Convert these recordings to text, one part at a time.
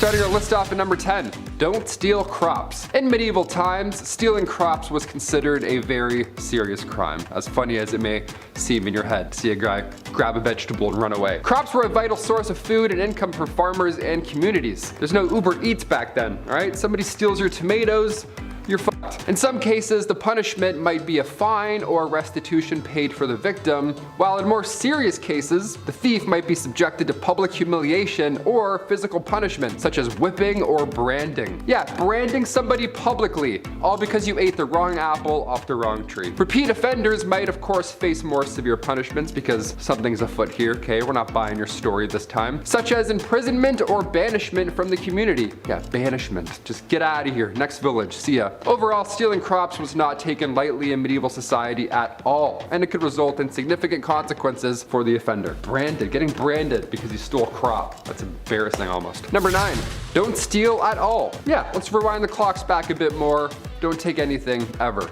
Starting our list off at number 10, don't steal crops. In medieval times, stealing crops was considered a very serious crime, as funny as it may seem in your head. See a guy grab a vegetable and run away. Crops were a vital source of food and income for farmers and communities. There's no Uber Eats back then, alright? Somebody steals your tomatoes, you're fucked. In some cases, the punishment might be a fine or restitution paid for the victim, while in more serious cases, the thief might be subjected to public humiliation or physical punishment, such as whipping or branding. Yeah, branding somebody publicly, all because you ate the wrong apple off the wrong tree. Repeat offenders might, of course, face more severe punishments because something's afoot here, okay? We're not buying your story this time. Such as imprisonment or banishment from the community. Yeah, banishment. Just get out of here. Next village. See ya. Overall, stealing crops was not taken lightly in medieval society at all, and it could result in significant consequences for the offender. Branded, getting branded because you stole a crop. That's embarrassing almost. Number 9, don't steal at all. Yeah, let's rewind the clocks back a bit more. Don't take anything ever.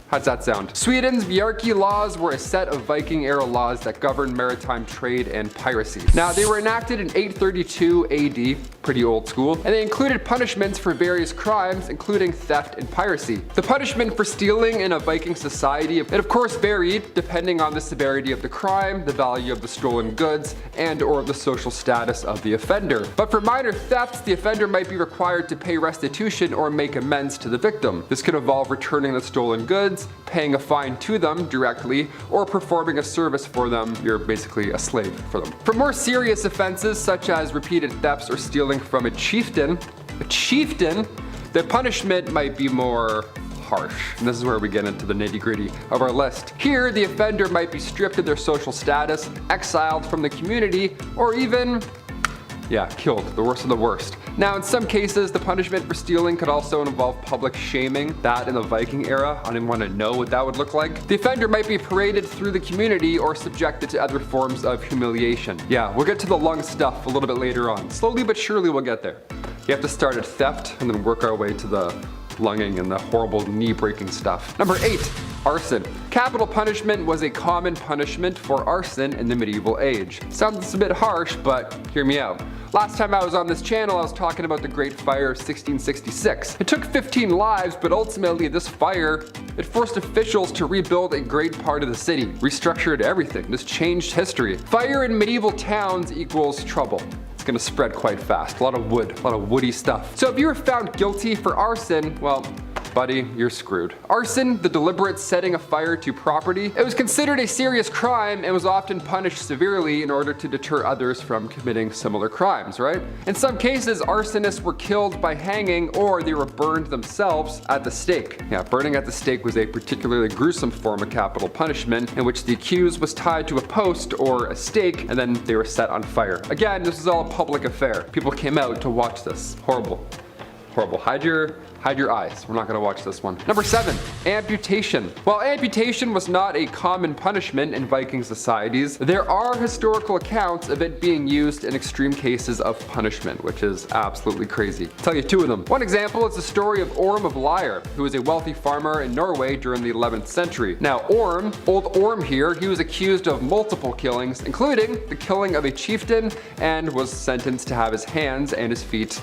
How's that sound? Sweden's Bjarki laws were a set of Viking-era laws that governed maritime trade and piracy. Now, they were enacted in 832 AD, pretty old school, and they included punishments for various crimes, including theft and piracy. The punishment for stealing in a Viking society, it of course varied depending on the severity of the crime, the value of the stolen goods, and or the social status of the offender. But for minor thefts, the offender might be required to pay restitution or make amends to the victim. This could involve returning the stolen goods, paying a fine to them directly, or performing a service for them. You're basically a slave for them. For more serious offenses such as repeated thefts or stealing from a chieftain, the punishment might be more harsh. And this is where we get into the nitty-gritty of our list. Here, the offender might be stripped of their social status, exiled from the community, or even killed, the worst of the worst. Now, in some cases, the punishment for stealing could also involve public shaming. That in the Viking era, I didn't want to know what that would look like. The offender might be paraded through the community or subjected to other forms of humiliation. Yeah, we'll get to the lung stuff a little bit later on. Slowly but surely we'll get there. You have to start at theft and then work our way to the lunging and the horrible knee-breaking stuff. Number 8, arson. Capital punishment was a common punishment for arson in the medieval age. Sounds a bit harsh, but hear me out. Last time I was on this channel, I was talking about the Great Fire of 1666. It took 15 lives, but ultimately this fire, it forced officials to rebuild a great part of the city, restructured everything. This changed history. Fire in medieval towns equals trouble. Gonna spread quite fast. A lot of wood, a lot of woody stuff. So if you were found guilty for arson, well, buddy, you're screwed. Arson, the deliberate setting of fire to property, it was considered a serious crime and was often punished severely in order to deter others from committing similar crimes, right? In some cases, arsonists were killed by hanging or they were burned themselves at the stake. Yeah, burning at the stake was a particularly gruesome form of capital punishment in which the accused was tied to a post or a stake and then they were set on fire. Again, this is all a public affair. People came out to watch this. Horrible. Horrible. Hide your eyes. We're not gonna watch this one. Number 7, amputation. While amputation was not a common punishment in Viking societies, there are historical accounts of it being used in extreme cases of punishment, which is absolutely crazy. I'll tell you 2 of them. One example is the story of Orm of Lyre, who was a wealthy farmer in Norway during the 11th century. Now Orm, old Orm here, he was accused of multiple killings, including the killing of a chieftain, and was sentenced to have his hands and his feet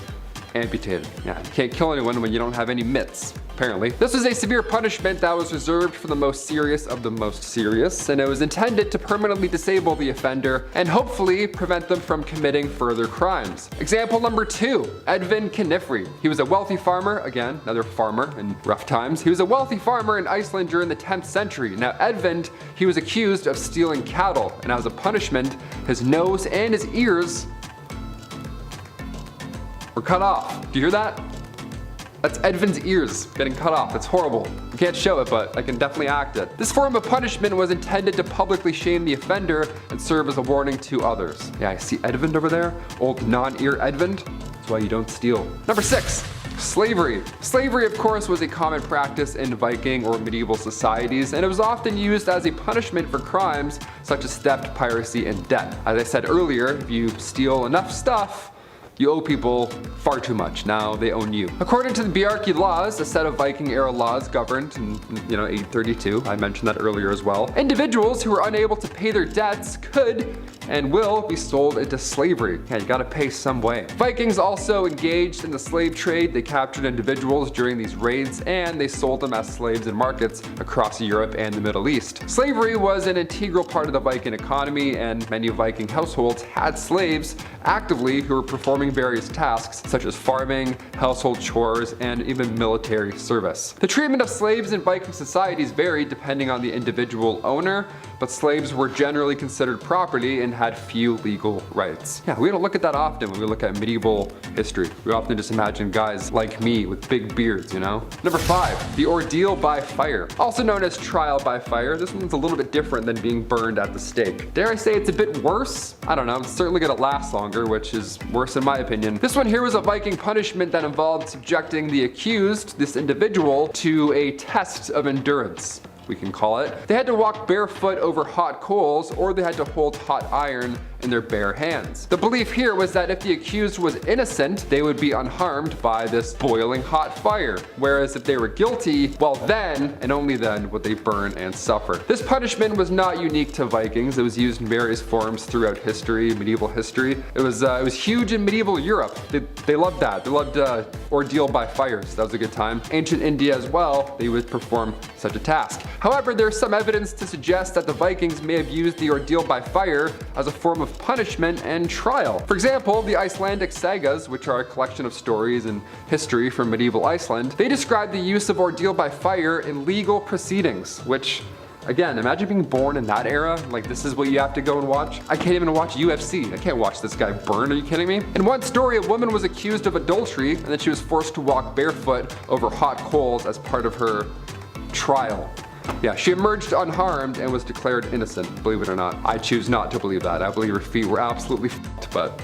amputated. Yeah, you can't kill anyone when you don't have any mitts, apparently. This was a severe punishment that was reserved for the most serious of the most serious, and it was intended to permanently disable the offender and hopefully prevent them from committing further crimes. Example number 2, Edvin Knifri. He was a wealthy farmer, again, another farmer in rough times. He was a wealthy farmer in Iceland during the 10th century. Now Edvin, he was accused of stealing cattle, and as a punishment, his nose and his ears were cut off. Do you hear that? That's Edvin's ears getting cut off. That's horrible. I can't show it, but I can definitely act it. This form of punishment was intended to publicly shame the offender and serve as a warning to others. Yeah, I see Edvin over there. Old non-ear Edvin. That's why you don't steal. Number 6, slavery. Slavery, of course, was a common practice in Viking or medieval societies, and it was often used as a punishment for crimes such as theft, piracy, and debt. As I said earlier, if you steal enough stuff, you owe people far too much. Now they own you. According to the Bjarki laws, a set of Viking-era laws governed in 832, I mentioned that earlier as well, individuals who are unable to pay their debts could and will be sold into slavery. Yeah, you gotta pay some way. Vikings also engaged in the slave trade. They captured individuals during these raids and they sold them as slaves in markets across Europe and the Middle East. Slavery was an integral part of the Viking economy, and many Viking households had slaves actively who were performing various tasks such as farming, household chores, and even military service. The treatment of slaves in Viking societies varied depending on the individual owner, but slaves were generally considered property and had few legal rights. Yeah, we don't look at that often when we look at medieval history. We often just imagine guys like me with big beards, you know? Number 5, the ordeal by fire. Also known as trial by fire, this one's a little bit different than being burned at the stake. Dare I say it's a bit worse? I don't know, it's certainly gonna last longer, which is worse in my opinion. This one here was a Viking punishment that involved subjecting the accused, this individual, to a test of endurance, we can call it. They had to walk barefoot over hot coals, or they had to hold hot iron in their bare hands. The belief here was that if the accused was innocent, they would be unharmed by this boiling hot fire, whereas if they were guilty, well then, and only then, would they burn and suffer. This punishment was not unique to Vikings. It was used in various forms throughout history, medieval history. It was huge in medieval Europe. They loved that. They loved ordeal by fires. That was a good time. Ancient India as well, they would perform such a task. However, there's some evidence to suggest that the Vikings may have used the ordeal by fire as a form of punishment and trial. For example, the Icelandic sagas, which are a collection of stories and history from medieval Iceland, they describe the use of ordeal by fire in legal proceedings, which, again, imagine being born in that era. Like, this is what you have to go and watch. I can't even watch UFC. I can't watch this guy burn. Are you kidding me? In one story, a woman was accused of adultery and then she was forced to walk barefoot over hot coals as part of her trial. Yeah, she emerged unharmed and was declared innocent, believe it or not. I choose not to believe that. I believe her feet were absolutely f***ed, but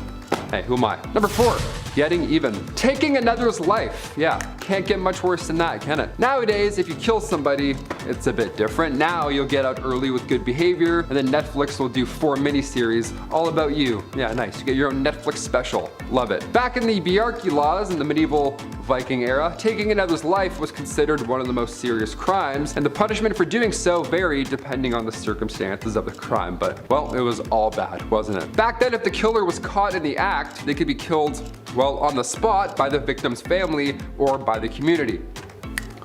hey, who am I? Number 4, getting even. Taking another's life. Yeah, can't get much worse than that, can it? Nowadays, if you kill somebody, it's a bit different. Now you'll get out early with good behavior, and then Netflix will do 4 miniseries all about you. Yeah, nice. You get your own Netflix special. Love it. Back in the Bjarki laws in the medieval Viking era, taking another's life was considered one of the most serious crimes, and the punishment for doing so varied depending on the circumstances of the crime. But, well, it was all bad, wasn't it? Back then, if the killer was caught in the act, they could be killed, well, on the spot by the victim's family or by the community.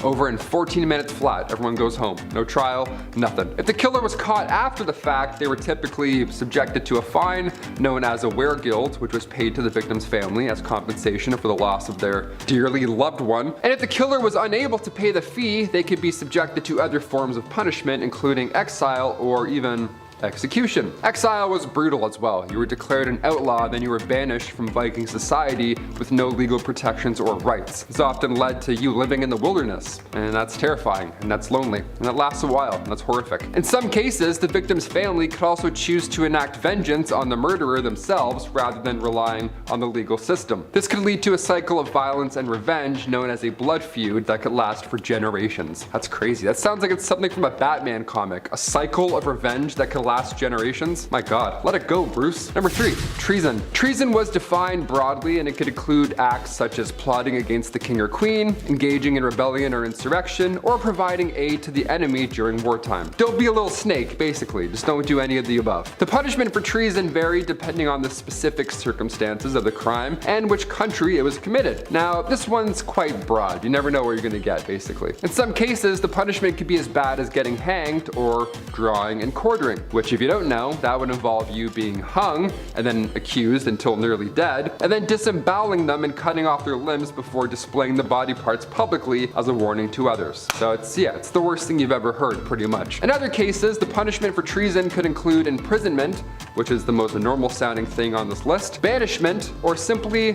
Over in 14 minutes flat, everyone goes home. No trial, nothing. If the killer was caught after the fact, they were typically subjected to a fine known as a weregild, which was paid to the victim's family as compensation for the loss of their dearly loved one. And if the killer was unable to pay the fee, they could be subjected to other forms of punishment, including exile or even execution. Exile was brutal as well. You were declared an outlaw, then you were banished from Viking society with no legal protections or rights. This often led to you living in the wilderness, and that's terrifying, and that's lonely, and that lasts a while, and that's horrific. In some cases, the victim's family could also choose to enact vengeance on the murderer themselves rather than relying on the legal system. This could lead to a cycle of violence and revenge known as a blood feud that could last for generations. That's crazy. That sounds like it's something from a Batman comic. A cycle of revenge that could last generations? My god, let it go, Bruce. Number 3, treason. Treason was defined broadly, and it could include acts such as plotting against the king or queen, engaging in rebellion or insurrection, or providing aid to the enemy during wartime. Don't be a little snake, basically. Just don't do any of the above. The punishment for treason varied depending on the specific circumstances of the crime and which country it was committed. Now, this one's quite broad. You never know where you're gonna get, basically. In some cases, the punishment could be as bad as getting hanged or drawing and quartering, which, if you don't know, that would involve you being hung and then accused until nearly dead, and then disemboweling them and cutting off their limbs before displaying the body parts publicly as a warning to others. So it's the worst thing you've ever heard, pretty much. In other cases, the punishment for treason could include imprisonment, which is the most normal sounding thing on this list, banishment, or simply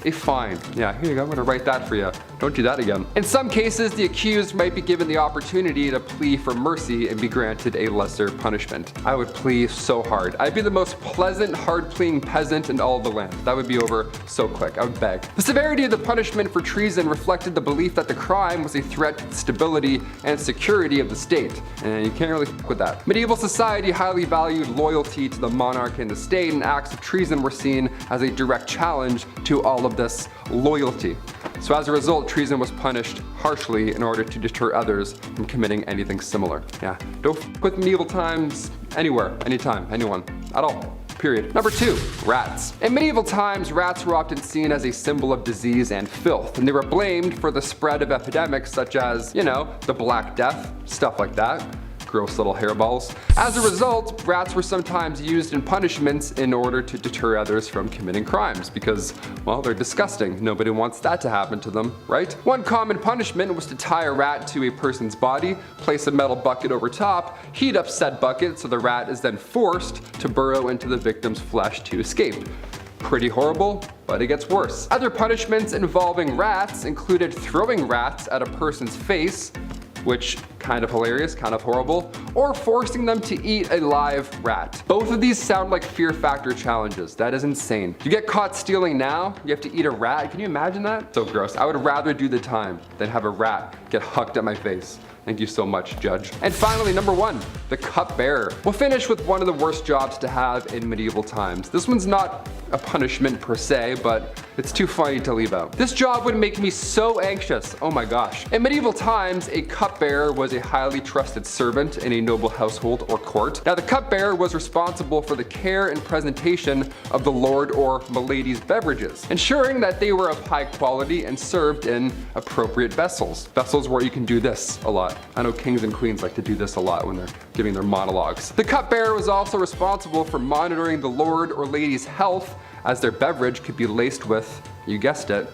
a fine. Yeah, here you go, I'm gonna write that for you. Don't do that again. In some cases, the accused might be given the opportunity to plea for mercy and be granted a lesser punishment. I would plea so hard. I'd be the most pleasant, hard-pleading peasant in all of the land. That would be over so quick. I would beg. The severity of the punishment for treason reflected the belief that the crime was a threat to the stability and security of the state, and you can't really f with that. Medieval society highly valued loyalty to the monarch and the state, and acts of treason were seen as a direct challenge to all of called this loyalty. So as a result, treason was punished harshly in order to deter others from committing anything similar. Yeah, don't f with medieval times anywhere, anytime, anyone, at all. Period. Number 2, rats. In medieval times, rats were often seen as a symbol of disease and filth, and they were blamed for the spread of epidemics such as, the Black Death, stuff like that. Gross little hairballs. As a result, rats were sometimes used in punishments in order to deter others from committing crimes because, well, they're disgusting. Nobody wants that to happen to them, right? One common punishment was to tie a rat to a person's body, place a metal bucket over top, heat up said bucket so the rat is then forced to burrow into the victim's flesh to escape. Pretty horrible, but it gets worse. Other punishments involving rats included throwing rats at a person's face, which kind of hilarious, kind of horrible, or forcing them to eat a live rat. Both of these sound like fear factor challenges. That is insane. You get caught stealing now, you have to eat a rat. Can you imagine that? So gross. I would rather do the time than have a rat get hucked at my face. Thank you so much, Judge. And finally, number 1, the cupbearer. We'll finish with one of the worst jobs to have in medieval times. This one's not a punishment per se, but it's too funny to leave out. This job would make me so anxious, oh my gosh. In medieval times, a cupbearer was a highly trusted servant in a noble household or court. Now the cupbearer was responsible for the care and presentation of the lord or milady's beverages, ensuring that they were of high quality and served in appropriate vessels. Vessels where you can do this a lot. I know kings and queens like to do this a lot when they're giving their monologues. The cupbearer was also responsible for monitoring the lord or lady's health, as their beverage could be laced with, you guessed it,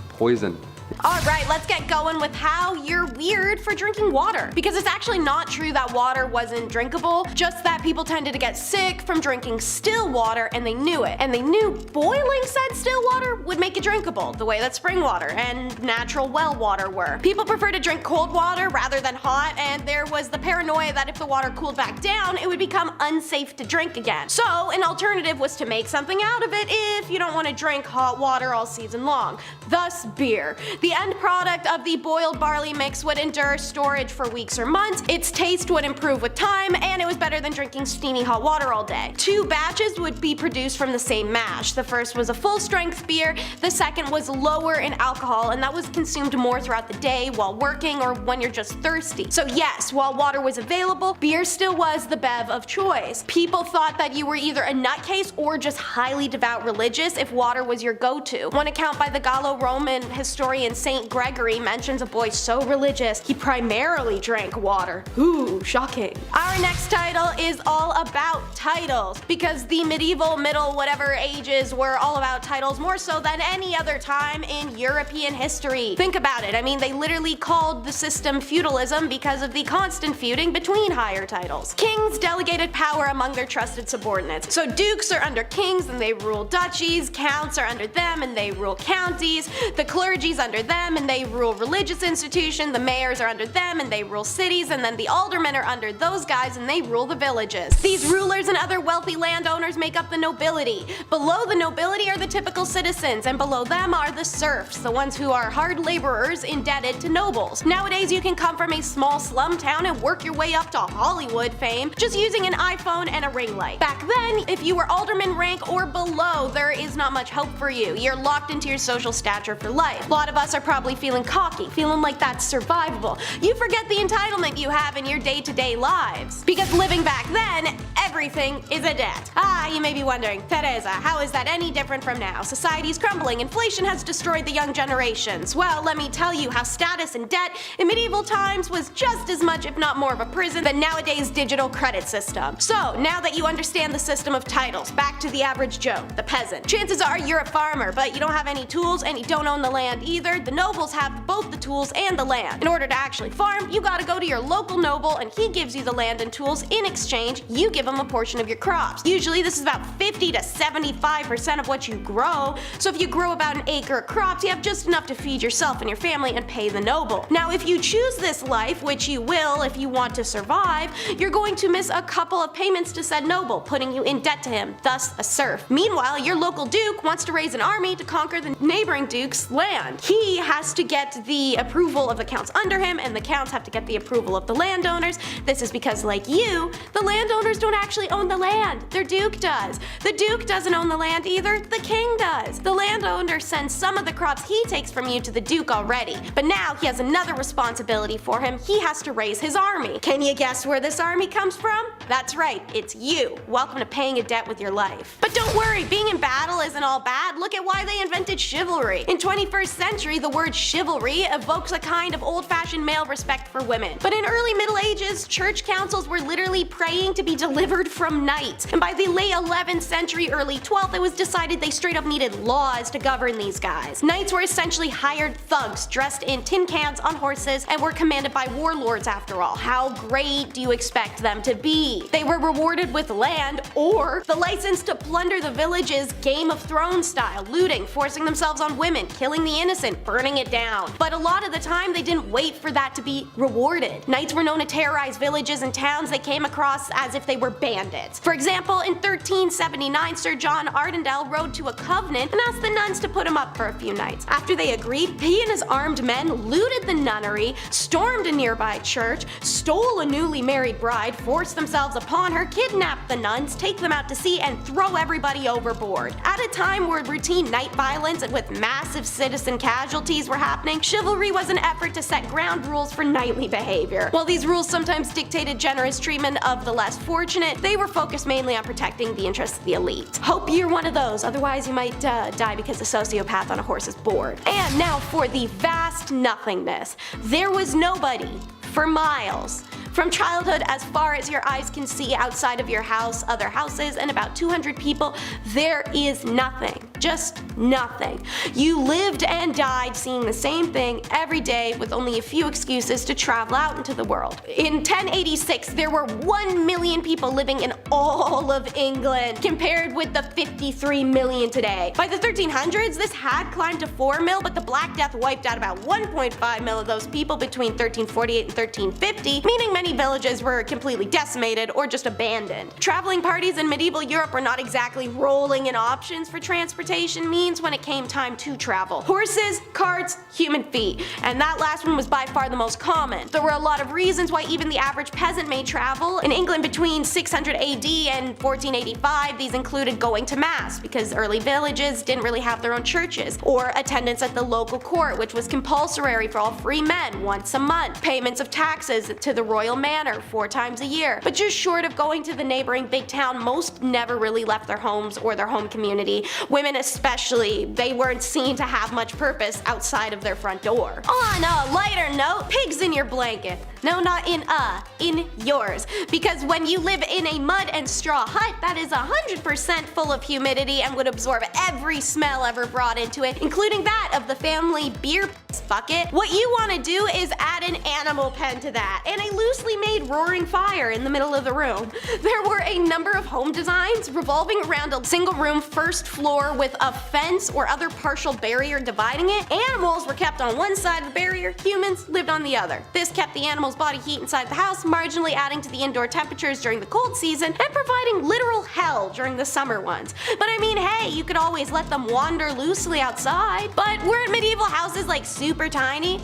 poison. Alright, let's get going with how you're weird for drinking water. Because it's actually not true that water wasn't drinkable, just that people tended to get sick from drinking still water and they knew it. And they knew boiling said still water would make it drinkable, the way that spring water and natural well water were. People prefer to drink cold water rather than hot, and there was the paranoia that if the water cooled back down, it would become unsafe to drink again. So an alternative was to make something out of it if you don't want to drink hot water all season long. Thus, beer. The end product of the boiled barley mix would endure storage for weeks or months, its taste would improve with time, and it was better than drinking steamy hot water all day. 2 batches would be produced from the same mash. The first was a full-strength beer, the second was lower in alcohol, and that was consumed more throughout the day while working or when you're just thirsty. So yes, while water was available, beer still was the bev of choice. People thought that you were either a nutcase or just highly devout religious if water was your go-to. One account by the Gallo-Roman historian St. Gregory mentions a boy so religious he primarily drank water. Ooh, shocking. Our next title is all about titles, because the medieval, middle, whatever ages were all about titles more so than any other time in European history. Think about it, I mean they literally called the system feudalism because of the constant feuding between higher titles. Kings delegated power among their trusted subordinates. So dukes are under kings and they rule duchies, counts are under them and they rule counties, the clergy's under them and they rule religious institutions, the mayors are under them and they rule cities, and then the aldermen are under those guys and they rule the villages. These rulers and other wealthy landowners make up the nobility. Below the nobility are the typical citizens, and below them are the serfs, the ones who are hard laborers indebted to nobles. Nowadays you can come from a small slum town and work your way up to Hollywood fame just using an iPhone and a ring light. Back then, if you were alderman rank or below, there is not much hope for you. You're locked into your social stature for life. A lot of us are probably feeling cocky, feeling like that's survivable. You forget the entitlement you have in your day-to-day lives. Because living back then, everything is a debt. You may be wondering, Teresa, how is that any different from now? Society's crumbling, inflation has destroyed the young generations. Well, let me tell you how status and debt in medieval times was just as much, if not more, of a prison than nowadays' digital credit system. So, now that you understand the system of titles, back to the average Joe, the peasant. Chances are you're a farmer, but you don't have any tools and you don't own the land either. The nobles have both the tools and the land. In order to actually farm, you gotta go to your local noble and he gives you the land and tools. In exchange, you give him a portion of your crops. Usually this is about 50 to 75% of what you grow, so if you grow about an acre of crops, you have just enough to feed yourself and your family and pay the noble. Now if you choose this life, which you will if you want to survive, you're going to miss a couple of payments to said noble, putting you in debt to him, thus a serf. Meanwhile, your local duke wants to raise an army to conquer the neighboring duke's land. He he has to get the approval of the counts under him, and the counts have to get the approval of the landowners. This is because, like you, the landowners don't actually own the land. Their duke does. The duke doesn't own the land either. The king does. The landowner sends some of the crops he takes from you to the duke already, but now he has another responsibility for him. He has to raise his army. Can you guess where this army comes from? That's right, it's you. Welcome to paying a debt with your life. But don't worry, being in battle isn't all bad. Look at why they invented chivalry. In 21st century, the word chivalry evokes a kind of old-fashioned male respect for women. But in early Middle Ages, church councils were literally praying to be delivered from knights. And by the late 11th century, early 12th, it was decided they straight up needed laws to govern these guys. Knights were essentially hired thugs dressed in tin cans on horses and were commanded by warlords after all. How great do you expect them to be? They were rewarded with land or the license to plunder the villages, Game of Thrones style, looting, forcing themselves on women, killing the innocent, burning it down. But a lot of the time they didn't wait for that to be rewarded. Knights were known to terrorize villages and towns they came across as if they were bandits. For example, in 1379, Sir John Arundel rode to a convent and asked the nuns to put him up for a few nights. After they agreed, he and his armed men looted the nunnery, stormed a nearby church, stole a newly married bride, forced themselves upon her, kidnapped the nuns, take them out to sea, and throw everybody overboard. At a time where routine night violence and with massive citizen casualties were happening, chivalry was an effort to set ground rules for knightly behavior. While these rules sometimes dictated generous treatment of the less fortunate, they were focused mainly on protecting the interests of the elite. Hope you're one of those, otherwise you might die because a sociopath on a horse is bored. And now for the vast nothingness. There was nobody for miles. From childhood as far as your eyes can see outside of your house, other houses, and about 200 people, there is nothing. Just nothing. You lived and died seeing the same thing every day with only a few excuses to travel out into the world. In 1086, there were 1 million people living in all of England, compared with the 53 million today. By the 1300s, this had climbed to 4 mil, but the Black Death wiped out about 1.5 mil of those people between 1348 and 1350, meaning many villages were completely decimated or just abandoned. Traveling parties in medieval Europe were not exactly rolling in options for transportation means when it came time to travel. Horses, carts, human feet. And that last one was by far the most common. There were a lot of reasons why even the average peasant may travel. In England between 600 AD and 1485, these included going to mass, because early villages didn't really have their own churches, or attendance at the local court, which was compulsory for all free men once a month, payments of taxes to the royal manor 4 times a year. But just short of going to the neighboring big town, most never really left their homes or their home community. Women especially, they weren't seen to have much purpose outside of their front door. On a lighter note, pigs in your blanket. No, not in yours. Because when you live in a mud and straw hut that is 100% full of humidity and would absorb every smell ever brought into it, including that of the family beer bucket, what you want to do is add an animal pen to that and a loosely made roaring fire in the middle of the room. There were a number of home designs revolving around a single room first floor with a fence or other partial barrier dividing it. Animals were kept on one side of the barrier, humans lived on the other. This kept the animals' body heat inside the house, marginally adding to the indoor temperatures during the cold season and providing literal hell during the summer ones. But I mean, hey, you could always let them wander loosely outside. But weren't medieval houses like super tiny?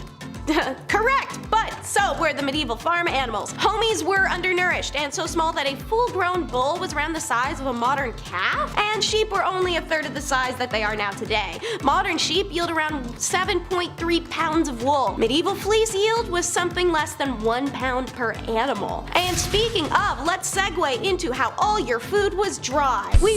Correct, but so were the medieval farm animals. Homies were undernourished and so small that a full-grown bull was around the size of a modern calf, and sheep were only a third of the size that they are now today. Modern sheep yield around 7.3 pounds of wool. Medieval fleece yield was something less than 1 pound per animal. And speaking of, let's segue into how all your food was dry. We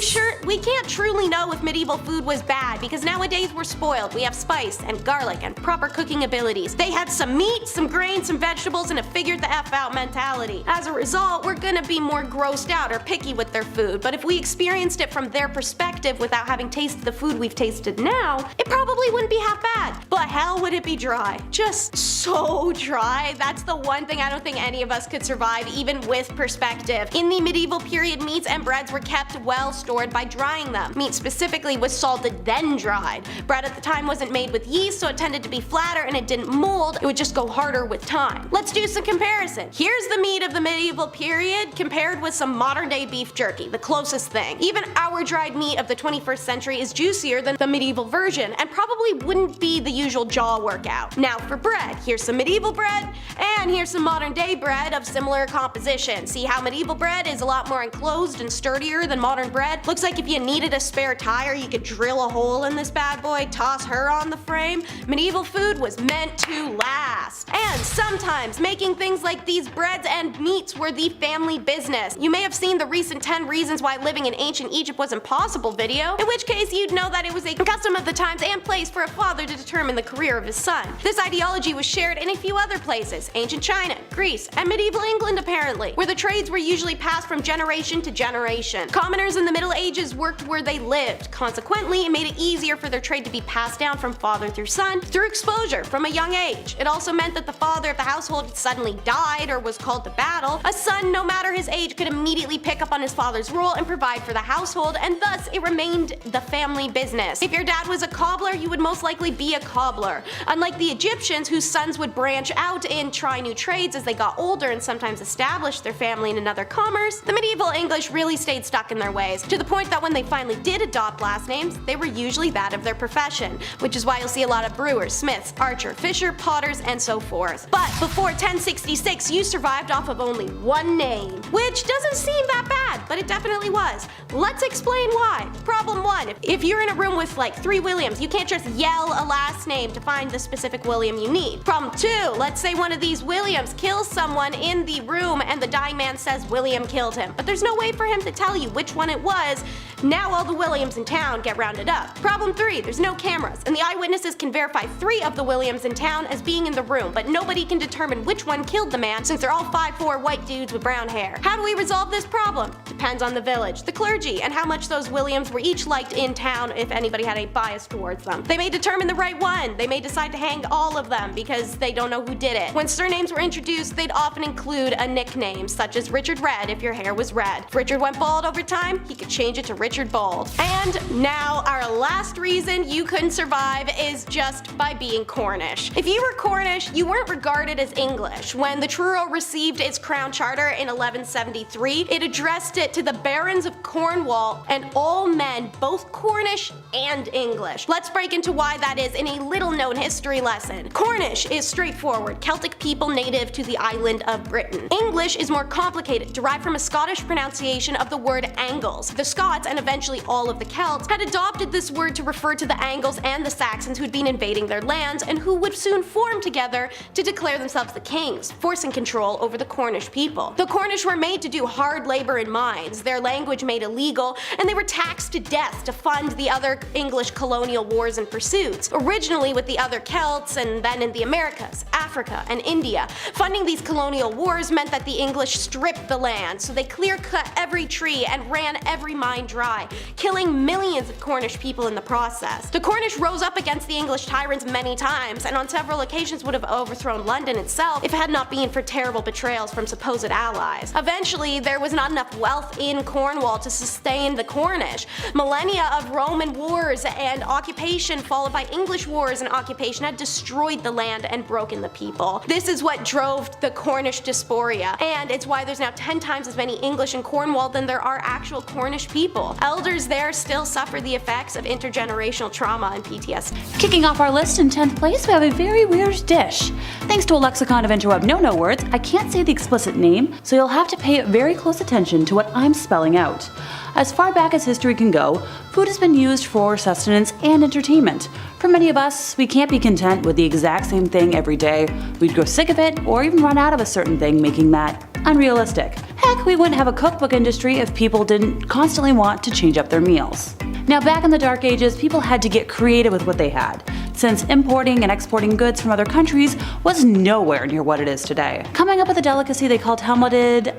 can't truly know if medieval food was bad because nowadays we're spoiled. We have spice and garlic and proper cooking abilities. They had some meat, some grains, some vegetables, and a figured the F out mentality. As a result, we're gonna be more grossed out or picky with their food, but if we experienced it from their perspective without having tasted the food we've tasted now, it probably wouldn't be half bad. But hell would it be dry. Just so dry. That's the one thing I don't think any of us could survive, even with perspective. In the medieval period, meats and breads were kept well stored by drying them. Meat specifically was salted then dried. Bread at the time wasn't made with yeast, so it tended to be flatter and it didn't mold. It would just go harder with time. Let's do some comparison. Here's the meat of the medieval period compared with some modern day beef jerky, the closest thing. Even our dried meat of the 21st century is juicier than the medieval version and probably wouldn't be the usual jaw workout. Now for bread, here's some medieval bread, and here's some modern day bread of similar composition. See how medieval bread is a lot more enclosed and sturdier than modern bread? Looks like if you needed a spare tire, you could drill a hole in this bad boy, toss her on the frame. Medieval food was meant to last. And sometimes making things like these breads and meats were the family business. You may have seen the recent 10 reasons why living in ancient Egypt was impossible video, in which case you'd know that it was a custom of the times and place for a father to determine the career of his son. This ideology was shared in a few other places, ancient China, Greece, and medieval England apparently, where the trades were usually passed from generation to generation. Commoners in the Middle Ages worked where they lived. Consequently, it made it easier for their trade to be passed down from father through son through exposure from a young age. It also meant that the father of the household suddenly died or was called to battle. A son, no matter his age, could immediately pick up on his father's role and provide for the household, and thus it remained the family business. If your dad was a cobbler, you would most likely be a cobbler. Unlike the Egyptians, whose sons would branch out and try new trades as they got older and sometimes establish their family in another commerce, the medieval English really stayed stuck in their ways, to the point that when they finally did adopt last names, they were usually that of their profession, which is why you'll see a lot of brewers, smiths, archer, fisher, potters, and so forth. But before 1066, you survived off of only one name, which doesn't seem that bad, but it definitely was. Let's explain why. Problem 1, if you're in a room with like 3 Williams, you can't just yell a last name to find the specific William you need. Problem 2, let's say one of these Williams kills someone in the room and the dying man says William killed him, but there's no way for him to tell you which one it was. Now all the Williams in town get rounded up. Problem 3, there's no cameras, and the eyewitnesses can verify 3 of the Williams in town as being in the room, but nobody can determine which one killed the man since they're all 5'4" white dudes with brown hair. How do we resolve this problem? Depends on the village, the clergy, and how much those Williams were each liked in town if anybody had a bias towards them. They may determine the right one. They may decide to hang all of them because they don't know who did it. When surnames were introduced, they'd often include a nickname, such as Richard Red if your hair was red. If Richard went bald over time, he could change it to Richard Bald. And now our last reason you couldn't survive is just by being Cornish. If you were Cornish, you weren't regarded as English. When the Truro received its crown charter in 1173, it addressed it to the barons of Cornwall and all men, both Cornish and English. Let's break into why that is in a little known history lesson. Cornish is straightforward, Celtic people native to the island of Britain. English is more complicated, derived from a Scottish pronunciation of the word Angles. The Scots, and eventually all of the Celts, had adopted this word to refer to the Angles and the Saxons who'd been invading their lands and who would soon form together to declare themselves the kings, forcing control over the Cornish people. The Cornish were made to do hard labor in mines, their language made illegal, and they were taxed to death to fund the other English colonial wars and pursuits, originally with the other Celts and then in the Americas, Africa, and India. Funding these colonial wars meant that the English stripped the land, so they clear-cut every tree and ran every mine dry, killing millions of Cornish people in the process. The Cornish rose up against the English tyrants many times, and on several occasions would have overthrown London itself if it had not been for terrible betrayals from supposed allies. Eventually, there was not enough wealth in Cornwall to sustain the Cornish. Millennia of Roman wars and occupation followed by English wars and occupation had destroyed the land and broken the people. This is what drove the Cornish dysphoria, and it's why there's now 10 times as many English in Cornwall than there are actual Cornish people. Elders there still suffer the effects of intergenerational trauma and PTSD. Kicking off our list in 10th place, we have a very weird dish. Thanks to a lexicon of interweb no-no words, I can't say the explicit name, so you'll have to pay very close attention to what I'm spelling out. As far back as history can go, food has been used for sustenance and entertainment. For many of us, we can't be content with the exact same thing every day. We'd grow sick of it, or even run out of a certain thing, making that unrealistic. Heck, we wouldn't have a cookbook industry if people didn't constantly want to change up their meals. Now, back in the Dark Ages, people had to get creative with what they had, since importing and exporting goods from other countries was nowhere near what it is today. Coming up with a delicacy they called helmeted,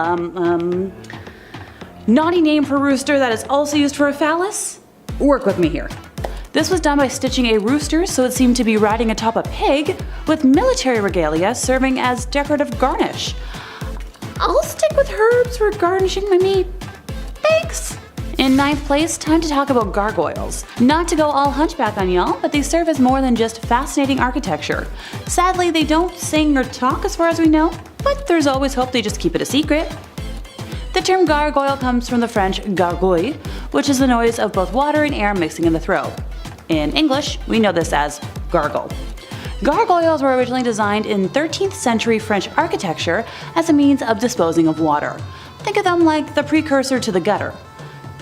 naughty name for rooster that is also used for a phallus? Work with me here. This was done by stitching a rooster so it seemed to be riding atop a pig, with military regalia serving as decorative garnish. I'll stick with herbs for garnishing my meat. Thanks! In 9th place, time to talk about gargoyles. Not to go all hunchback on y'all, but they serve as more than just fascinating architecture. Sadly, they don't sing or talk as far as we know, but there's always hope they just keep it a secret. The term gargoyle comes from the French gargouille, which is the noise of both water and air mixing in the throat. In English, we know this as gargle. Gargoyles were originally designed in 13th century French architecture as a means of disposing of water. Think of them like the precursor to the gutter.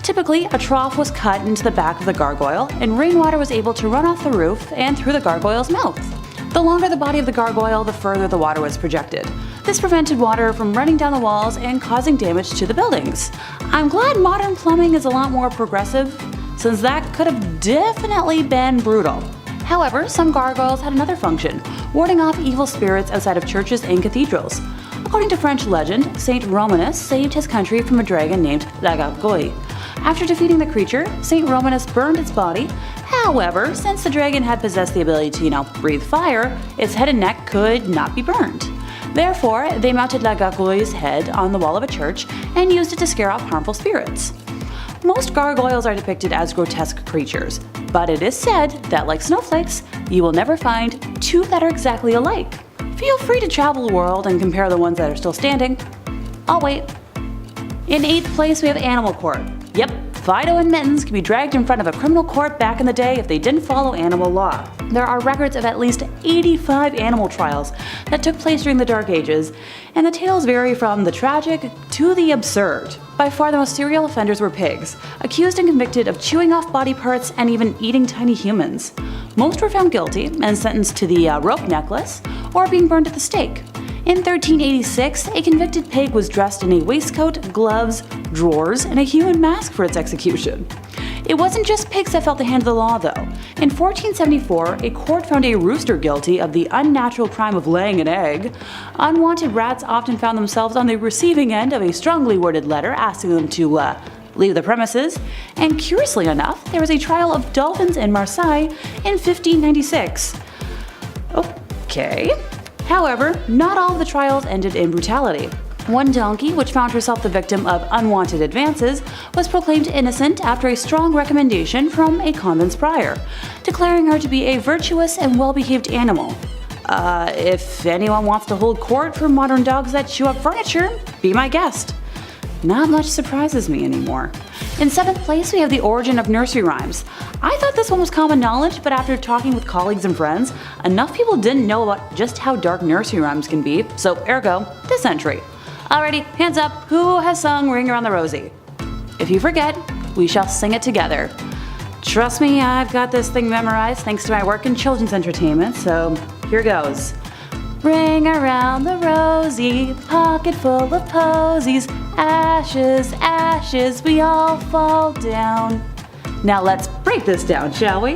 Typically, a trough was cut into the back of the gargoyle, and rainwater was able to run off the roof and through the gargoyle's mouth. The longer the body of the gargoyle, the further the water was projected. This prevented water from running down the walls and causing damage to the buildings. I'm glad modern plumbing is a lot more progressive, since that could have definitely been brutal. However, some gargoyles had another function, warding off evil spirits outside of churches and cathedrals. According to French legend, Saint Romanus saved his country from a dragon named La Gargouille. After defeating the creature, Saint Romanus burned its body. However, since the dragon had possessed the ability to, breathe fire, its head and neck could not be burned. Therefore, they mounted La Gargouille's head on the wall of a church and used it to scare off harmful spirits. Most gargoyles are depicted as grotesque creatures, but it is said that, like snowflakes, you will never find two that are exactly alike. Feel free to travel the world and compare the ones that are still standing. I'll wait. In 8th place, we have Animal Court. Yep, Fido and Mittens could be dragged in front of a criminal court back in the day if they didn't follow animal law. There are records of at least 85 animal trials that took place during the Dark Ages, and the tales vary from the tragic to the absurd. By far the most serial offenders were pigs, accused and convicted of chewing off body parts and even eating tiny humans. Most were found guilty and sentenced to the rope necklace or being burned at the stake. In 1386, a convicted pig was dressed in a waistcoat, gloves, drawers, and a human mask for its execution. It wasn't just pigs that felt the hand of the law, though. In 1474, a court found a rooster guilty of the unnatural crime of laying an egg. Unwanted rats often found themselves on the receiving end of a strongly worded letter asking them to leave the premises, and curiously enough, there was a trial of dolphins in Marseille in 1596. Okay. However, not all of the trials ended in brutality. One donkey, which found herself the victim of unwanted advances, was proclaimed innocent after a strong recommendation from a convent's prior, declaring her to be a virtuous and well-behaved animal. If anyone wants to hold court for modern dogs that chew up furniture, be my guest. Not much surprises me anymore. In 7th place, we have the origin of nursery rhymes. I thought this one was common knowledge, but after talking with colleagues and friends, enough people didn't know about just how dark nursery rhymes can be, so ergo, this entry. Alrighty, hands up, who has sung Ring Around the Rosie? If you forget, we shall sing it together. Trust me, I've got this thing memorized thanks to my work in children's entertainment, so here goes. Ring around the rosy, pocket full of posies, ashes, ashes, we all fall down. Now let's break this down, shall we?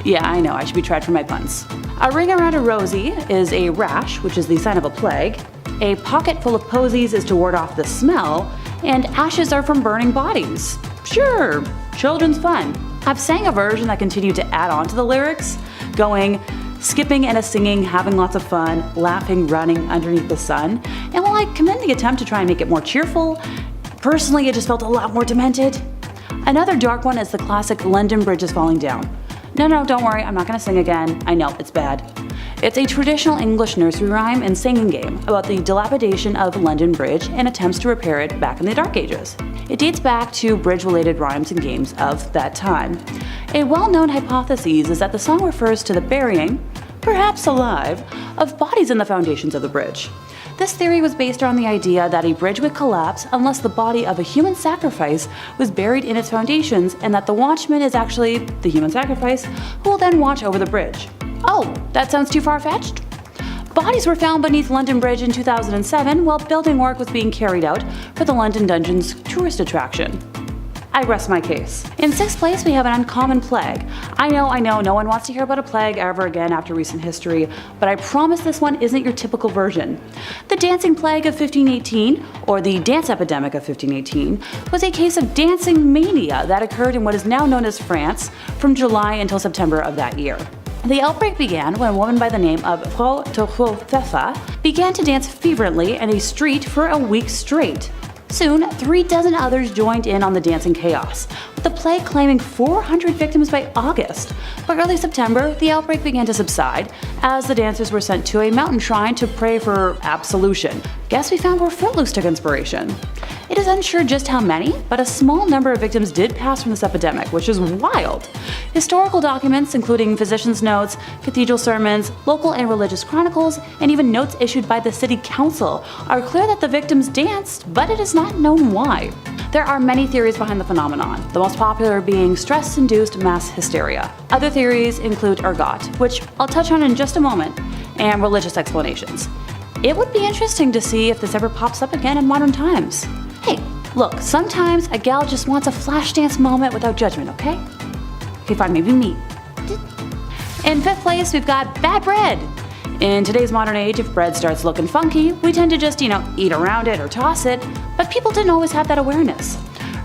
Yeah, I know, I should be tried for my puns. A ring around a rosy is a rash, which is the sign of a plague. A pocket full of posies is to ward off the smell, and ashes are from burning bodies. Sure, children's fun. I've sang a version that continued to add on to the lyrics, going, skipping and singing, having lots of fun, laughing, running underneath the sun. And while I commend the attempt to try and make it more cheerful, personally it just felt a lot more demented. Another dark one is the classic London Bridge is Falling Down. No, don't worry, I'm not gonna sing again. I know, it's bad. It's a traditional English nursery rhyme and singing game about the dilapidation of London Bridge and attempts to repair it back in the Dark Ages. It dates back to bridge-related rhymes and games of that time. A well-known hypothesis is that the song refers to the burying, perhaps alive, of bodies in the foundations of the bridge. This theory was based on the idea that a bridge would collapse unless the body of a human sacrifice was buried in its foundations, and that the watchman is actually the human sacrifice who will then watch over the bridge. Oh, that sounds too far-fetched? Bodies were found beneath London Bridge in 2007 while building work was being carried out for the London Dungeons tourist attraction. I rest my case. In 6th place, we have an uncommon plague. I know, no one wants to hear about a plague ever again after recent history, but I promise this one isn't your typical version. The dancing plague of 1518, or the dance epidemic of 1518, was a case of dancing mania that occurred in what is now known as France from July until September of that year. The outbreak began when a woman by the name of Frau Tochofefa began to dance fervently in a street for a week straight. Soon, 36 others joined in on the dancing chaos, with the plague claiming 400 victims by August. By early September, the outbreak began to subside as the dancers were sent to a mountain shrine to pray for absolution. Guess we found where Footloose took inspiration. It is unsure just how many, but a small number of victims did pass from this epidemic, which is wild. Historical documents, including physicians' notes, cathedral sermons, local and religious chronicles, and even notes issued by the city council, are clear that the victims danced, but it is not known why. There are many theories behind the phenomenon, the most popular being stress-induced mass hysteria. Other theories include ergot, which I'll touch on in just a moment, and religious explanations. It would be interesting to see if this ever pops up again in modern times. Hey, look, sometimes a gal just wants a flash dance moment without judgment, okay? Okay, fine, maybe me. In 5th place, we've got bad bread. In today's modern age, if bread starts looking funky, we tend to just, eat around it or toss it, but people didn't always have that awareness.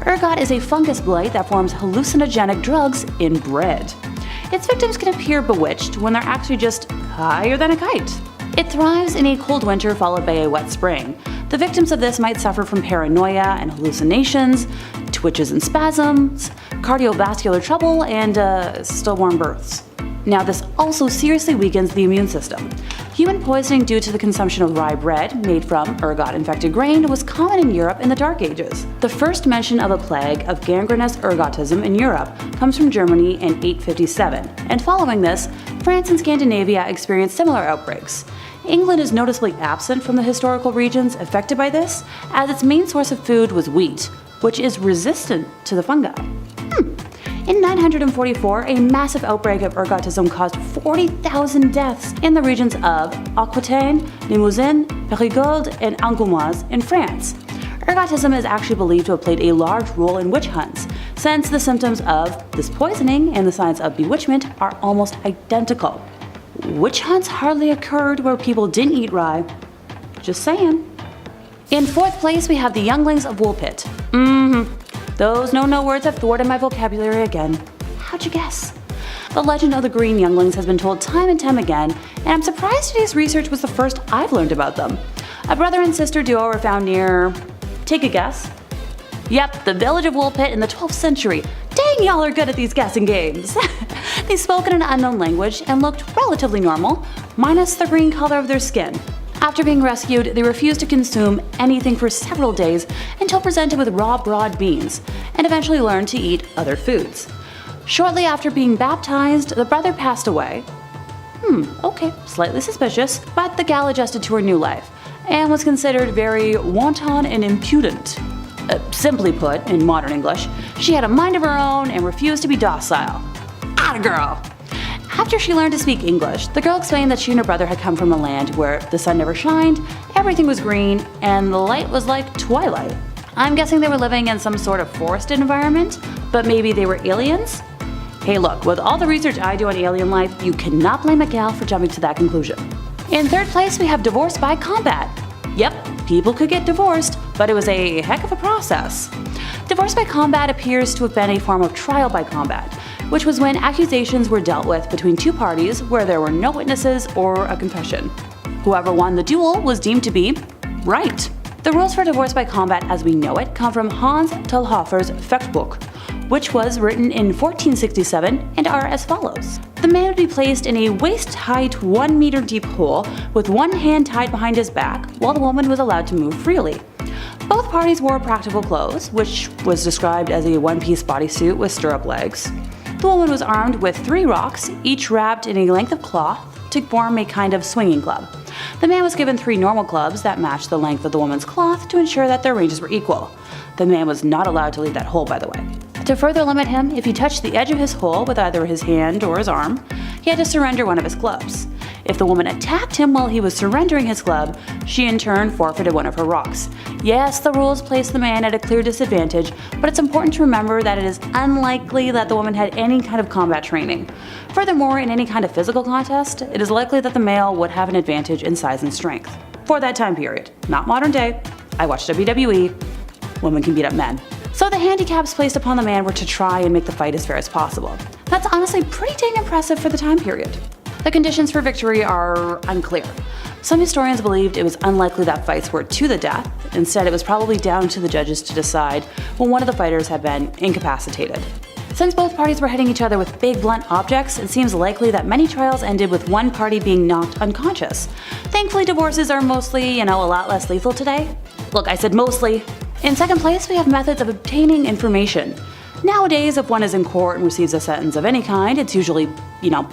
Ergot is a fungus blight that forms hallucinogenic drugs in bread. Its victims can appear bewitched when they're actually just higher than a kite. It thrives in a cold winter followed by a wet spring. The victims of this might suffer from paranoia and hallucinations, twitches and spasms, cardiovascular trouble, and stillborn births. Now, this also seriously weakens the immune system. Human poisoning due to the consumption of rye bread made from ergot-infected grain was common in Europe in the Dark Ages. The first mention of a plague of gangrenous ergotism in Europe comes from Germany in 857, and following this, France and Scandinavia experienced similar outbreaks. England is noticeably absent from the historical regions affected by this, as its main source of food was wheat, which is resistant to the fungi. In 944, a massive outbreak of ergotism caused 40,000 deaths in the regions of Aquitaine, Limousin, Périgord, and Angoumoise in France. Ergotism is actually believed to have played a large role in witch hunts, since the symptoms of this poisoning and the signs of bewitchment are almost identical. Witch hunts hardly occurred where people didn't eat rye. Just saying. In 4th place, we have the younglings of Woolpit. Those no words have thwarted my vocabulary again. How'd you guess? The legend of the green younglings has been told time and time again, and I'm surprised today's research was the first I've learned about them. A brother and sister duo were found near... take a guess? Yep, the village of Woolpit in the 12th century. Dang, y'all are good at these guessing games. They spoke in an unknown language and looked relatively normal, minus the green color of their skin. After being rescued, they refused to consume anything for several days until presented with raw broad beans, and eventually learned to eat other foods. Shortly after being baptized, the brother passed away. Okay, slightly suspicious, but the gal adjusted to her new life, and was considered very wanton and impudent. Simply put, in modern English, she had a mind of her own and refused to be docile. Atta girl! After she learned to speak English, the girl explained that she and her brother had come from a land where the sun never shined, everything was green, and the light was like twilight. I'm guessing they were living in some sort of forested environment, but maybe they were aliens? Hey look, with all the research I do on alien life, you cannot blame a gal for jumping to that conclusion. In 3rd place, we have divorce by combat. Yep, people could get divorced, but it was a heck of a process. Divorce by combat appears to have been a form of trial by combat, which was when accusations were dealt with between two parties where there were no witnesses or a confession. Whoever won the duel was deemed to be right. The rules for divorce by combat as we know it come from Hans Thalhofer's Fechtbuch, which was written in 1467 and are as follows. The man would be placed in a waist-height 1 meter deep hole with one hand tied behind his back, while the woman was allowed to move freely. Both parties wore practical clothes, which was described as a one-piece bodysuit with stirrup legs. The woman was armed with 3 rocks, each wrapped in a length of cloth to form a kind of swinging club. The man was given 3 normal clubs that matched the length of the woman's cloth to ensure that their ranges were equal. The man was not allowed to leave that hole, by the way. To further limit him, if he touched the edge of his hole with either his hand or his arm, he had to surrender one of his clubs. If the woman attacked him while he was surrendering his club, she in turn forfeited one of her rocks. Yes, the rules placed the man at a clear disadvantage, but it's important to remember that it is unlikely that the woman had any kind of combat training. Furthermore, in any kind of physical contest, it is likely that the male would have an advantage in size and strength. For that time period, not modern day. I watched WWE. Women can beat up men. So the handicaps placed upon the man were to try and make the fight as fair as possible. That's honestly pretty dang impressive for the time period. The conditions for victory are unclear. Some historians believed it was unlikely that fights were to the death. Instead, it was probably down to the judges to decide when one of the fighters had been incapacitated. Since both parties were hitting each other with big blunt objects, it seems likely that many trials ended with one party being knocked unconscious. Thankfully, divorces are mostly, a lot less lethal today. Look, I said mostly. In second place, we have methods of obtaining information. Nowadays, if one is in court and receives a sentence of any kind, it's usually,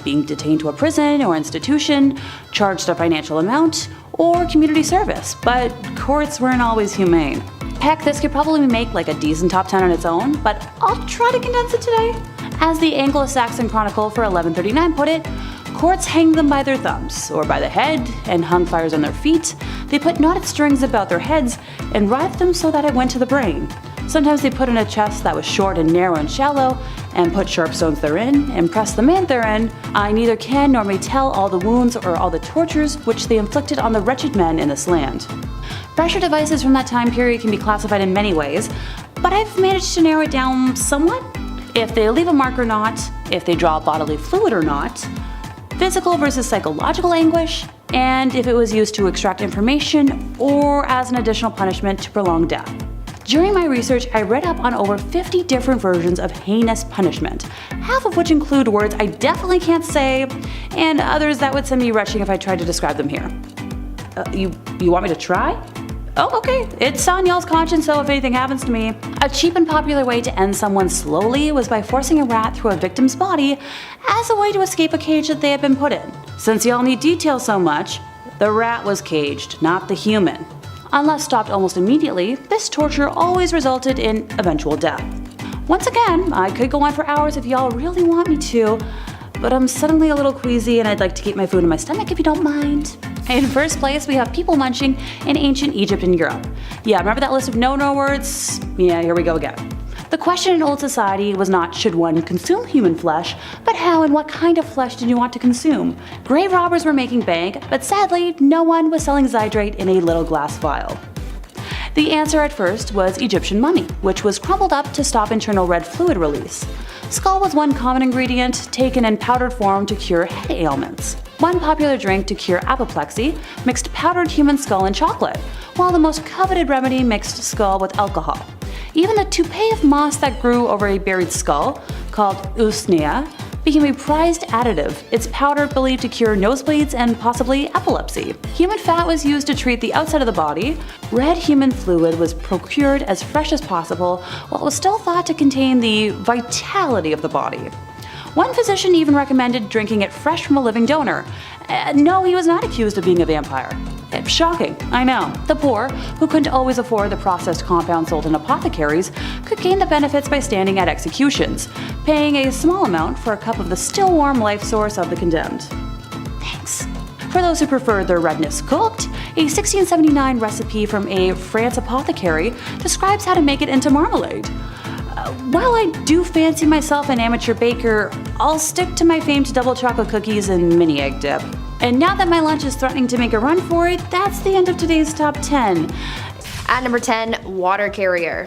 being detained to a prison or institution, charged a financial amount, or community service. But courts weren't always humane. Heck, this could probably make like a decent top 10 on its own, but I'll try to condense it today. As the Anglo-Saxon Chronicle for 1139 put it, courts hanged them by their thumbs, or by the head, and hung fires on their feet. They put knotted strings about their heads and writhed them so that it went to the brain. Sometimes they put in a chest that was short and narrow and shallow, and put sharp stones therein, and pressed the man therein. I neither can nor may tell all the wounds or all the tortures which they inflicted on the wretched men in this land. Pressure devices from that time period can be classified in many ways, but I've managed to narrow it down somewhat. If they leave a mark or not, if they draw bodily fluid or not, physical versus psychological anguish, and if it was used to extract information or as an additional punishment to prolong death. During my research, I read up on over 50 different versions of heinous punishment, half of which include words I definitely can't say, and others that would send me retching if I tried to describe them here. You want me to try? Oh, okay. It's on y'all's conscience, so if anything happens to me. A cheap and popular way to end someone slowly was by forcing a rat through a victim's body as a way to escape a cage that they had been put in. Since y'all need detail so much, the rat was caged, not the human. Unless stopped almost immediately, this torture always resulted in eventual death. Once again, I could go on for hours if y'all really want me to, but I'm suddenly a little queasy and I'd like to keep my food in my stomach if you don't mind. In first place, we have people munching in ancient Egypt and Europe. Yeah, remember that list of no words? Yeah, here we go again. The question in old society was not should one consume human flesh, but how and what kind of flesh did you want to consume? Grave robbers were making bank, but sadly, no one was selling zydrate in a little glass vial. The answer at first was Egyptian mummy, which was crumbled up to stop internal red fluid release. Skull was one common ingredient, taken in powdered form to cure head ailments. One popular drink to cure apoplexy mixed powdered human skull and chocolate, while the most coveted remedy mixed skull with alcohol. Even the toupee of moss that grew over a buried skull, called usnea, became a prized additive, its powder believed to cure nosebleeds and possibly epilepsy. Human fat was used to treat the outside of the body. Red human fluid was procured as fresh as possible, while it was still thought to contain the vitality of the body. One physician even recommended drinking it fresh from a living donor. No, he was not accused of being a vampire. Shocking, I know. The poor, who couldn't always afford the processed compound sold in apothecaries, could gain the benefits by standing at executions, paying a small amount for a cup of the still warm life source of the condemned. Thanks. For those who prefer their redness cooked, a 1679 recipe from a France apothecary describes how to make it into marmalade. While I do fancy myself an amateur baker, I'll stick to my famed double chocolate cookies and mini egg dip. And now that my lunch is threatening to make a run for it, that's the end of today's top 10. At number 10, water carrier.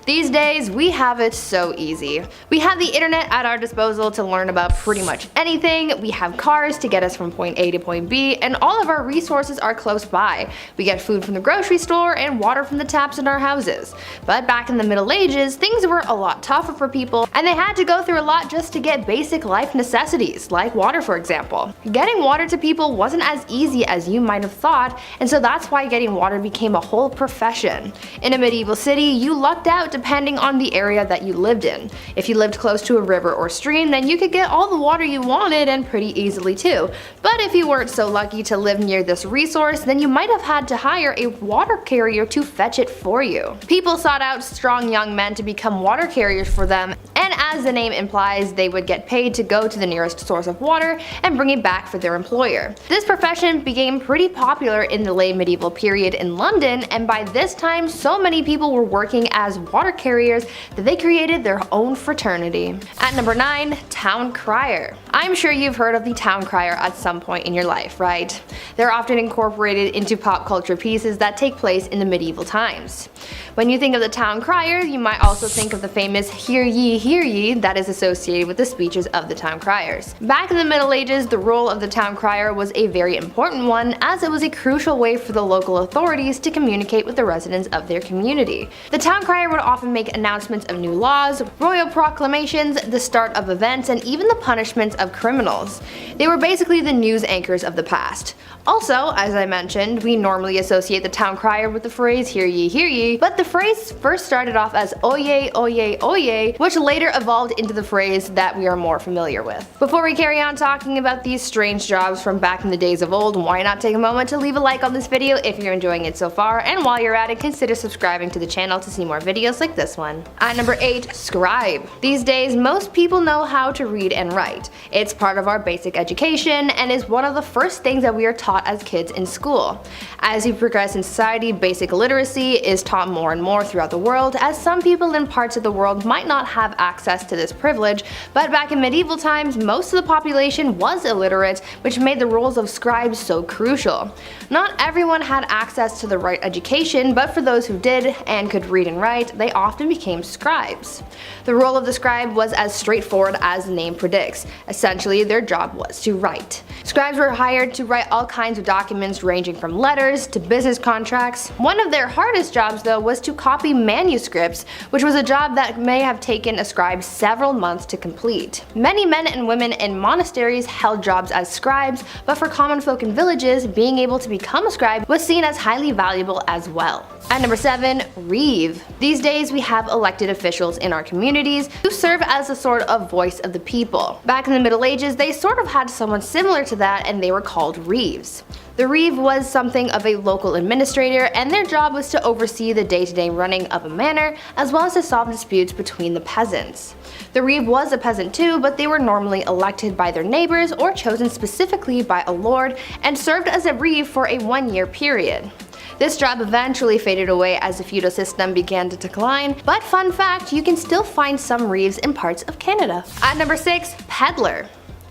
These days, we have it so easy. We have the internet at our disposal to learn about pretty much anything, we have cars to get us from point A to point B, and all of our resources are close by. We get food from the grocery store and water from the taps in our houses. But back in the Middle Ages, things were a lot tougher for people, and they had to go through a lot just to get basic life necessities, like water for example. Getting water to people wasn't as easy as you might have thought, and so that's why getting water became a whole profession. In a medieval city, you lucked out depending on the area that you lived in. If you lived close to a river or stream, then you could get all the water you wanted and pretty easily too. But if you weren't so lucky to live near this resource, then you might have had to hire a water carrier to fetch it for you. People sought out strong young men to become water carriers for them, and as the name implies, they would get paid to go to the nearest source of water and bring it back for their employer. This profession became pretty popular in the late medieval period in London, and by this time so many people were working as water water carriers that they created their own fraternity. At number 9, town crier. I'm sure you've heard of the town crier at some point in your life, right? They're often incorporated into pop culture pieces that take place in the medieval times. When you think of the town crier, you might also think of the famous hear ye that is associated with the speeches of the town criers. Back in the Middle Ages, the role of the town crier was a very important one, as it was a crucial way for the local authorities to communicate with the residents of their community. The town crier would often make announcements of new laws, royal proclamations, the start of events, and even the punishments of criminals. They were basically the news anchors of the past. Also, as I mentioned, we normally associate the town crier with the phrase hear ye, but the phrase first started off as oye, oye, oye, which later evolved into the phrase that we are more familiar with. Before we carry on talking about these strange jobs from back in the days of old, why not take a moment to leave a like on this video if you're enjoying it so far, and while you're at it, consider subscribing to the channel to see more videos like this one. At number 8, scribe. These days, most people know how to read and write. It's part of our basic education and is one of the first things that we are taught as kids in school. As you progress in society, basic literacy is taught more and more throughout the world, as some people in parts of the world might not have access to this privilege, but back in medieval times, most of the population was illiterate, which made the roles of scribes so crucial. Not everyone had access to the right education, but for those who did and could read and write, they often became scribes. The role of the scribe was as straightforward as the name predicts. Essentially, their job was to write. Scribes were hired to write all kinds of documents ranging from letters to business contracts. One of their hardest jobs though was to copy manuscripts, which was a job that may have taken a scribe several months to complete. Many men and women in monasteries held jobs as scribes, but for common folk in villages, being able to become a scribe was seen as highly valuable as well. At number 7, reeve. These days we have elected officials in our communities who serve as a sort of voice of the people. Back in the Middle Ages, they sort of had someone similar to that, and they were called reeves. The reeve was something of a local administrator, and their job was to oversee the day-to-day running of a manor, as well as to solve disputes between the peasants. The reeve was a peasant too, but they were normally elected by their neighbors or chosen specifically by a lord, and served as a reeve for a 1-year period. This job eventually faded away as the feudal system began to decline, but fun fact, you can still find some reeves in parts of Canada. At number 6, peddler.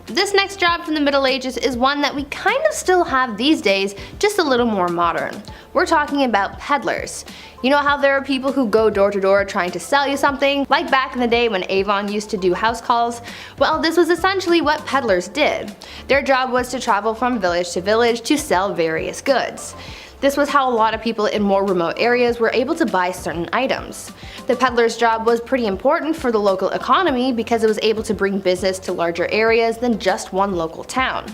This next job from the Middle Ages is one that we kind of still have these days, just a little more modern. We're talking about peddlers. You know how there are people who go door to door trying to sell you something, like back in the day when Avon used to do house calls? Well, this was essentially what peddlers did. Their job was to travel from village to village to sell various goods. This was how a lot of people in more remote areas were able to buy certain items. The peddler's job was pretty important for the local economy because it was able to bring business to larger areas than just one local town.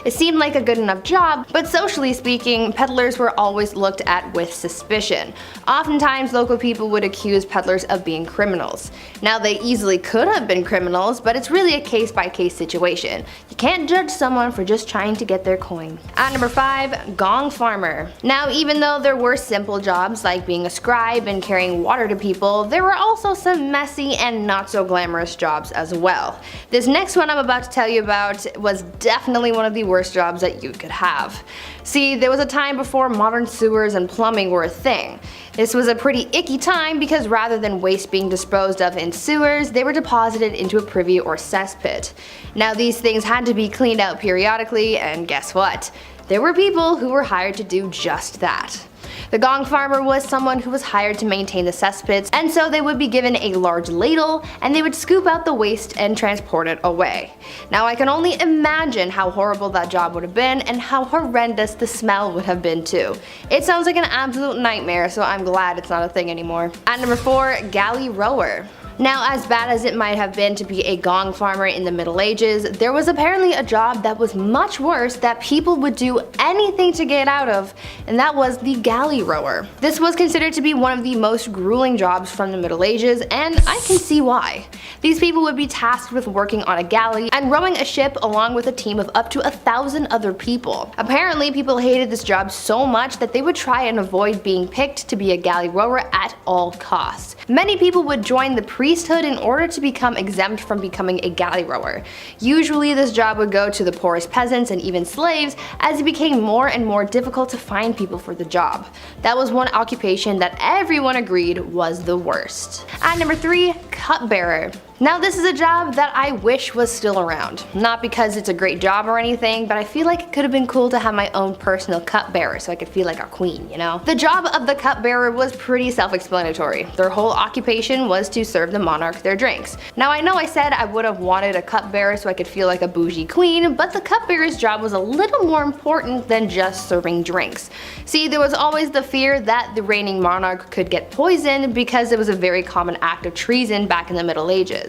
It seemed like a good enough job, but socially speaking, peddlers were always looked at with suspicion. Oftentimes, local people would accuse peddlers of being criminals. Now, they easily could have been criminals, but it's really a case-by-case situation. You can't judge someone for just trying to get their coin. At number 5, gong farmer. Now, even though there were simple jobs like being a scribe and carrying water to people, there were also some messy and not so glamorous jobs as well. This next one I'm about to tell you about was definitely one of the worst jobs that you could have. See, there was a time before modern sewers and plumbing were a thing. This was a pretty icky time because rather than waste being disposed of in sewers, they were deposited into a privy or cesspit. Now, these things had to be cleaned out periodically, and guess what? There were people who were hired to do just that. The gong farmer was someone who was hired to maintain the cesspits, and so they would be given a large ladle and they would scoop out the waste and transport it away. Now, I can only imagine how horrible that job would have been and how horrendous the smell would have been too. It sounds like an absolute nightmare, so I'm glad it's not a thing anymore. At number 4, galley rower. Now, as bad as it might have been to be a gong farmer in the Middle Ages, there was apparently a job that was much worse that people would do anything to get out of, and that was the galley rower. This was considered to be one of the most grueling jobs from the Middle Ages, and I can see why. These people would be tasked with working on a galley and rowing a ship along with a team of up to 1,000 other people. Apparently, people hated this job so much that they would try and avoid being picked to be a galley rower at all costs. Many people would join the priesthood in order to become exempt from becoming a galley rower. Usually this job would go to the poorest peasants and even slaves, as it became more and more difficult to find people for the job. That was one occupation that everyone agreed was the worst. At number 3, cupbearer. Now this is a job that I wish was still around. Not because it's a great job or anything, but I feel like it could have been cool to have my own personal cupbearer so I could feel like a queen, you know? The job of the cupbearer was pretty self-explanatory. Their whole occupation was to serve the monarch their drinks. Now I know I said I would have wanted a cupbearer so I could feel like a bougie queen, but the cupbearer's job was a little more important than just serving drinks. See, there was always the fear that the reigning monarch could get poisoned because it was a very common act of treason back in the Middle Ages.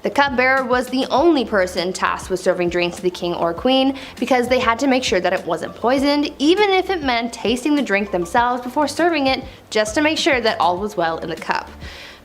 The cupbearer was the only person tasked with serving drinks to the king or queen because they had to make sure that it wasn't poisoned, even if it meant tasting the drink themselves before serving it, just to make sure that all was well in the cup.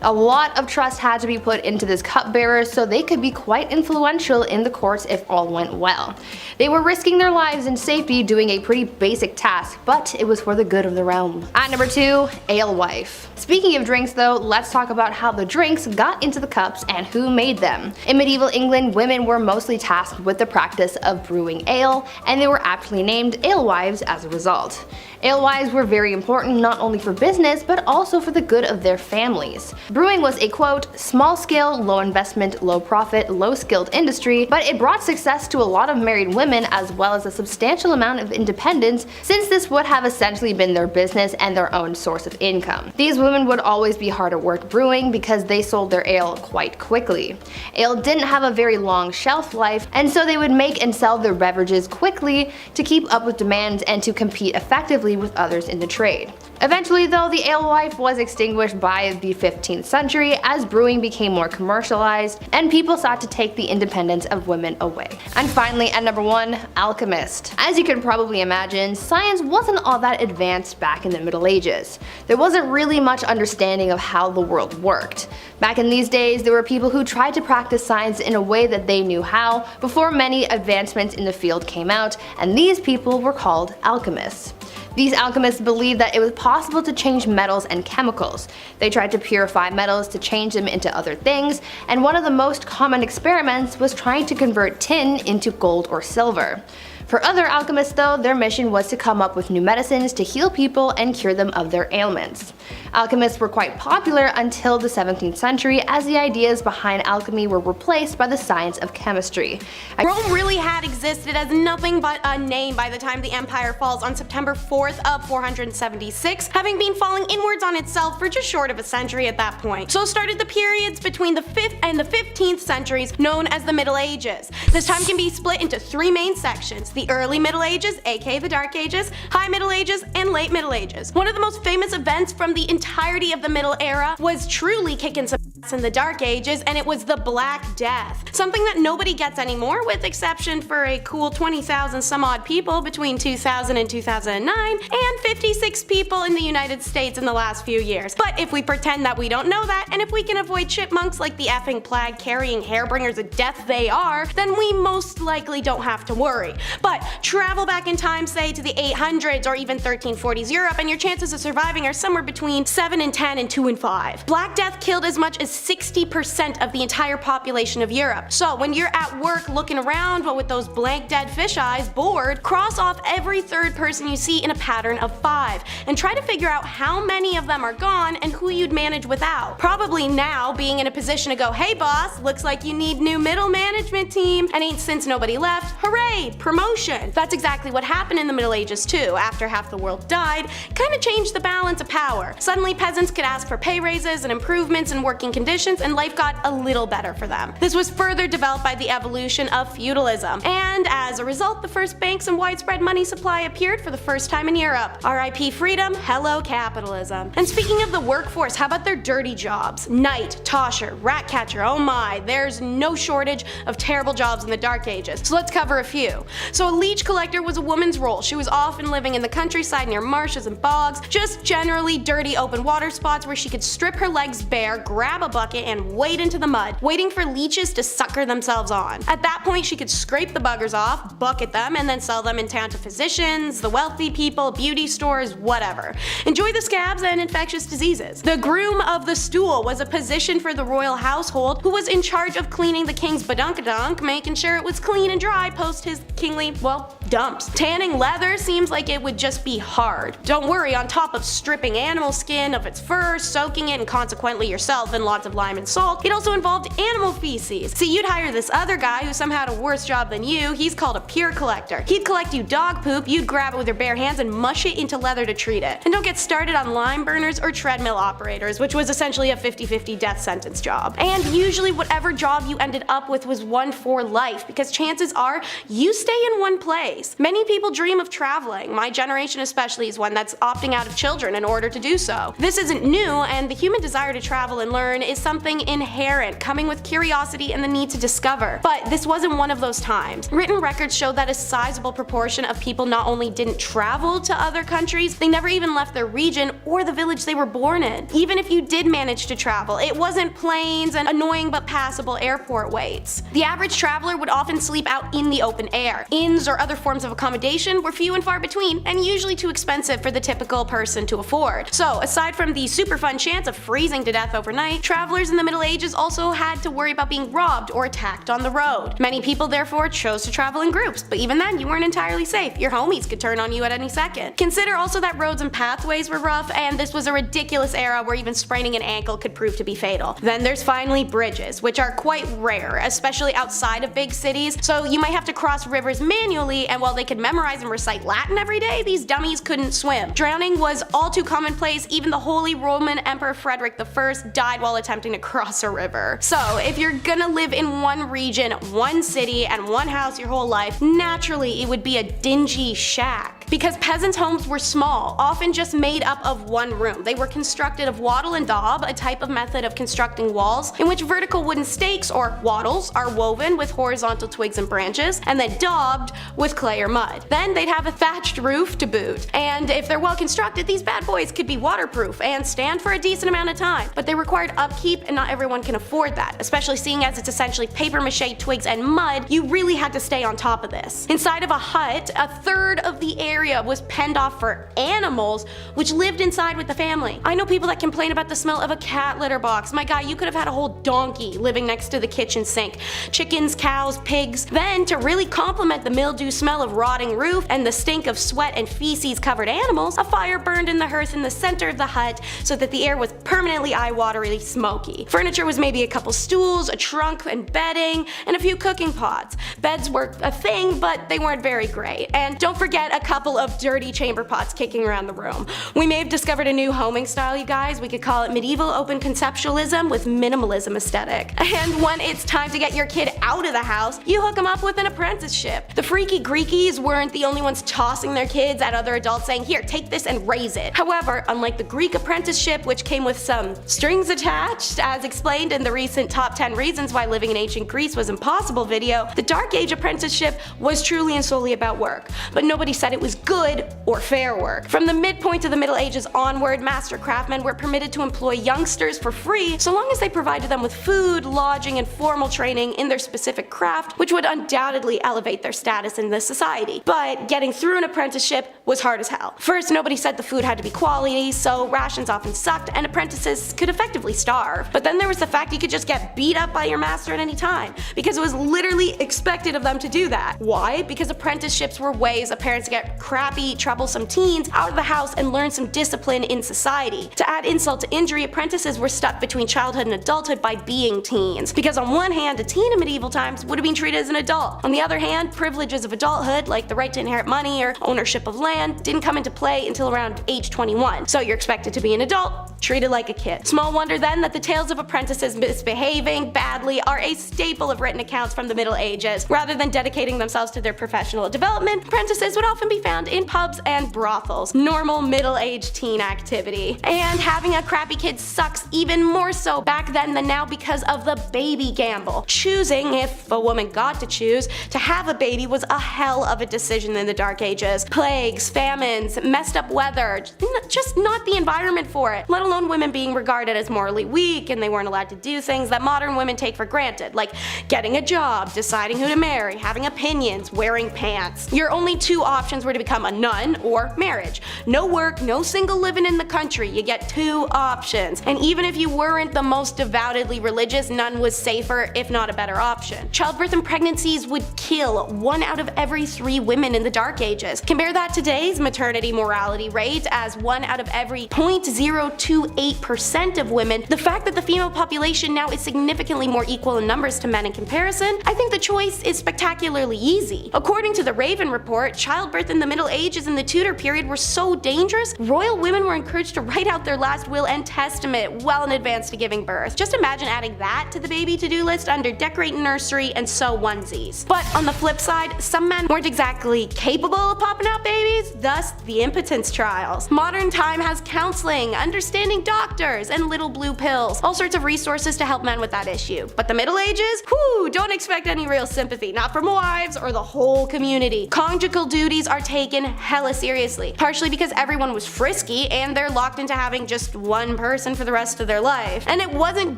A lot of trust had to be put into this cupbearer so they could be quite influential in the courts if all went well. They were risking their lives and safety doing a pretty basic task, but it was for the good of the realm. At number 2, alewife. Speaking of drinks though, let's talk about how the drinks got into the cups and who made them. In medieval England, women were mostly tasked with the practice of brewing ale, and they were aptly named alewives as a result. Alewives were very important not only for business, but also for the good of their families. Brewing was a quote, small scale, low investment, low profit, low skilled industry, but it brought success to a lot of married women as well as a substantial amount of independence, since this would have essentially been their business and their own source of income. These women would always be hard at work brewing because they sold their ale quite quickly. Ale didn't have a very long shelf life, and so they would make and sell their beverages quickly to keep up with demand and to compete effectively with others in the trade. Eventually though, the alewife was extinguished by the 15th century as brewing became more commercialized and people sought to take the independence of women away. And finally, at number 1, alchemist. As you can probably imagine, science wasn't all that advanced back in the Middle Ages. There wasn't really much understanding of how the world worked. Back in these days, there were people who tried to practice science in a way that they knew how before many advancements in the field came out, and these people were called alchemists. These alchemists believed that it was possible to change metals and chemicals. They tried to purify metals to change them into other things, and one of the most common experiments was trying to convert tin into gold or silver. For other alchemists though, their mission was to come up with new medicines to heal people and cure them of their ailments. Alchemists were quite popular until the 17th century as the ideas behind alchemy were replaced by the science of chemistry. Rome really had existed as nothing but a name by the time the empire falls on September 4th of 476, having been falling inwards on itself for just short of a century at that point. So started the periods between the 5th and the 15th centuries known as the Middle Ages. This time can be split into 3 main sections: the early Middle Ages, aka the Dark Ages, High Middle Ages, and Late Middle Ages. One of the most famous events from the entirety of the Middle Era was truly kicking some ass in the Dark Ages, and it was the Black Death. Something that nobody gets anymore, with exception for a cool 20,000 some odd people between 2000 and 2009, and 56 people in the United States in the last few years. But if we pretend that we don't know that, and if we can avoid chipmunks like the effing plague carrying hairbringers of death they are, then we most likely don't have to worry. But travel back in time, say to the 800s or even 1340s Europe, and your chances of surviving are somewhere between 7 and 10 and 2 and 5. Black Death killed as much as 60% of the entire population of Europe. So when you're at work looking around but with those blank dead fish eyes, bored, cross off every third person you see in a pattern of 5 and try to figure out how many of them are gone and who you'd manage without. Probably now being in a position to go, hey boss, looks like you need new middle management team, and ain't since nobody left, hooray, promotion. That's exactly what happened in the Middle Ages too. After half the world died, kind of changed the balance of power. Suddenly peasants could ask for pay raises and improvements in working conditions, and life got a little better for them. This was further developed by the evolution of feudalism, and as a result, the first banks and widespread money supply appeared for the first time in Europe. RIP freedom, hello capitalism. And speaking of the workforce, how about their dirty jobs? Knight, tosher, rat catcher, oh my, there's no shortage of terrible jobs in the Dark Ages. So let's cover a few. So a leech collector was a woman's role. She was often living in the countryside near marshes and bogs, just generally dirty open water spots where she could strip her legs bare, grab a bucket and wade into the mud, waiting for leeches to sucker themselves on. At that point, she could scrape the buggers off, bucket them, and then sell them in town to physicians, the wealthy people, beauty stores, whatever. Enjoy the scabs and infectious diseases. The groom of the stool was a position for the royal household who was in charge of cleaning the king's badunkadunk, making sure it was clean and dry post his kingly, well, dumps. Tanning leather seems like it would just be hard. Don't worry, on top of stripping animal skin of its fur, soaking it, and consequently yourself in lots of lime and salt, it also involved animal feces. See, you'd hire this other guy who somehow had a worse job than you. He's called a pure collector. He'd collect you dog poop, you'd grab it with your bare hands and mush it into leather to treat it. And don't get started on lime burners or treadmill operators, which was essentially a 50-50 death sentence job. And usually whatever job you ended up with was one for life, because chances are you stay in one place. Many people dream of traveling. My generation especially is one that's opting out of children in order to do so. This isn't new, and the human desire to travel and learn is something inherent, coming with curiosity and the need to discover. But this wasn't one of those times. Written records show that a sizable proportion of people not only didn't travel to other countries, they never even left their region or the village they were born in. Even if you did manage to travel, it wasn't planes and annoying but passable airport waits. The average traveler would often sleep out in the open air. Inns or other forms of accommodation were few and far between, and usually too expensive for the typical person to afford. So, aside from the super fun chance of freezing to death overnight, travelers in the Middle Ages also had to worry about being robbed or attacked on the road. Many people therefore chose to travel in groups, but even then you weren't entirely safe. Your homies could turn on you at any second. Consider also that roads and pathways were rough, and this was a ridiculous era where even spraining an ankle could prove to be fatal. Then there's finally bridges, which are quite rare, especially outside of big cities, so you might have to cross rivers manually, and while they could memorize and recite Latin every day, these dummies couldn't swim. Drowning was all too commonplace. Even the Holy Roman Emperor Frederick I died while attempting to cross a river. So if you're gonna live in one region, one city, and one house your whole life, naturally it would be a dingy shack. Because peasants' homes were small, often just made up of one room. They were constructed of wattle and daub, a type of method of constructing walls in which vertical wooden stakes, or wattles, are woven with horizontal twigs and branches, and then daubed with clay or mud. Then they'd have a thatched roof to boot. And if they're well constructed, these bad boys could be waterproof and stand for a decent amount of time. But they required upkeep, and not everyone can afford that, especially seeing as it's essentially paper mache, twigs, and mud. You really had to stay on top of this. Inside of a hut, a third of the area was penned off for animals, which lived inside with the family. I know people that complain about the smell of a cat litter box. My guy, you could have had a whole donkey living next to the kitchen sink. Chickens, cows, pigs. Then, to really complement the mildew smell of rotting roof and the stink of sweat and feces covered animals, a fire burned in the hearth in the center of the hut so that the air was permanently eye-wateringly smoky. Furniture was maybe a couple stools, a trunk and bedding, and a few cooking pots. Beds were a thing, but they weren't very great. And don't forget a couple of dirty chamber pots kicking around the room. We may have discovered a new homing style, you guys. We could call it medieval open conceptualism with minimalism aesthetic. And when it's time to get your kid out of the house, you hook them up with an apprenticeship. The freaky Greekies weren't the only ones tossing their kids at other adults saying, here, take this and raise it. However, unlike the Greek apprenticeship, which came with some strings attached, as explained in the recent Top 10 Reasons Why Living in Ancient Greece Was Impossible video, the Dark Age apprenticeship was truly and solely about work. But nobody said it was good or fair work. From the midpoint of the Middle Ages onward, master craftsmen were permitted to employ youngsters for free so long as they provided them with food, lodging, and formal training in their specific craft, which would undoubtedly elevate their status in the society. But getting through an apprenticeship was hard as hell. First, nobody said the food had to be quality, so rations often sucked and apprentices could effectively starve. But then there was the fact you could just get beat up by your master at any time, because it was literally expected of them to do that. Why? Because apprenticeships were ways of parents to get crappy, troublesome teens out of the house and learn some discipline in society. To add insult to injury, apprentices were stuck between childhood and adulthood by being teens. Because on one hand, a teen in medieval times would have been treated as an adult. On the other hand, privileges of adulthood, like the right to inherit money or ownership of land, didn't come into play until around age 21. So you're expected to be an adult, treated like a kid. Small wonder then that the tales of apprentices misbehaving badly are a staple of written accounts from the Middle Ages. Rather than dedicating themselves to their professional development, apprentices would often be found in pubs and brothels. Normal middle-aged teen activity. And having a crappy kid sucks even more so back then than now because of the baby gamble. Choosing, if a woman got to choose, to have a baby was a hell of a decision in the Dark Ages. Plagues, famines, messed up weather, just not the environment for it, let alone women being regarded as morally weak and they weren't allowed to do things that modern women take for granted, like getting a job, deciding who to marry, having opinions, wearing pants. Your only two options were to become a nun or marriage. No work, no single living in the country, you get two options. And even if you weren't the most devoutedly religious, none was safer, if not a better option. Childbirth and pregnancies would kill 1 out of every 3 women in the Dark Ages. Compare that to today's maternity mortality rate as 1 out of every 0.028% of women. The fact that the female population now is significantly more equal in numbers to men in comparison, I think the choice is spectacularly easy. According to the Raven Report, childbirth in the Middle Ages and the Tudor period were so dangerous, royal women were encouraged to write out their last will and testament well in advance to giving birth. Just imagine adding that to the baby to-do list under decorate nursery and sew onesies. But on the flip side, some men weren't exactly capable of popping out babies, thus the impotence trials. Modern time has counseling, understanding doctors, and little blue pills, all sorts of resources to help men with that issue. But the Middle Ages? Whew, don't expect any real sympathy, not from wives or the whole community. Conjugal duties are taken hella seriously, partially because everyone was frisky and they're locked into having just one person for the rest of their life. And it wasn't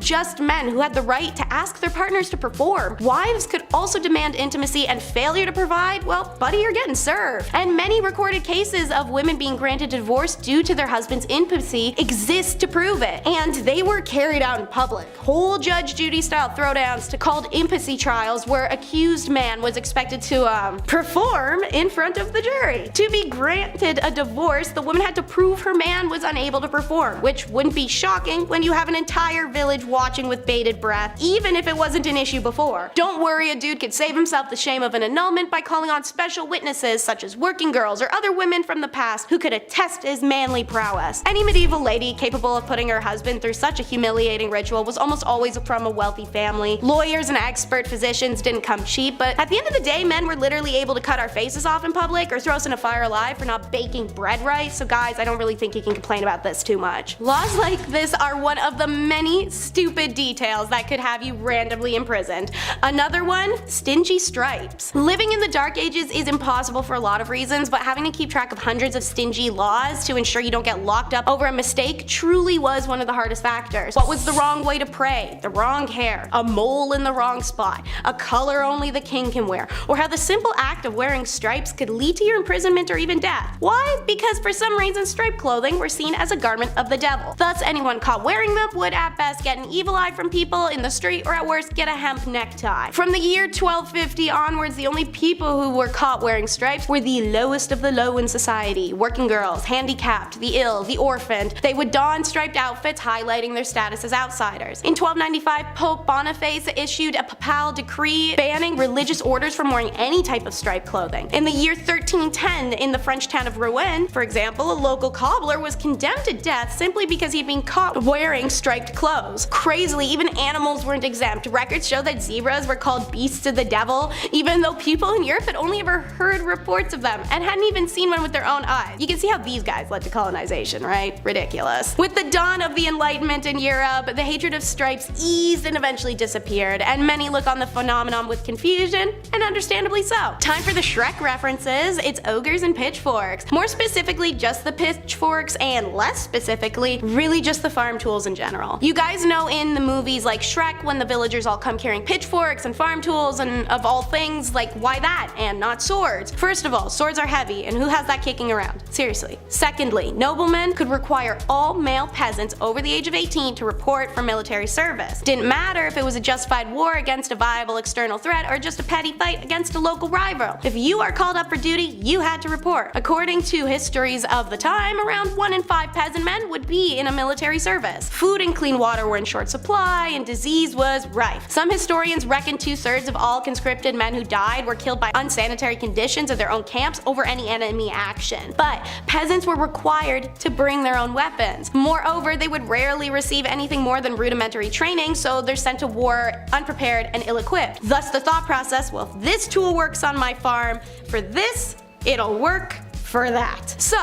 just men who had the right to ask their partners to perform. Wives could also demand intimacy, and failure to provide, well, buddy, you're getting served. And many recorded cases of women being granted divorce due to their husband's intimacy exist to prove it. And they were carried out in public. Whole Judge Judy style throwdowns called intimacy trials where accused man was expected to perform in front of the jury. To be granted a divorce, the woman had to prove her man was unable to perform, which wouldn't be shocking when you have an entire village watching with bated breath, even if it wasn't an issue before. Don't worry, a dude could save himself the shame of an annulment by calling on special witnesses such as working girls or other women from the past who could attest his manly prowess. Any medieval lady capable of putting her husband through such a humiliating ritual was almost always from a wealthy family. Lawyers and expert physicians didn't come cheap, but at the end of the day, men were literally able to cut our faces off in public or throw us in a fire alive for not baking bread right, so guys, I don't really think you can complain about this too much. Laws like this are one of the many stupid details that could have you randomly imprisoned. Another one, stingy stripes. Living in the Dark Ages is impossible for a lot of reasons, but having to keep track of hundreds of stingy laws to ensure you don't get locked up over a mistake truly was one of the hardest factors. What was the wrong way to pray, the wrong hair, a mole in the wrong spot, a color only the king can wear, or how the simple act of wearing stripes could lead to your imprisonment or even death. Why? Because for some reason striped clothing were seen as a garment of the devil. Thus anyone caught wearing them would at best get an evil eye from people in the street, or at worst get a hemp necktie. From the year 1250 onwards, the only people who were caught wearing stripes were the lowest of the low in society. Working girls, handicapped, the ill, the orphaned. They would don striped outfits highlighting their status as outsiders. In 1295, Pope Boniface issued a papal decree banning religious orders from wearing any type of striped clothing. In the year 1310, in the French town of Rouen, for example, a local cobbler was condemned to death simply because he'd been caught wearing striped clothes. Crazily, even animals weren't exempt. Records show that zebras were called beasts of the devil, even though people in Europe had only ever heard reports of them and hadn't even seen one with their own eyes. You can see how these guys led to colonization, right? Ridiculous. With the dawn of the Enlightenment in Europe, the hatred of stripes eased and eventually disappeared, and many look on the phenomenon with confusion, and understandably so. Time for the Shrek references. It's ogres and pitchforks. More specifically, just the pitchforks, and less specifically, really just the farm tools in general. You guys know in the movies like Shrek when the villagers all come carrying pitchforks and farm tools, and of all things, like why that and not swords? First of all, swords are heavy, and who has that kicking around? Seriously. Secondly, noblemen could require all male peasants over the age of 18 to report for military service. Didn't matter if it was a justified war against a viable external threat or just a petty fight against a local rival. If you are called up for duty, you had to report. According to histories of the time, around 1 in 5 peasant men would be in a military service. Food and clean water were in short supply, and disease was rife. Some historians reckon 2/3 of all conscripted men who died were killed by unsanitary conditions of their own camps over any enemy action. But peasants were required to bring their own weapons. Moreover, they would rarely receive anything more than rudimentary training, so they're sent to war unprepared and ill-equipped. Thus the thought process, well, if this tool works on my farm, for this, it'll work for that. So,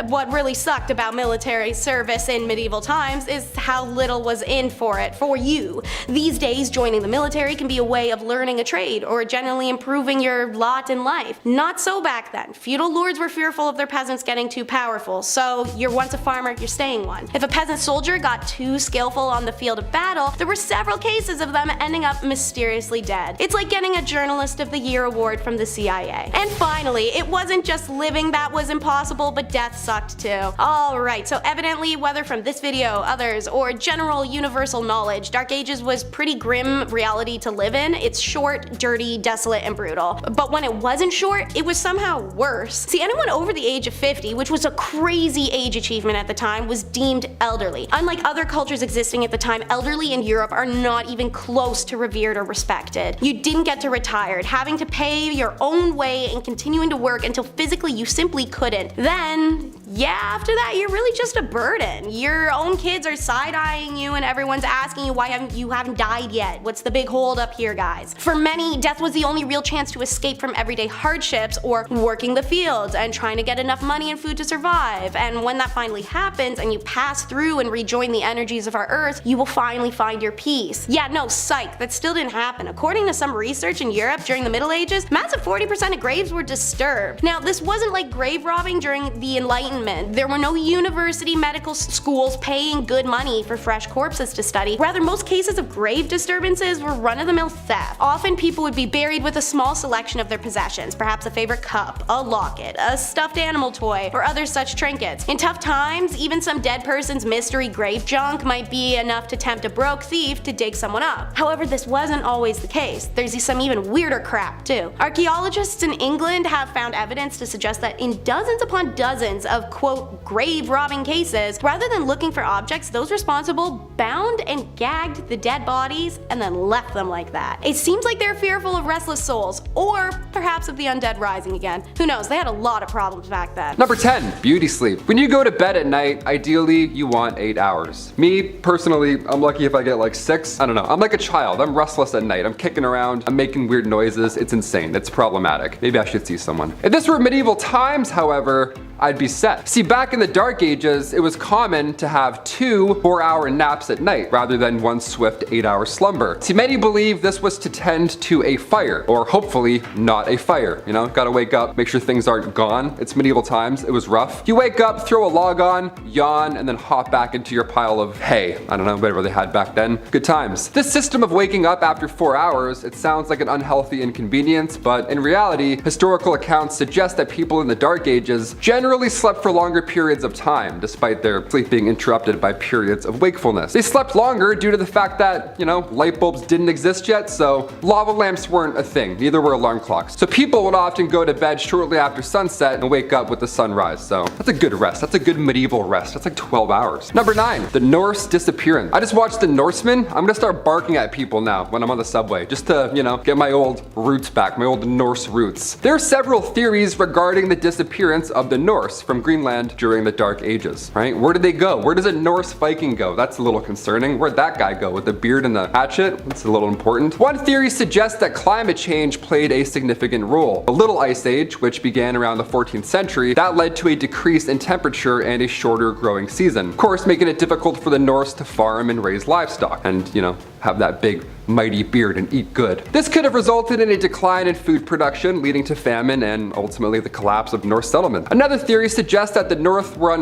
what really sucked about military service in medieval times is how little was in for it for you. These days, joining the military can be a way of learning a trade or generally improving your lot in life. Not so back then. Feudal lords were fearful of their peasants getting too powerful, so you're once a farmer, you're staying one. If a peasant soldier got too skillful on the field of battle, there were several cases of them ending up mysteriously dead. It's like getting a Journalist of the Year award from the CIA. And finally, it wasn't just living that was impossible, but death sucked too. Alright, so evidently, whether from this video, others, or general universal knowledge, Dark Ages was pretty grim reality to live in. It's short, dirty, desolate, and brutal. But when it wasn't short, it was somehow worse. See, anyone over the age of 50, which was a crazy age achievement at the time, was deemed elderly. Unlike other cultures existing at the time, elderly in Europe are not even close to revered or respected. You didn't get to retire, having to pay your own way and continuing to work until physically you simply couldn't. Then, yeah, after that, you're really just a burden. Your own kids are side-eyeing you and everyone's asking you why you haven't died yet. What's the big hold up here, guys? For many, death was the only real chance to escape from everyday hardships or working the fields and trying to get enough money and food to survive. And when that finally happens and you pass through and rejoin the energies of our earth, you will finally find your peace. Yeah, no, psych, that still didn't happen. According to some research in Europe during the Middle Ages, massive 40% of graves were disturbed. Now, this wasn't like grave robbing during the Enlightenment. There were no university medical schools paying good money for fresh corpses to study. Rather, most cases of grave disturbances were run-of-the-mill theft. Often people would be buried with a small selection of their possessions, perhaps a favorite cup, a locket, a stuffed animal toy, or other such trinkets. In tough times, even some dead person's mystery grave junk might be enough to tempt a broke thief to dig someone up. However, this wasn't always the case. There's some even weirder crap too. Archaeologists in England have found evidence to suggest that in dozens upon dozens of quote grave robbing cases, rather than looking for objects, those responsible bound and gagged the dead bodies and then left them like that. It seems like they're fearful of restless souls, or perhaps of the undead rising again. Who knows, they had a lot of problems back then. Number 10, beauty sleep. When you go to bed at night, ideally you want 8 hours. Me, personally, I'm lucky if I get like 6. I don't know, I'm like a child. I'm restless at night. I'm kicking around, I'm making weird noises. It's insane, it's problematic. Maybe I should see someone. If this were medieval times, however, I'd be set. See, back in the Dark Ages, it was common to have 2 4-hour naps at night rather than one swift 8-hour slumber. See, many believe this was to tend to a fire, or hopefully not a fire. You know, gotta wake up, make sure things aren't gone. It's medieval times, it was rough. You wake up, throw a log on, yawn, and then hop back into your pile of hay. I don't know, whatever they had back then. Good times. This system of waking up after 4 hours, it sounds like an unhealthy inconvenience, but in reality, historical accounts suggest that people in the Dark Ages generally slept for longer periods of time, despite their sleep being interrupted by periods of wakefulness. They slept longer due to the fact that, you know, light bulbs didn't exist yet, so lava lamps weren't a thing, neither were alarm clocks. So people would often go to bed shortly after sunset and wake up with the sunrise, so that's a good rest. That's a good medieval rest. That's like 12 hours. Number 9, the Norse disappearance. I just watched The Norseman. I'm gonna start barking at people now when I'm on the subway, just to, you know, get my old roots back, my old Norse roots. There are several theories regarding the disappearance of the Norse from Greenland during the Dark Ages, right? Where did they go? Where does a Norse Viking go? That's a little concerning. Where'd that guy go with the beard and the hatchet? That's a little important. One theory suggests that climate change played a significant role. The Little Ice Age, which began around the 14th century, that led to a decrease in temperature and a shorter growing season. Of course, making it difficult for the Norse to farm and raise livestock and, you know, have that big mighty beard and eat good. This could have resulted in a decline in food production, leading to famine and ultimately the collapse of Norse settlement. Another theory suggests that the North were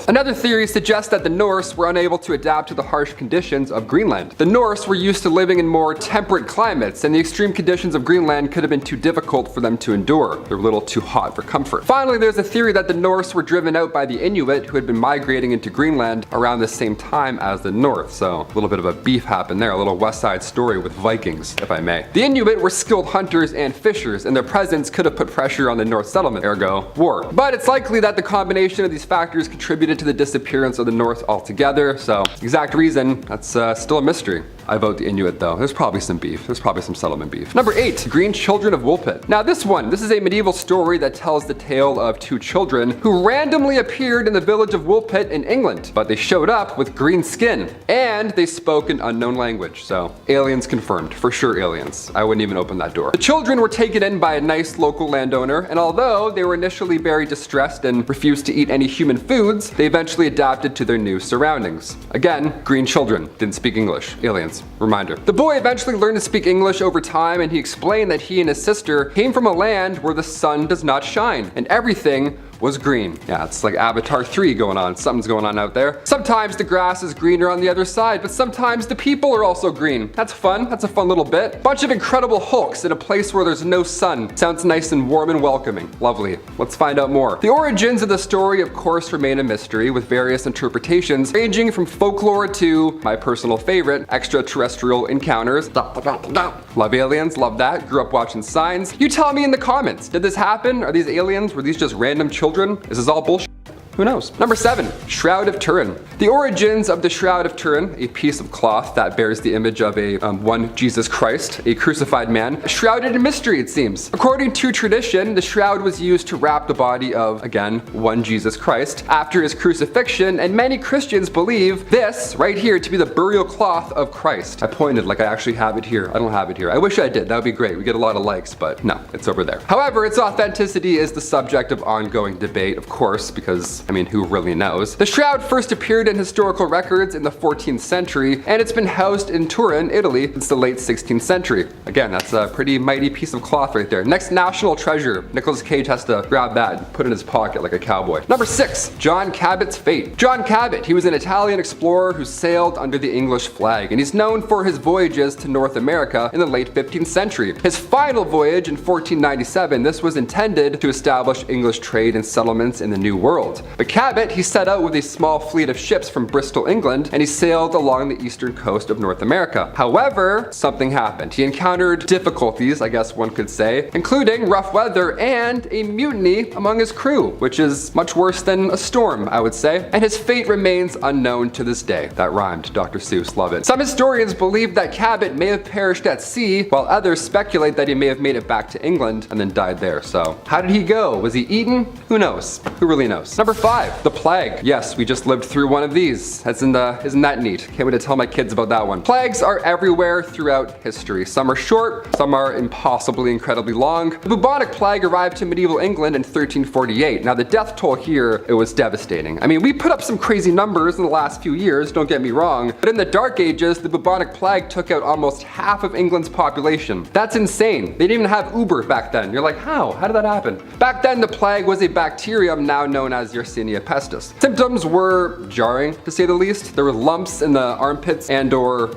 Another theory suggests that the Norse were unable to adapt to the harsh conditions of Greenland. The Norse were used to living in more temperate climates, and the extreme conditions of Greenland could have been too difficult for them to endure. They're a little too hot for comfort. Finally, there's a theory that the Norse were driven out by the Inuit, who had been migrating into Greenland around the same time as the North. So a little bit of a beef happened there, a little West Side Story with Vikings, if I may. The Inuit were skilled hunters and fishers, and their presence could have put pressure on the North settlement, ergo war. But it's likely that the combination of these factors contributed to the disappearance of the North altogether, so exact reason, that's still a mystery. I vote the Inuit though. There's probably some beef. There's probably some settlement beef. Number 8, Green Children of Woolpit. Now this is a medieval story that tells the tale of 2 children who randomly appeared in the village of Woolpit in England, but they showed up with green skin and they spoke an unknown language. So aliens confirmed, for sure aliens. I wouldn't even open that door. The children were taken in by a nice local landowner, and although they were initially very distressed and refused to eat any human foods, they eventually adapted to their new surroundings. Again, green children didn't speak English. Aliens. Reminder. The boy eventually learned to speak English over time, and he explained that he and his sister came from a land where the sun does not shine and everything was green. Yeah, it's like Avatar 3 going on. Something's going on out there. Sometimes the grass is greener on the other side, but sometimes the people are also green. That's fun. That's a fun little bit. Bunch of incredible hulks in a place where there's no sun. Sounds nice and warm and welcoming. Lovely. Let's find out more. The origins of the story, of course, remain a mystery, with various interpretations ranging from folklore to my personal favorite, extraterrestrial encounters. Love aliens, love that. Grew up watching Signs. You tell me in the comments, did this happen? Are these aliens? Were these just random children? Is this all bullshit? Who knows? Number 7, Shroud of Turin. The origins of the Shroud of Turin, a piece of cloth that bears the image of one Jesus Christ, a crucified man, shrouded in mystery it seems. According to tradition, the shroud was used to wrap the body of, again, one Jesus Christ after his crucifixion, and many Christians believe this right here to be the burial cloth of Christ. I pointed like I actually have it here. I don't have it here. I wish I did. That would be great. We get a lot of likes, but no, it's over there. However, its authenticity is the subject of ongoing debate, of course, because I mean, who really knows? The shroud first appeared in historical records in the 14th century, and it's been housed in Turin, Italy, since the late 16th century. Again, that's a pretty mighty piece of cloth right there. Next national treasure. Nicolas Cage has to grab that and put it in his pocket like a cowboy. Number 6, John Cabot's fate. John Cabot, he was an Italian explorer who sailed under the English flag, and he's known for his voyages to North America in the late 15th century. His final voyage in 1497, this was intended to establish English trade and settlements in the New World. But Cabot, he set out with a small fleet of ships from Bristol, England, and he sailed along the eastern coast of North America. However, something happened. He encountered difficulties, I guess one could say, including rough weather and a mutiny among his crew, which is much worse than a storm, I would say. And his fate remains unknown to this day. That rhymed, Dr. Seuss, love it. Some historians believe that Cabot may have perished at sea, while others speculate that he may have made it back to England and then died there. So, how did he go? Was he eaten? Who knows? Who really knows? Number 5, the plague. Yes, we just lived through one of these. Isn't that neat? Can't wait to tell my kids about that one. Plagues are everywhere throughout history. Some are short, some are impossibly incredibly long. The bubonic plague arrived to medieval England in 1348. Now the death toll here, it was devastating. I mean, we put up some crazy numbers in the last few years, don't get me wrong, but in the Dark Ages, the bubonic plague took out almost half of England's population. That's insane. They didn't even have Uber back then. You're like, how? How did that happen? Back then, the plague was a bacterium now known as Yersinia pestis. Symptoms were jarring, to say the least. There were lumps in the armpits and or,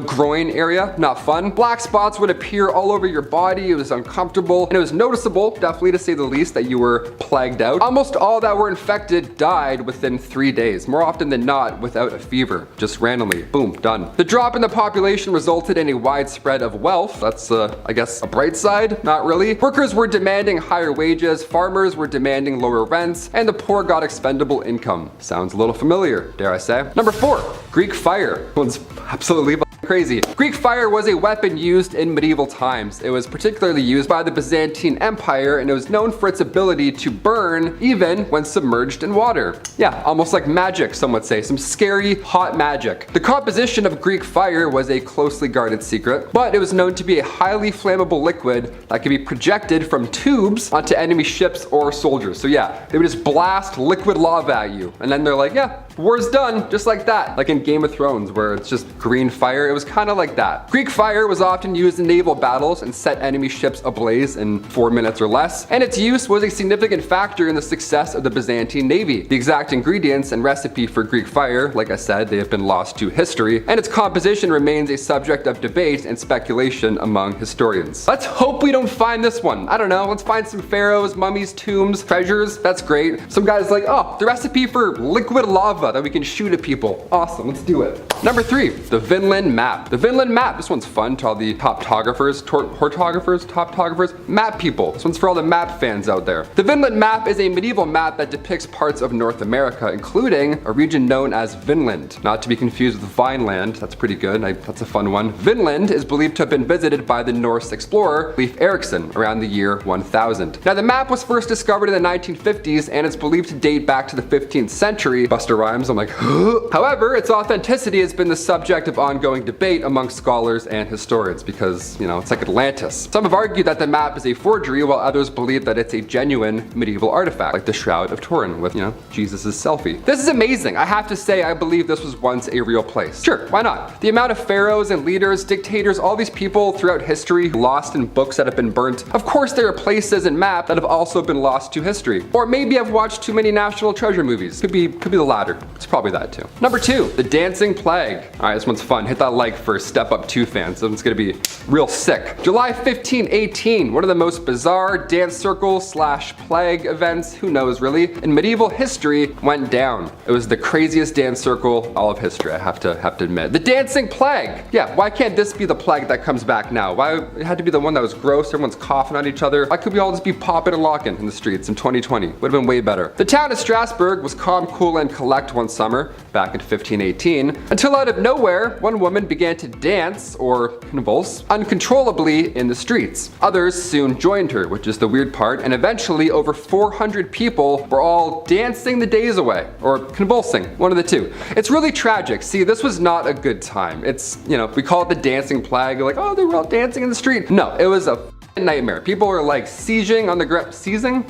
groin area. Not fun. Black spots would appear all over your body. It was uncomfortable, and it was noticeable, definitely to say the least, that you were plagued out. Almost all that were infected died within 3 days, more often than not without a fever. Just randomly, boom, done. The drop in the population resulted in a widespread of wealth. That's, I guess, a bright side? Not really. Workers were demanding higher wages, farmers were demanding lower rents, and the poor got expendable income. Sounds a little familiar, dare I say. Number 4, Greek fire. One's absolutely crazy. Greek fire was a weapon used in medieval times. It was particularly used by the Byzantine Empire, and it was known for its ability to burn even when submerged in water. Yeah, almost like magic, some would say. Some scary, hot magic. The composition of Greek fire was a closely guarded secret, but it was known to be a highly flammable liquid that could be projected from tubes onto enemy ships or soldiers. So yeah, they would just blast liquid lava at you, and then they're like, yeah, war's done, just like that. Like in Game of Thrones, where it's just green fire. It was kind of like that. Greek fire was often used in naval battles and set enemy ships ablaze in 4 minutes or less, and its use was a significant factor in the success of the Byzantine Navy. The exact ingredients and recipe for Greek fire, like I said, they have been lost to history, and its composition remains a subject of debate and speculation among historians. Let's hope we don't find this one. I don't know, let's find some pharaohs, mummies, tombs, treasures. That's great. Some guy's like, oh, the recipe for liquid lava that we can shoot at people. Awesome, let's do it. Number 3, the Vinland Map. map. The Vinland map, this one's fun to all the toptographers, map people. This one's for all the map fans out there. The Vinland map is a medieval map that depicts parts of North America, including a region known as Vinland. Not to be confused with Vineland, that's pretty good, that's a fun one. Vinland is believed to have been visited by the Norse explorer Leif Erikson around the year 1000. Now the map was first discovered in the 1950s and it's believed to date back to the 15th century. Busta Rhymes, I'm like, however, its authenticity has been the subject of ongoing debate among scholars and historians because, it's like Atlantis. Some have argued that the map is a forgery while others believe that it's a genuine medieval artifact, like the Shroud of Turin with, Jesus' selfie. This is amazing. I have to say I believe this was once a real place. Sure, why not? The amount of pharaohs and leaders, dictators, all these people throughout history lost in books that have been burnt. Of course there are places and maps that have also been lost to history. Or maybe I've watched too many National Treasure movies. Could be the latter. It's probably that too. Number 2, the Dancing Plague. Alright, this one's fun. Hit that like for Step Up 2 fans. This one's gonna be real sick. July 1518, one of the most bizarre dance circle / plague events, who knows really, in medieval history went down. It was the craziest dance circle all of history, I have to admit. The Dancing Plague! Yeah, why can't this be the plague that comes back now? Why it had to be the one that was gross, everyone's coughing on each other? Why could we all just be popping and locking in the streets in 2020? Would have been way better. The town of Strasbourg was calm, cool, and collect one summer, back in 1518, until out of nowhere, one woman began to dance, or convulse, uncontrollably in the streets. Others soon joined her, which is the weird part, and eventually over 400 people were all dancing the days away, or convulsing, one of the two. It's really tragic. See, this was not a good time. It's, we call it the Dancing Plague, like, oh, they were all dancing in the street. No, it was a nightmare. People are like seizing on the ground. Seizing?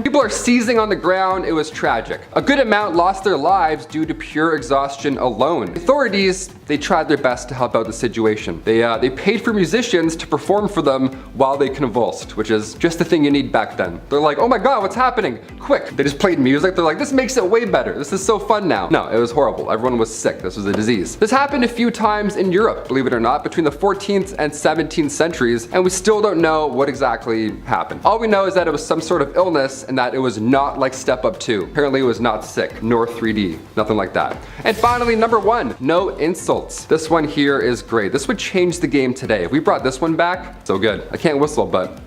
People are seizing on the ground. It was tragic. A good amount lost their lives due to pure exhaustion alone. Authorities, they tried their best to help out the situation. They paid for musicians to perform for them while they convulsed, which is just the thing you need back then. They're like, oh my god, what's happening? Quick. They just played music. They're like, this makes it way better. This is so fun now. No, it was horrible. Everyone was sick. This was a disease. This happened a few times in Europe, believe it or not, between the 14th and 17th centuries, and we still don't know what exactly happened. All we know is that it was some sort of illness and that it was not like Step Up 2. Apparently it was not sick, nor 3D, nothing like that. And finally, number 1, no insults. This one here is great. This would change the game today. If we brought this one back, so good. I can't whistle, but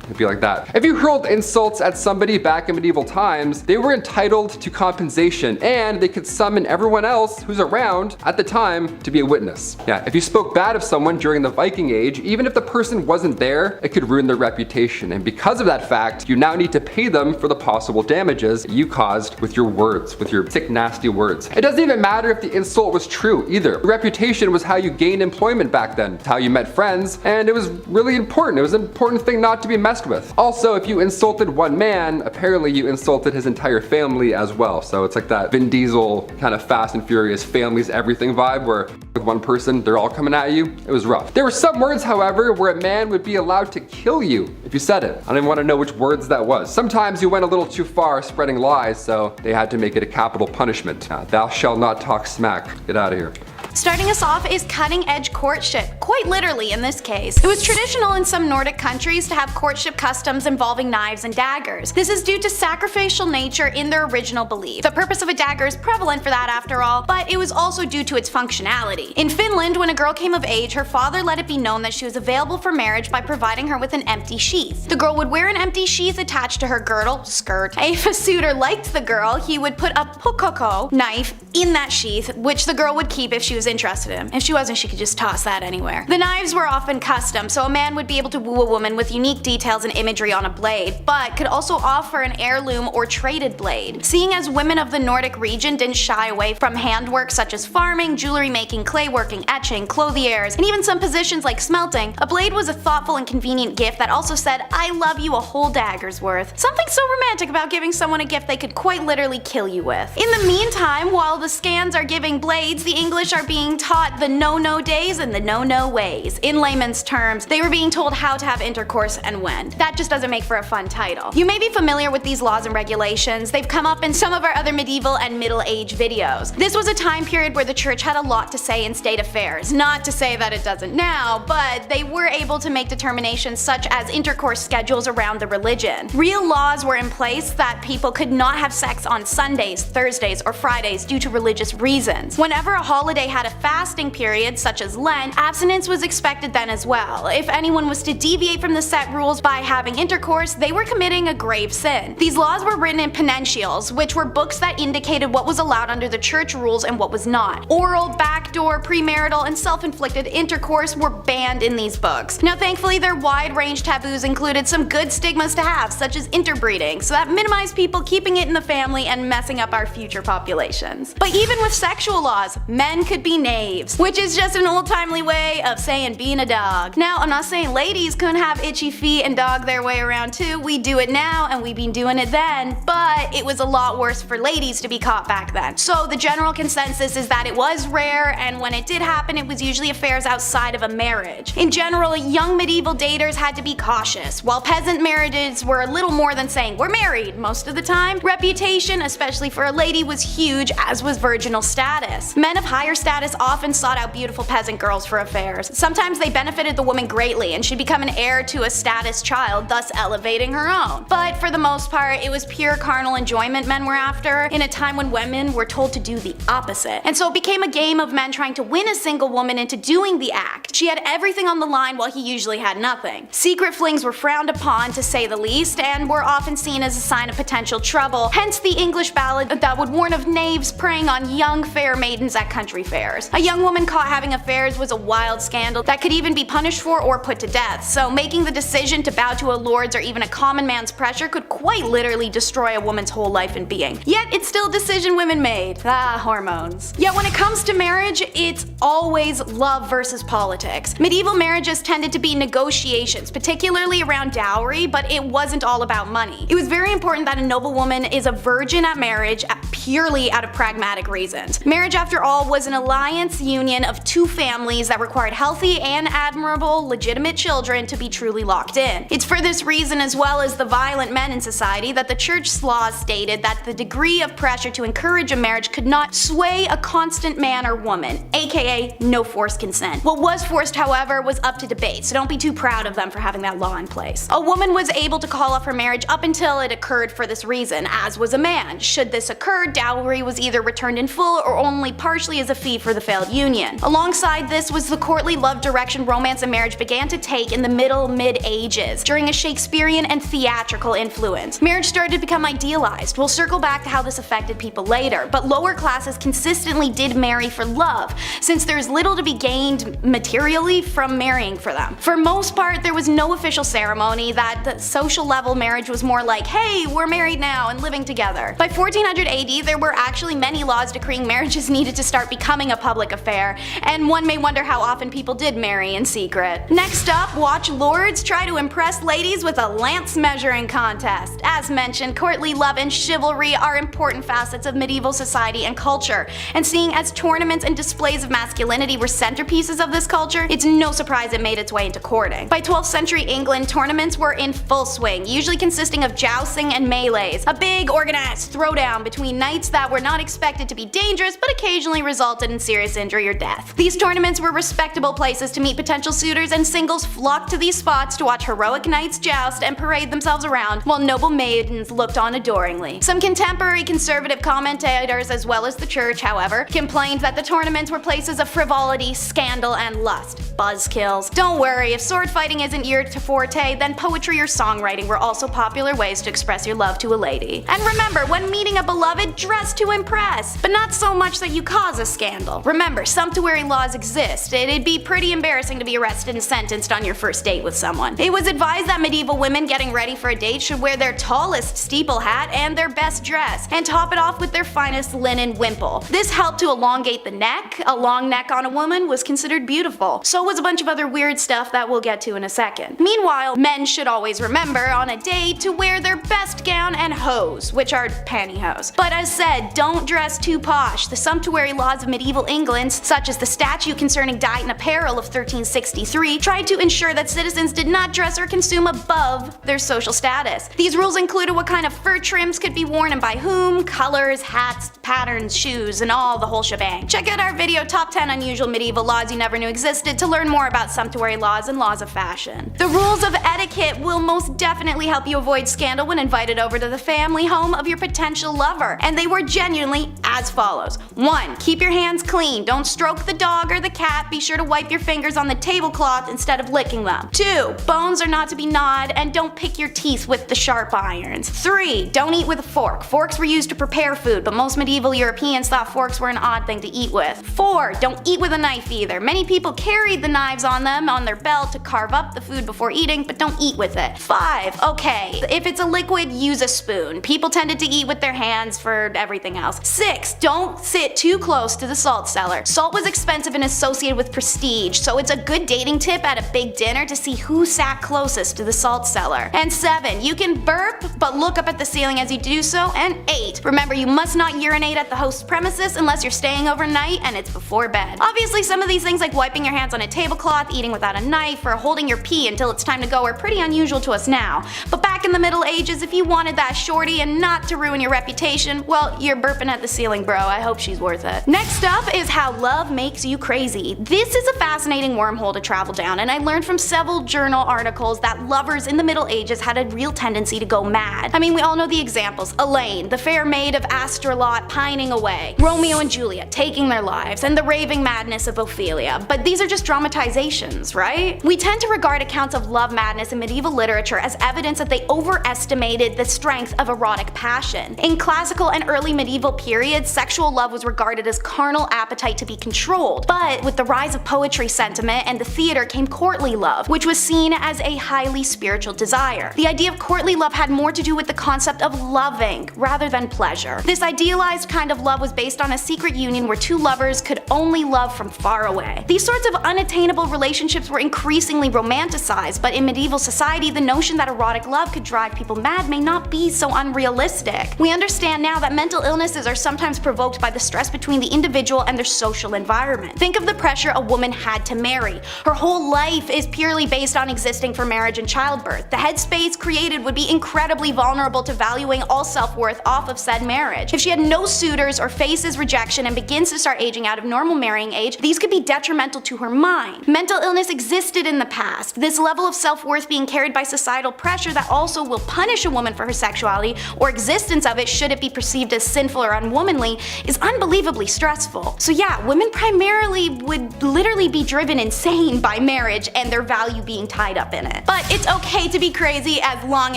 it'd be like that. If you hurled insults at somebody back in medieval times, they were entitled to compensation and they could summon everyone else who's around at the time to be a witness. Yeah, if you spoke bad of someone during the Viking Age, even if the person wasn't there, it could ruin their reputation. And because of that fact, you now need to pay them for the possible damages you caused with your words, with your sick, nasty words. It doesn't even matter if the insult was true either. Your reputation was how you gained employment back then. It's how you met friends, and it was really important. It was an important thing not to be messed with. Also, if you insulted one man, apparently you insulted his entire family as well. So it's like that Vin Diesel kind of Fast and Furious family's everything vibe where with one person, they're all coming at you. It was rough. There were some words, however, where a man would be allowed to kill you if you said it. I don't even want to know which words that was. Sometimes you went a little too far spreading lies, so they had to make it a capital punishment. Thou shalt not talk smack. Get out of here. Starting us off is cutting-edge courtship, quite literally in this case. It was traditional in some Nordic countries to have courtship customs involving knives and daggers. This is due to sacrificial nature in their original belief. The purpose of a dagger is prevalent for that after all, but it was also due to its functionality. In Finland, when a girl came of age, her father let it be known that she was available for marriage by providing her with an empty sheath. The girl would wear an empty sheath attached to her girdle, skirt. If a suitor liked the girl, he would put a pukoko knife in that sheath, which the girl would keep if she was interested in him. If she wasn't, she could just toss that anywhere. The knives were often custom, so a man would be able to woo a woman with unique details and imagery on a blade, but could also offer an heirloom or traded blade. Seeing as women of the Nordic region didn't shy away from handwork such as farming, jewelry making, clay working, etching, clothiers, and even some positions like smelting, a blade was a thoughtful and convenient gift that also said, I love you a whole dagger's worth. Something so romantic about giving someone a gift they could quite literally kill you with. In the meantime, while the Scans are giving blades, the English are being taught the no-no days and the no-no ways. In layman's terms, they were being told how to have intercourse and when. That just doesn't make for a fun title. You may be familiar with these laws and regulations. They've come up in some of our other medieval and middle age videos. This was a time period where the church had a lot to say in state affairs. Not to say that it doesn't now, but they were able to make determinations such as intercourse schedules around the religion. Real laws were in place that people could not have sex on Sundays, Thursdays, or Fridays due to religious reasons. Whenever a holiday had had a fasting period, such as Lent, abstinence was expected then as well. If anyone was to deviate from the set rules by having intercourse, they were committing a grave sin. These laws were written in penitentials, which were books that indicated what was allowed under the church rules and what was not. Oral, backdoor, premarital, and self-inflicted intercourse were banned in these books. Now thankfully their wide-range taboos included some good stigmas to have, such as interbreeding, so that minimized people keeping it in the family and messing up our future populations. But even with sexual laws, men could be knaves, which is just an old-timely way of saying being a dog. Now I'm not saying ladies couldn't have itchy feet and dog their way around too. We do it now and we've been doing it then, but it was a lot worse for ladies to be caught back then. So the general consensus is that it was rare, and when it did happen it was usually affairs outside of a marriage. In general, young medieval daters had to be cautious. While peasant marriages were a little more than saying we're married most of the time, reputation, especially for a lady, was huge, as was virginal status. Men of higher status often sought out beautiful peasant girls for affairs. Sometimes they benefited the woman greatly and she'd become an heir to a status child, thus elevating her own. But for the most part, it was pure carnal enjoyment men were after, in a time when women were told to do the opposite. And so it became a game of men trying to win a single woman into doing the act. She had everything on the line while he usually had nothing. Secret flings were frowned upon, to say the least, and were often seen as a sign of potential trouble, hence the English ballad that would warn of knaves preying on young fair maidens at country fairs. A young woman caught having affairs was a wild scandal that could even be punished for or put to death, so making the decision to bow to a lord's or even a common man's pressure could quite literally destroy a woman's whole life and being. Yet it's still a decision women made. Ah, hormones. Yet when it comes to marriage, it's always love versus politics. Medieval marriages tended to be negotiations, particularly around dowry, but it wasn't all about money. It was very important that a noblewoman is a virgin at marriage purely out of pragmatic reasons. Marriage, after all, was an alliance union of two families that required healthy and admirable legitimate children to be truly locked in. It's for this reason, as well as the violent men in society, that the church's laws stated that the degree of pressure to encourage a marriage could not sway a constant man or woman, aka no forced consent. What was forced, however, was up to debate, so don't be too proud of them for having that law in place. A woman was able to call off her marriage up until it occurred for this reason, as was a man. Should this occur, dowry was either returned in full or only partially as a fee for the failed union. Alongside this was the courtly love direction romance and marriage began to take in the mid-ages, during a Shakespearean and theatrical influence. Marriage started to become idealized. We'll circle back to how this affected people later, but lower classes consistently did marry for love, since there's little to be gained materially from marrying for them. For most part, there was no official ceremony. That the social level marriage was more like, hey, we're married now and living together. By 1400 AD, there were actually many laws decreeing marriages needed to start becoming a public affair, and one may wonder how often people did marry in secret. Next up, watch lords try to impress ladies with a lance measuring contest. As mentioned, courtly love and chivalry are important facets of medieval society and culture, and seeing as tournaments and displays of masculinity were centerpieces of this culture, it's no surprise it made its way into courting. By 12th century England, tournaments were in full swing, usually consisting of jousting and melees, a big organized throwdown between knights that were not expected to be dangerous but occasionally resulted in serious injury or death. These tournaments were respectable places to meet potential suitors, and singles flocked to these spots to watch heroic knights joust and parade themselves around while noble maidens looked on adoringly. Some contemporary conservative commentators, as well as the church, however, complained that the tournaments were places of frivolity, scandal, and lust. Buzzkills. Don't worry, if sword fighting isn't your forte, then poetry or songwriting were also popular ways to express your love to a lady. And remember, when meeting a beloved, dress to impress, but not so much that you cause a scandal. Remember, sumptuary laws exist. It'd be pretty embarrassing to be arrested and sentenced on your first date with someone. It was advised that medieval women getting ready for a date should wear their tallest steeple hat and their best dress, and top it off with their finest linen wimple. This helped to elongate the neck. A long neck on a woman was considered beautiful. So was a bunch of other weird stuff that we'll get to in a second. Meanwhile, men should always remember on a date to wear their best gown and hose, which are pantyhose. But as said, don't dress too posh. The sumptuary laws of medieval England, such as the statute concerning diet and apparel of 1363, tried to ensure that citizens did not dress or consume above their social status. These rules included what kind of fur trims could be worn and by whom, colors, hats, patterns, shoes, and all the whole shebang. Check out our video Top 10 Unusual Medieval Laws You Never Knew Existed to learn more about sumptuary laws and laws of fashion. The rules of etiquette will most definitely help you avoid scandal when invited over to the the family home of your potential lover, and they were genuinely as follows. 1. Keep your hands clean. Don't stroke the dog or the cat. Be sure to wipe your fingers on the tablecloth instead of licking them. 2. Bones are not to be gnawed, and don't pick your teeth with the sharp irons. 3. Don't eat with a fork. Forks were used to prepare food, but most medieval Europeans thought forks were an odd thing to eat with. 4. Don't eat with a knife either. Many people carried the knives on them on their belt to carve up the food before eating, but don't eat with it. 5. Okay, if it's a liquid, use a spoon. People tended to eat with their hands for everything else. 6. Don't sit too close to the salt cellar. Salt was expensive and associated with prestige, so it's a good dating tip at a big dinner to see who sat closest to the salt cellar. And 7. You can burp, but look up at the ceiling as you do so. And 8. Remember, you must not urinate at the host's premises unless you're staying overnight and it's before bed. Obviously, some of these things like wiping your hands on a tablecloth, eating without a knife, or holding your pee until it's time to go are pretty unusual to us now. But back in the Middle Ages, if you wanted that shorty and not to ruin your reputation, well, you're burping at the ceiling, bro. I hope she's worth it. Next up is how love makes you crazy. This is a fascinating wormhole to travel down, and I learned from several journal articles that lovers in the Middle Ages had a real tendency to go mad. I mean, we all know the examples. Elaine, the fair maid of Astrolot, pining away. Romeo and Juliet taking their lives, and the raving madness of Ophelia. But these are just dramatizations, right? We tend to regard accounts of love madness in medieval literature as evidence that they overestimated the strength of erotic passion. In classical and early medieval periods, sexual love was regarded as carnal appetite to be controlled. But with the rise of poetry sentiment and the theater came courtly love, which was seen as a highly spiritual desire. The idea of courtly love had more to do with the concept of loving rather than pleasure. This idealized kind of love was based on a secret union where two lovers could only love from far away. These sorts of unattainable relationships were increasingly romanticized, but in medieval society, the notion that erotic love could drive people mad may not be so unrealistic. We understand now that mental illnesses are sometimes provoked by the stress between the individual and their social environment. Think of the pressure a woman had to marry. Her whole life is purely based on existing for marriage and childbirth. The headspace created would be incredibly vulnerable to valuing all self-worth off of said marriage. If she had no suitors or faces rejection and begins to start aging out of normal marrying age, these could be detrimental to her mind. Mental illness existed in the past. This level of self-worth being carried by societal pressure that also will punish a woman for her sexuality or existence of it should it be perceived as sinful or unwomanly is unbelievably stressful. So yeah, women primarily would literally be driven insane by marriage and their value being tied up in it. But it's okay to be crazy as long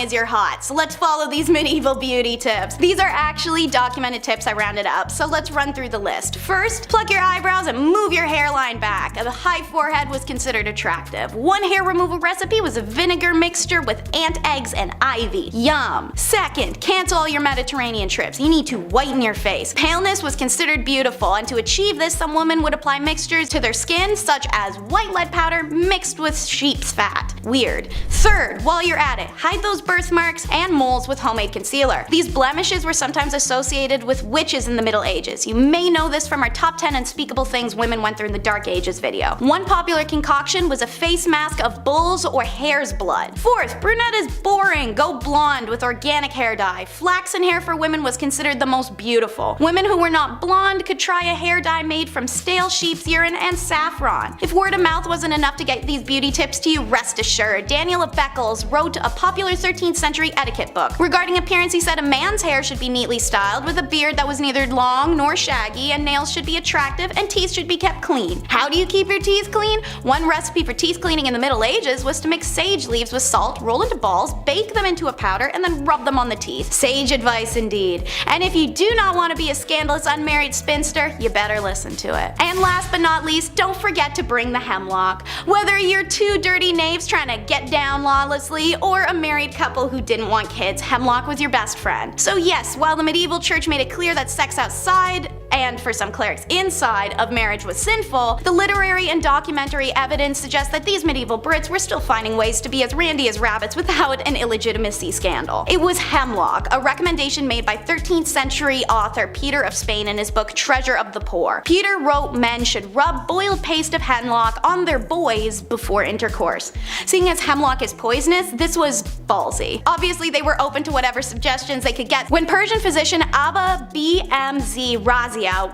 as you're hot. So let's follow these medieval beauty tips. These are actually documented tips I rounded up, so let's run through the list. First, pluck your eyebrows and move your hairline back. A high forehead was considered attractive. One hair removal recipe was a vinegar mixture with ant eggs and ivy. Yum. Second, cancel all your Mediterranean trips. You need to whiten your face. Paleness was considered beautiful, and to achieve this, some women would apply mixtures to their skin such as white lead powder mixed with sheep's fat. Weird. Third, while you're at it, hide those birthmarks and moles with homemade concealer. These blemishes were sometimes associated with witches in the Middle Ages. You may know this from our top 10 unspeakable things women went through in the Dark Ages video. One popular concoction was a face mask of bull's or hare's blood. Fourth, brunette is boring. Go blonde with organic hair dye. Flaxen hair for women was considered the most beautiful. Women who were not blonde could try a hair dye made from stale sheep's urine and saffron. If word of mouth wasn't enough to get these beauty tips to you, rest assured, Daniel of Beccles wrote a popular 13th century etiquette book. Regarding appearance, he said a man's hair should be neatly styled with a beard that was neither long nor shaggy, and nails should be attractive and teeth should be kept clean. How do you keep your teeth clean? One recipe for teeth cleaning in the Middle Ages was to mix sage leaves with salt, roll into balls, bake them into a powder, and then rub them on the teeth. Sage advice indeed. And if you do not want to be a scandalous unmarried spinster, you better listen to it. And last but not least, don't forget to bring the hemlock. Whether you're two dirty knaves trying to get down lawlessly, or a married couple who didn't want kids, hemlock was your best friend. So yes, while the medieval church made it clear that sex outside, and for some clerics inside, of marriage was sinful, the literary and documentary evidence suggests that these medieval Brits were still finding ways to be as randy as rabbits without an illegitimacy scandal. It was hemlock, a recommendation made by 13th century author Peter of Spain in his book Treasure of the Poor. Peter wrote men should rub boiled paste of hemlock on their boys before intercourse. Seeing as hemlock is poisonous, this was ballsy. Obviously, they were open to whatever suggestions they could get. When Persian physician Abba BMZ Razi nausea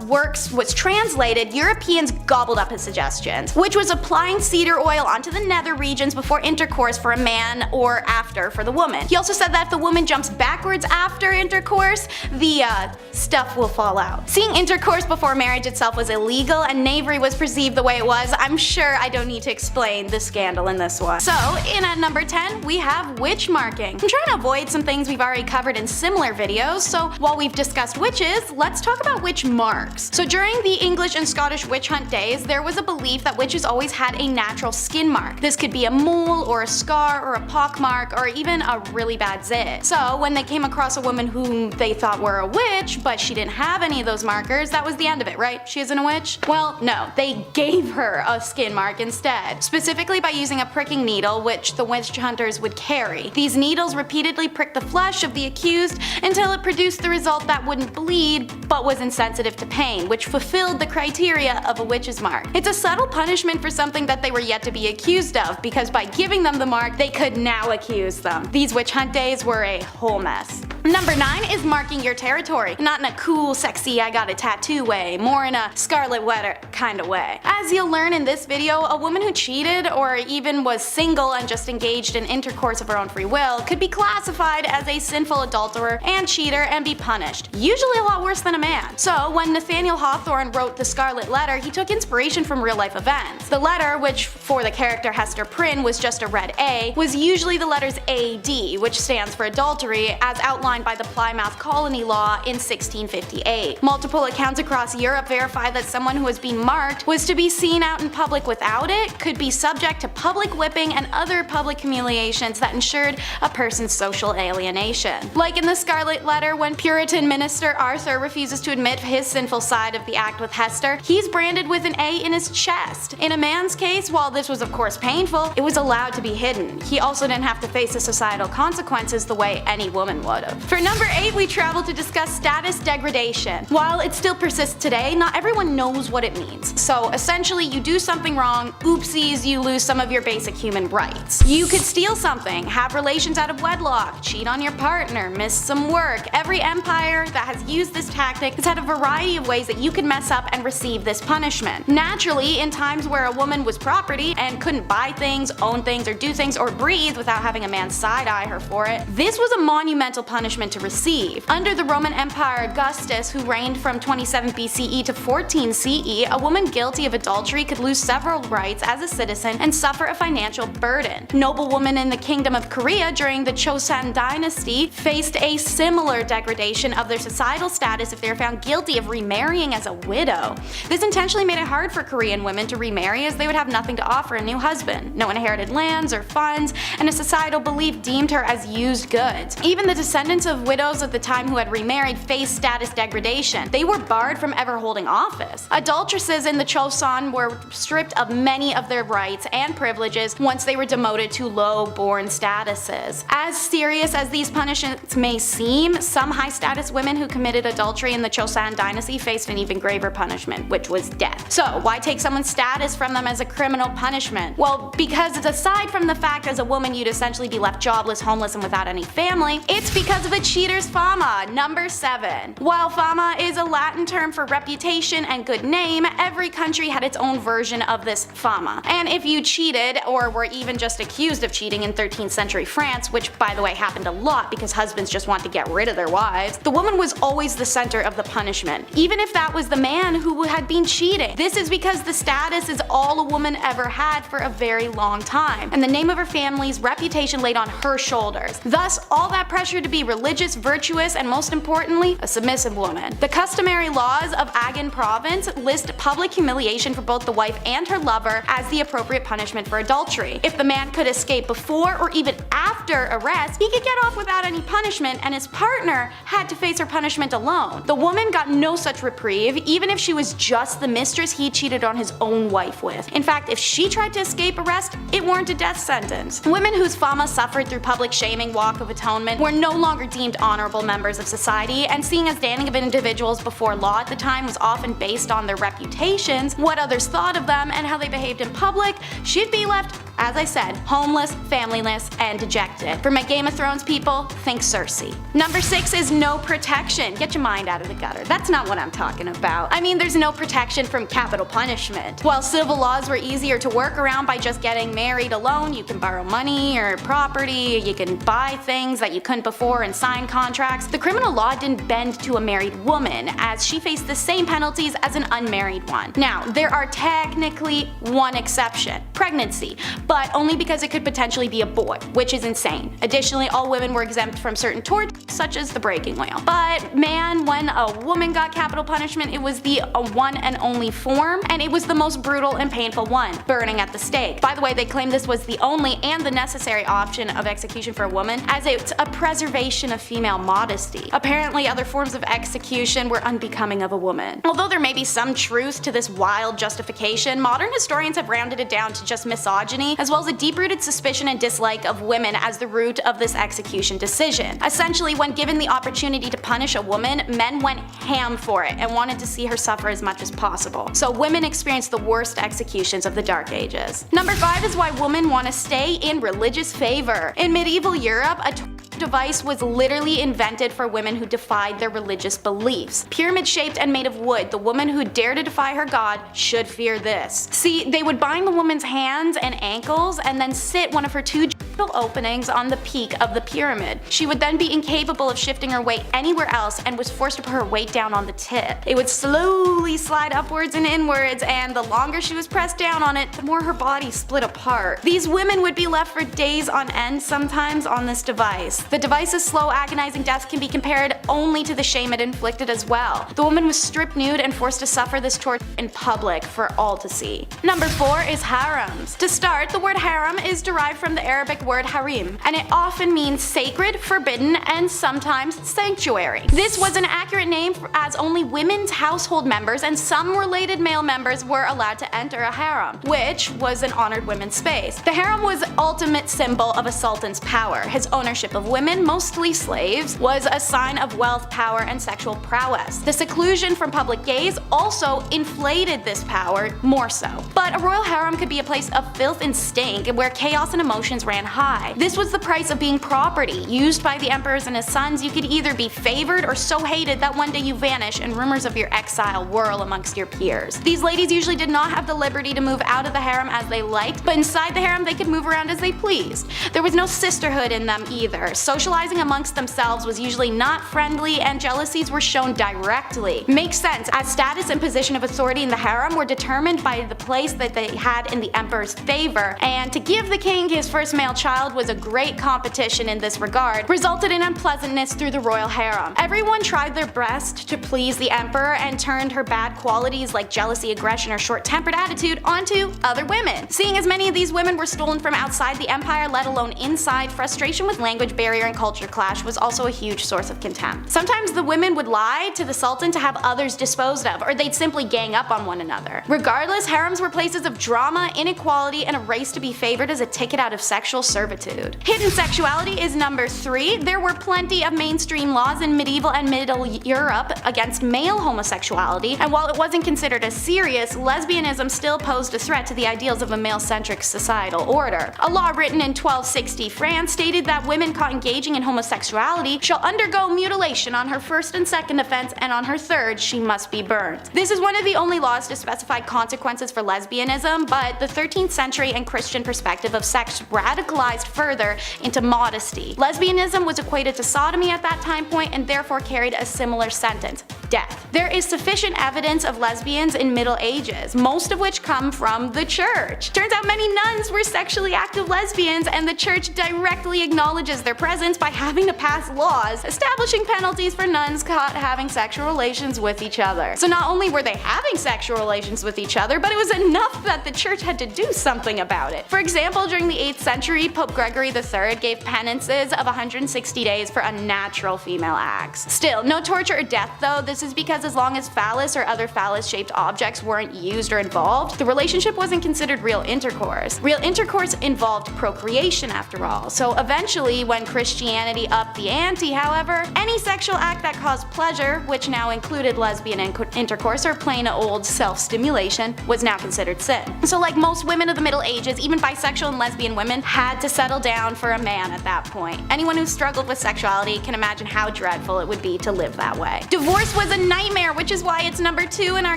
was translated, Europeans gobbled up his suggestions, which was applying cedar oil onto the nether regions before intercourse for a man or after for the woman. He also said that if the woman jumps backwards after intercourse, the stuff will fall out. Seeing intercourse before marriage itself was illegal and knavery was perceived the way it was, I'm sure I don't need to explain the scandal in this one. So, in at number 10, we have witch marking. I'm trying to avoid some things we've already covered in similar videos, so while we've discussed witches, let's talk about witch marks. So during the English and Scottish witch hunt days, there was a belief that witches always had a natural skin mark. This could be a mole or a scar or a pock mark or even a really bad zit. So when they came across a woman whom they thought were a witch, but she didn't have any of those markers, that was the end of it, right? She isn't a witch? Well, no, they gave her a skin mark instead, specifically by using a pricking needle which the witch hunters would carry. These needles repeatedly pricked the flesh of the accused until it produced the result that wouldn't bleed but was insensitive to pain, which fulfilled the criteria of a witch's mark. It's a subtle punishment for something that they were yet to be accused of, because by giving them the mark, they could now accuse them. These witch hunt days were a whole mess. Number 9 is marking your territory. Not in a cool, sexy, I got a tattoo way, more in a Scarlet Letter kind of way. As you'll learn in this video, a woman who cheated or even was single and just engaged in intercourse of her own free will could be classified as a sinful adulterer and cheater and be punished, usually a lot worse than a man. So when Nathaniel Hawthorne wrote the Scarlet Letter, he took inspiration from real life events. The letter, which for the character Hester Prynne was just a red A, was usually the letters AD, which stands for adultery, as outlined by the Plymouth Colony Law in 1658. Multiple accounts across Europe verify that someone who was being marked was to be seen out in public without it, could be subject to public whipping and other public humiliations that ensured a person's social alienation. Like in the Scarlet Letter, when Puritan minister Arthur refuses to admit his sinful side of the act with Hester, he's branded with an A in his chest. In a man's case, while this was of course painful, it was allowed to be hidden. He also didn't have to face the societal consequences the way any woman would have. For number 8, we travel to discuss status degradation. While it still persists today, not everyone knows what it means. So essentially, you do something wrong, oopsies, you lose some of your basic human rights. You could steal something, have relations out of wedlock, cheat on your partner, miss some work. Every empire that has used this tactic has had a variety of ways that you could mess up and receive this punishment. Naturally, in times where a woman was property and couldn't buy things, own things, or do things, or breathe without having a man side-eye her for it, this was a monumental punishment to receive. Under the Roman Empire Augustus, who reigned from 27 BCE to 14 CE, a woman guilty of adultery could lose several rights as a citizen and suffer a financial burden. Noblewomen in the Kingdom of Korea during the Chosun dynasty faced a similar degradation of their societal status if they were found guilty of remarrying as a widow. This intentionally made it hard for Korean women to remarry, as they would have nothing to offer a new husband, no inherited lands or funds, and a societal belief deemed her as used goods. Even the descendants of widows at the time who had remarried faced status degradation. They were barred from ever holding office. Adulteresses in the Chosun were stripped of many of their rights and privileges once they were demoted to low-born statuses. As serious as these punishments may seem, some high-status women who committed adultery in the Chosun dynasty faced an even graver punishment, which was death. So why take someone's status from them as a criminal punishment? Well, because aside from the fact as a woman you'd essentially be left jobless, homeless, and without any family, it's because of a cheater's fama. Number 7. While fama is a Latin term for reputation and good name, every country had its own version of this fama. And if you cheated, or were even just accused of cheating in 13th century France, which by the way happened a lot because husbands just want to get rid of their wives, the woman was always the center of the punishment, even if that was the man who had been cheating. This is because the status is all a woman ever had for a very long time, and the name of her family's reputation laid on her shoulders. Thus, all that pressure to be religious, virtuous, and most importantly, a submissive woman. The customary laws of Agan province list public humiliation for both the wife and her lover as the appropriate punishment for adultery. If the man could escape before or even after arrest, he could get off without any punishment, and his partner had to face her punishment alone. The woman got no such reprieve, even if she was just the mistress he cheated on his own wife with. In fact, if she tried to escape arrest, it warranted a death sentence. Women whose fama suffered through public shaming, walk of atonement, were no longer deemed honorable members of society, and seeing as standing of individuals before law at the time was often based on their reputations, what others thought of them, and how they behaved in public, she'd be left As I said, homeless, familyless, and dejected. For my Game of Thrones people, think Cersei. Number 6 is no protection. Get your mind out of the gutter. That's not what I'm talking about. I mean, there's no protection from capital punishment. While civil laws were easier to work around by just getting married alone, you can borrow money or property, you can buy things that you couldn't before and sign contracts, the criminal law didn't bend to a married woman, as she faced the same penalties as an unmarried one. Now, there are technically one exception: pregnancy, but only because it could potentially be a boy, which is insane. Additionally, all women were exempt from certain torts, such as the breaking wheel. But man, when a woman got capital punishment, it was the one and only form, and it was the most brutal and painful one: burning at the stake. By the way, they claim this was the only and the necessary option of execution for a woman, as it's a preservation of female modesty. Apparently, other forms of execution were unbecoming of a woman. Although there may be some truth to this wild justification, modern historians have rounded it down to just misogyny, as well as a deep-rooted suspicion and dislike of women as the root of this execution decision. Essentially, when given the opportunity to punish a woman, men went ham for it and wanted to see her suffer as much as possible. So women experienced the worst executions of the Dark Ages. Number 5 is why women want to stay in religious favor. In medieval Europe, a device was literally invented for women who defied their religious beliefs. Pyramid-shaped and made of wood, the woman who dared to defy her god should fear this. See, they would bind the woman's hands and ankles and then sit one of her 2 openings on the peak of the pyramid. She would then be incapable of shifting her weight anywhere else and was forced to put her weight down on the tip. It would slowly slide upwards and inwards, and the longer she was pressed down on it, the more her body split apart. These women would be left for days on end sometimes on this device. The device's slow, agonizing death can be compared only to the shame it inflicted as well. The woman was stripped nude and forced to suffer this torture in public for all to see. Number 4 is harems. To start, the word harem is derived from the Arabic word harim, and it often means sacred, forbidden, and sometimes sanctuary. This was an accurate name as only women's household members and some related male members were allowed to enter a harem, which was an honored women's space. The harem was the ultimate symbol of a sultan's power. His ownership of women, mostly slaves, was a sign of wealth, power, and sexual prowess. The seclusion from public gaze also inflated this power more so. But a royal harem could be a place of filth and stink where chaos and emotions ran high. This was the price of being property. Used by the emperors and his sons, you could either be favored or so hated that one day you vanish and rumors of your exile whirl amongst your peers. These ladies usually did not have the liberty to move out of the harem as they liked, but inside the harem they could move around as they pleased. There was no sisterhood in them either. Socializing amongst themselves was usually not friendly, and jealousies were shown directly. Makes sense, as status and position of authority in the harem were determined by the place that they had in the emperor's favor, and to give the king his first male child was a great competition in this regard, resulted in unpleasantness through the royal harem. Everyone tried their best to please the emperor and turned her bad qualities like jealousy, aggression, or short-tempered attitude onto other women. Seeing as many of these women were stolen from outside the empire, let alone inside, frustration with language barrier and culture clash was also a huge source of contempt. Sometimes the women would lie to the sultan to have others disposed of, or they'd simply gang up on one another. Regardless, harems were places of drama, inequality, and a race to be favored as a ticket out of sexual servitude. Hidden sexuality is number 3. There were plenty of mainstream laws in medieval and middle Europe against male homosexuality, and while it wasn't considered as serious, lesbianism still posed a threat to the ideals of a male-centric societal order. A law written in 1260 France stated that women caught engaging in homosexuality shall undergo mutilation on her first and second offense, and on her third she must be burned. This is one of the only laws to specify consequences for lesbianism, but the 13th century and Christian perspective of sex radicalized further into modesty. Lesbianism was equated to sodomy at that time point and therefore carried a similar sentence: death. There is sufficient evidence of lesbians in Middle Ages, most of which come from the church. Turns out many nuns were sexually active lesbians, and the church directly acknowledges their presence by having to pass laws establishing penalties for nuns caught having sexual relations with each other. So not only were they having sexual relations with each other, but it was enough that the church had to do something about it. For example, during the 8th century, Pope Gregory III gave penances of 160 days for unnatural female acts. Still, no torture or death though. This This is because as long as phallus or other phallus-shaped objects weren't used or involved, the relationship wasn't considered real intercourse. Real intercourse involved procreation after all. So eventually, when Christianity upped the ante, however, any sexual act that caused pleasure, which now included lesbian intercourse or plain old self-stimulation, was now considered sin. So like most women of the Middle Ages, even bisexual and lesbian women had to settle down for a man at that point. Anyone who struggled with sexuality can imagine how dreadful it would be to live that way. Divorce was a nightmare, which is why it's number 2 in our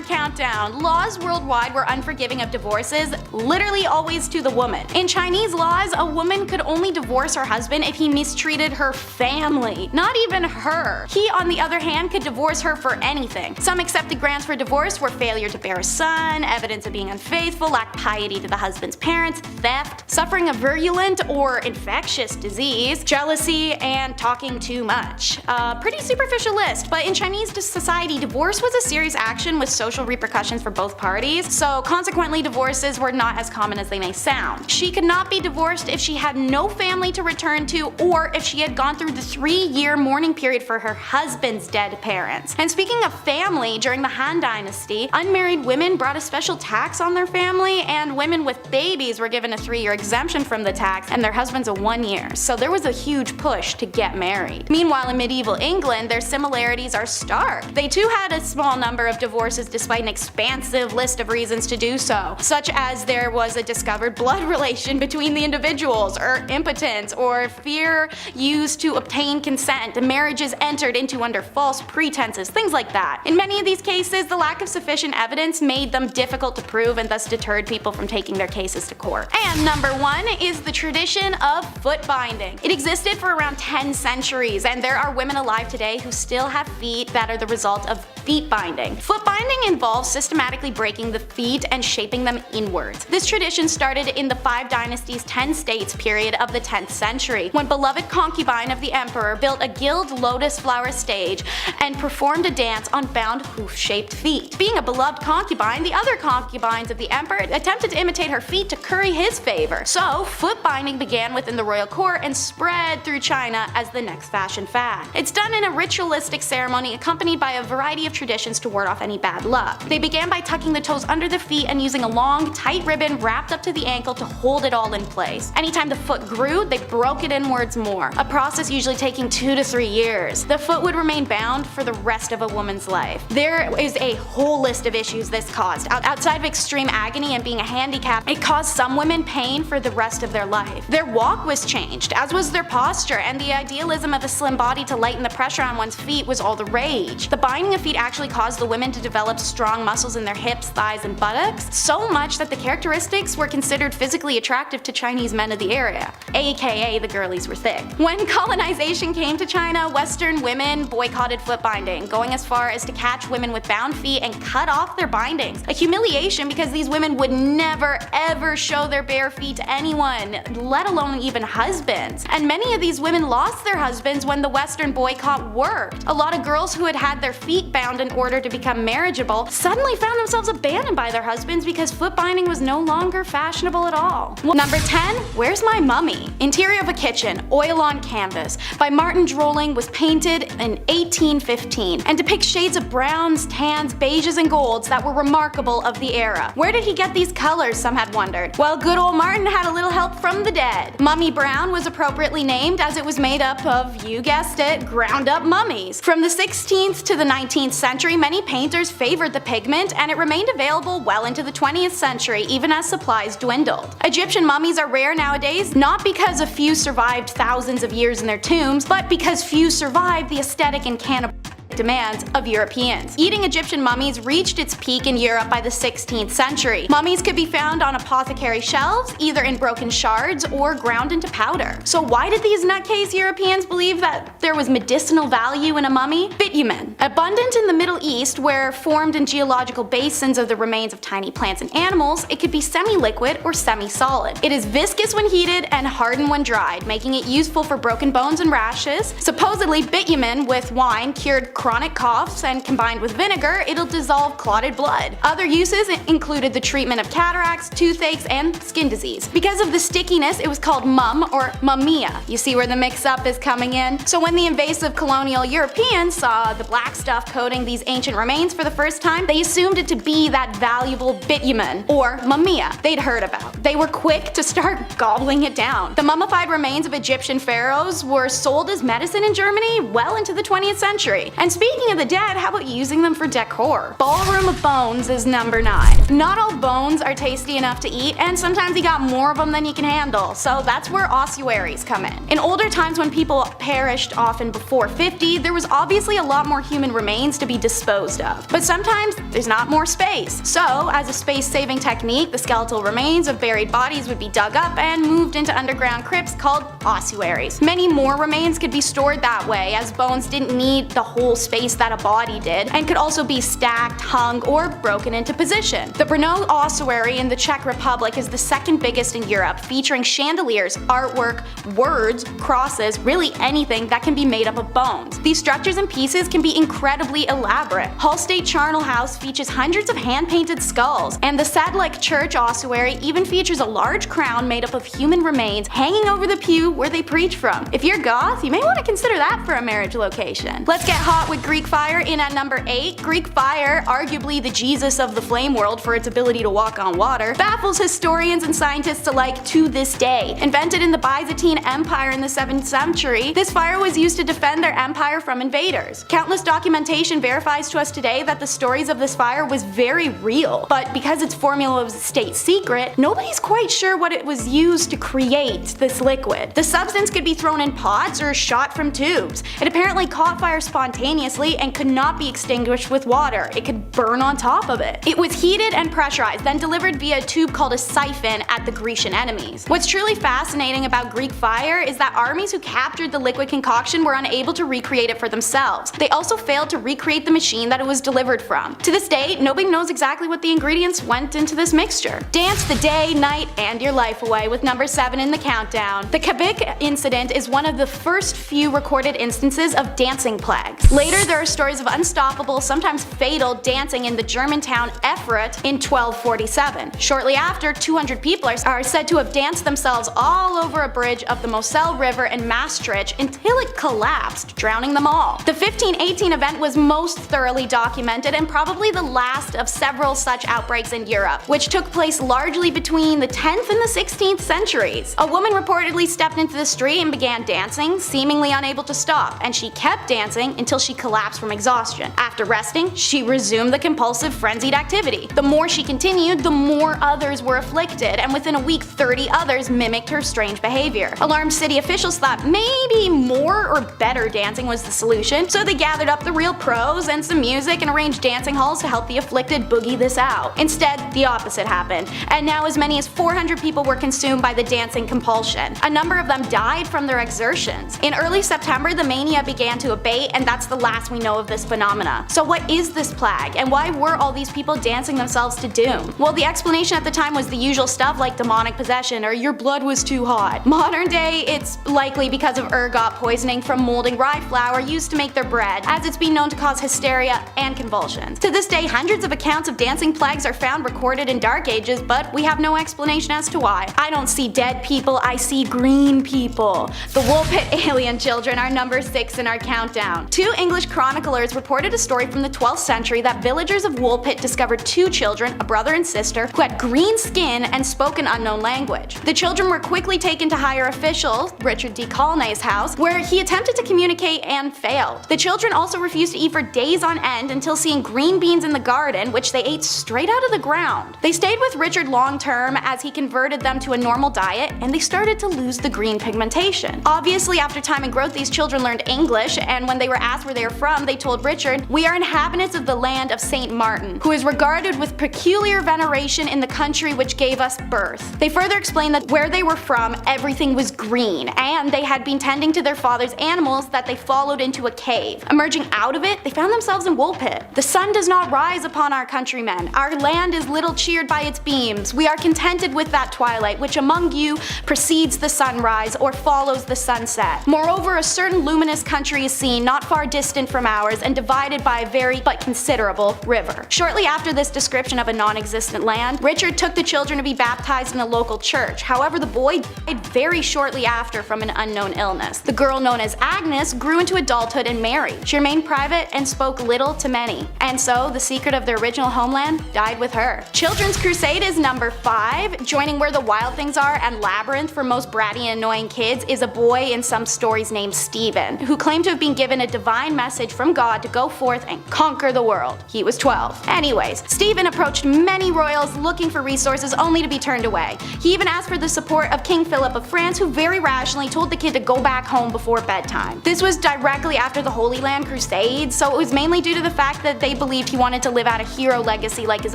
countdown. Laws worldwide were unforgiving of divorces, literally always to the woman. In Chinese laws, a woman could only divorce her husband if he mistreated her family, not even her. He, on the other hand, could divorce her for anything. Some accepted grounds for divorce were failure to bear a son, evidence of being unfaithful, lack piety to the husband's parents, theft, suffering a virulent or infectious disease, jealousy, and talking too much. A pretty superficial list, but in Chinese society, divorce was a serious action with social repercussions for both parties, so consequently divorces were not as common as they may sound. She could not be divorced if she had no family to return to or if she had gone through the 3-year mourning period for her husband's dead parents. And speaking of family, during the Han Dynasty, unmarried women brought a special tax on their family, and women with babies were given a 3-year exemption from the tax and their husbands a 1 year. So there was a huge push to get married. Meanwhile, in medieval England, their similarities are stark. They too had a small number of divorces despite an expansive list of reasons to do so, such as there was a discovered blood relation between the individuals, or impotence, or fear used to obtain consent, marriages entered into under false pretenses, things like that. In many of these cases, the lack of sufficient evidence made them difficult to prove and thus deterred people from taking their cases to court. And number 1 is the tradition of foot binding. It existed for around 10 centuries, and there are women alive today who still have feet that are the result of feet binding. Foot binding involves systematically breaking the feet and shaping them inwards. This tradition started in the 5 Dynasties 10 states period of the 10th century, when beloved concubine of the emperor built a gilt lotus flower stage and performed a dance on bound hoof-shaped feet. Being a beloved concubine, the other concubines of the emperor attempted to imitate her feet to curry his favor. So foot binding began within the royal court and spread through China as the next fashion fad. It's done in a ritualistic ceremony accompanied by a variety of traditions to ward off any bad luck. They began by tucking the toes under the feet and using a long, tight ribbon wrapped up to the ankle to hold it all in place. Anytime the foot grew, they broke it inwards more, a process usually taking 2 to 3 years. The foot would remain bound for the rest of a woman's life. There is a whole list of issues this caused. Outside of extreme agony and being a handicap, it caused some women pain for the rest of their life. Their walk was changed, as was their posture, and the idealism of a slim body to lighten the pressure on one's feet was all the rage. The binding of feet actually caused the women to develop strong muscles in their hips, thighs, and buttocks, so much that the characteristics were considered physically attractive to Chinese men of the area, aka the girlies were thick. When colonization came to China, Western women boycotted foot binding, going as far as to catch women with bound feet and cut off their bindings. A humiliation because these women would never ever show their bare feet to anyone, let alone even husbands. And many of these women lost their husbands when the Western boycott worked. A lot of girls who had had their feet bound in order to become marriageable suddenly found themselves abandoned by their husbands because foot binding was no longer fashionable at all. Number 10, Where's My Mummy? Interior of a Kitchen, Oil on Canvas, by Martin Drolling, was painted in 1815 and depicts shades of browns, tans, beiges, and golds that were remarkable of the era. Where did he get these colors, some had wondered? Well, good old Martin had a little help from the dead. Mummy Brown was appropriately named as it was made up of, you guessed it, ground up mummies. From the 16th to the 19th century, many painters favored the pigment, and it remained available well into the 20th century, even as supplies dwindled. Egyptian mummies are rare nowadays, not because a few survived thousands of years in their tombs, but because few survived the aesthetic and cannibal demands of Europeans. Eating Egyptian mummies reached its peak in Europe by the 16th century. Mummies could be found on apothecary shelves, either in broken shards or ground into powder. So why did these nutcase Europeans believe that there was medicinal value in a mummy? Bitumen. Abundant in the Middle East, where formed in geological basins of the remains of tiny plants and animals, it could be semi-liquid or semi-solid. It is viscous when heated and hardened when dried, making it useful for broken bones and rashes. Supposedly, bitumen with wine cured chronic coughs, and combined with vinegar, it'll dissolve clotted blood. Other uses included the treatment of cataracts, toothaches, and skin disease. Because of the stickiness, it was called mum or mumia. You see where the mix-up is coming in? So when the invasive colonial Europeans saw the black stuff coating these ancient remains for the first time, they assumed it to be that valuable bitumen, or mumia, they'd heard about. They were quick to start gobbling it down. The mummified remains of Egyptian pharaohs were sold as medicine in Germany well into the 20th century. And speaking of the dead, how about using them for decor? Ballroom of bones is number 9. Not all bones are tasty enough to eat, and sometimes you got more of them than you can handle, so that's where ossuaries come in. In older times, when people perished often before 50, there was obviously a lot more human remains to be disposed of. But sometimes there's not more space. So, as a space-saving technique, the skeletal remains of buried bodies would be dug up and moved into underground crypts called ossuaries. Many more remains could be stored that way, as bones didn't need the whole space that a body did, and could also be stacked, hung, or broken into position. The Brno ossuary in the Czech Republic is the second biggest in Europe, featuring chandeliers, artwork, words, crosses, really anything that can be made up of bones. These structures and pieces can be incredibly elaborate. Hull State Charnel House features hundreds of hand-painted skulls, and the Sadlec Church ossuary even features a large crown made up of human remains hanging over the pew where they preach from. If you're goth, you may want to consider that for a marriage location. Let's get hot with Greek fire in at number 8. Greek fire, arguably the Jesus of the flame world for its ability to walk on water, baffles historians and scientists alike to this day. Invented in the Byzantine Empire in the 7th century, this fire was used to defend their empire from invaders. Countless documentation verifies to us today that the stories of this fire was very real, but because its formula was a state secret, nobody's quite sure what it was used to create this liquid. The substance could be thrown in pots or shot from tubes. It apparently caught fire spontaneously and could not be extinguished with water. It could burn on top of it. It was heated and pressurized, then delivered via a tube called a siphon at the Grecian enemies. What's truly fascinating about Greek fire is that armies who captured the liquid concoction were unable to recreate it for themselves. They also failed to recreate the machine that it was delivered from. To this day, nobody knows exactly what the ingredients went into this mixture. Dance the day, night, and your life away with number 7 in the countdown. The Kabik incident is one of the first few recorded instances of dancing plagues. Later, there are stories of unstoppable, sometimes fatal, dancing in the German town Erfurt in 1247. Shortly after, 200 people are said to have danced themselves all over a bridge of the Moselle River in Maastricht until it collapsed, drowning them all. The 1518 event was most thoroughly documented and probably the last of several such outbreaks in Europe, which took place largely between the 10th and the 16th centuries. A woman reportedly stepped into the street and began dancing, seemingly unable to stop, and she kept dancing until she collapsed from exhaustion. After resting, she resumed the compulsive, frenzied activity. The more she continued, the more others were afflicted, and within a week 30 others mimicked her strange behavior. Alarmed city officials thought maybe more or better dancing was the solution, so they gathered up the real pros and some music and arranged dancing halls to help the afflicted boogie this out. Instead, the opposite happened, and now as many as 400 people were consumed by the dancing compulsion. A number of them died from their exertions. In early September, the mania began to abate, and that's the last we know of this phenomena. So what is this plague, and why were all these people dancing themselves to doom? Well, the explanation at the time was the usual stuff like demonic possession or your blood was too hot. Modern day, it's likely because of ergot poisoning from molding rye flour used to make their bread, as it's been known to cause hysteria and convulsions. To this day, hundreds of accounts of dancing plagues are found recorded in Dark Ages, but we have no explanation as to why. I don't see dead people, I see green people. The Woolpit alien children are number 6 in our countdown. 2 English chroniclers reported a story from the 12th century that villagers of Woolpit discovered 2 children, a brother and sister, who had green skin and spoke an unknown language. The children were quickly taken to higher official Richard D. Colnay's house, where he attempted to communicate and failed. The children also refused to eat for days on end until seeing green beans in the garden, which they ate straight out of the ground. They stayed with Richard long term as he converted them to a normal diet, and they started to lose the green pigmentation. Obviously, after time and growth, these children learned English, and when they were asked where they were from, they told Richard, "We are inhabitants of the land of Saint Martin, who is regarded with peculiar veneration in the country which gave us birth." They further explained that where they were from, everything was green, and they had been tending to their father's animals that they followed into a cave. Emerging out of it, they found themselves in Woolpit. "The sun does not rise upon our countrymen. Our land is little cheered by its beams. We are contented with that twilight which among you precedes the sunrise or follows the sunset. Moreover, a certain luminous country is seen not far distant distant from ours and divided by a very but considerable river. Shortly after this description of a non-existent land, Richard took the children to be baptized in a local church. However, the boy died very shortly after from an unknown illness. The girl known as Agnes grew into adulthood and married. She remained private and spoke little to many, and so the secret of their original homeland died with her. Children's Crusade is number 5. Joining Where the Wild Things Are and Labyrinth for most bratty and annoying kids is a boy in some stories named Stephen, who claimed to have been given a divine message from God to go forth and conquer the world. He was 12. Anyways, Stephen approached many royals looking for resources only to be turned away. He even asked for the support of King Philip of France, who very rationally told the kid to go back home before bedtime. This was directly after the Holy Land Crusade, so it was mainly due to the fact that they believed he wanted to live out a hero legacy like his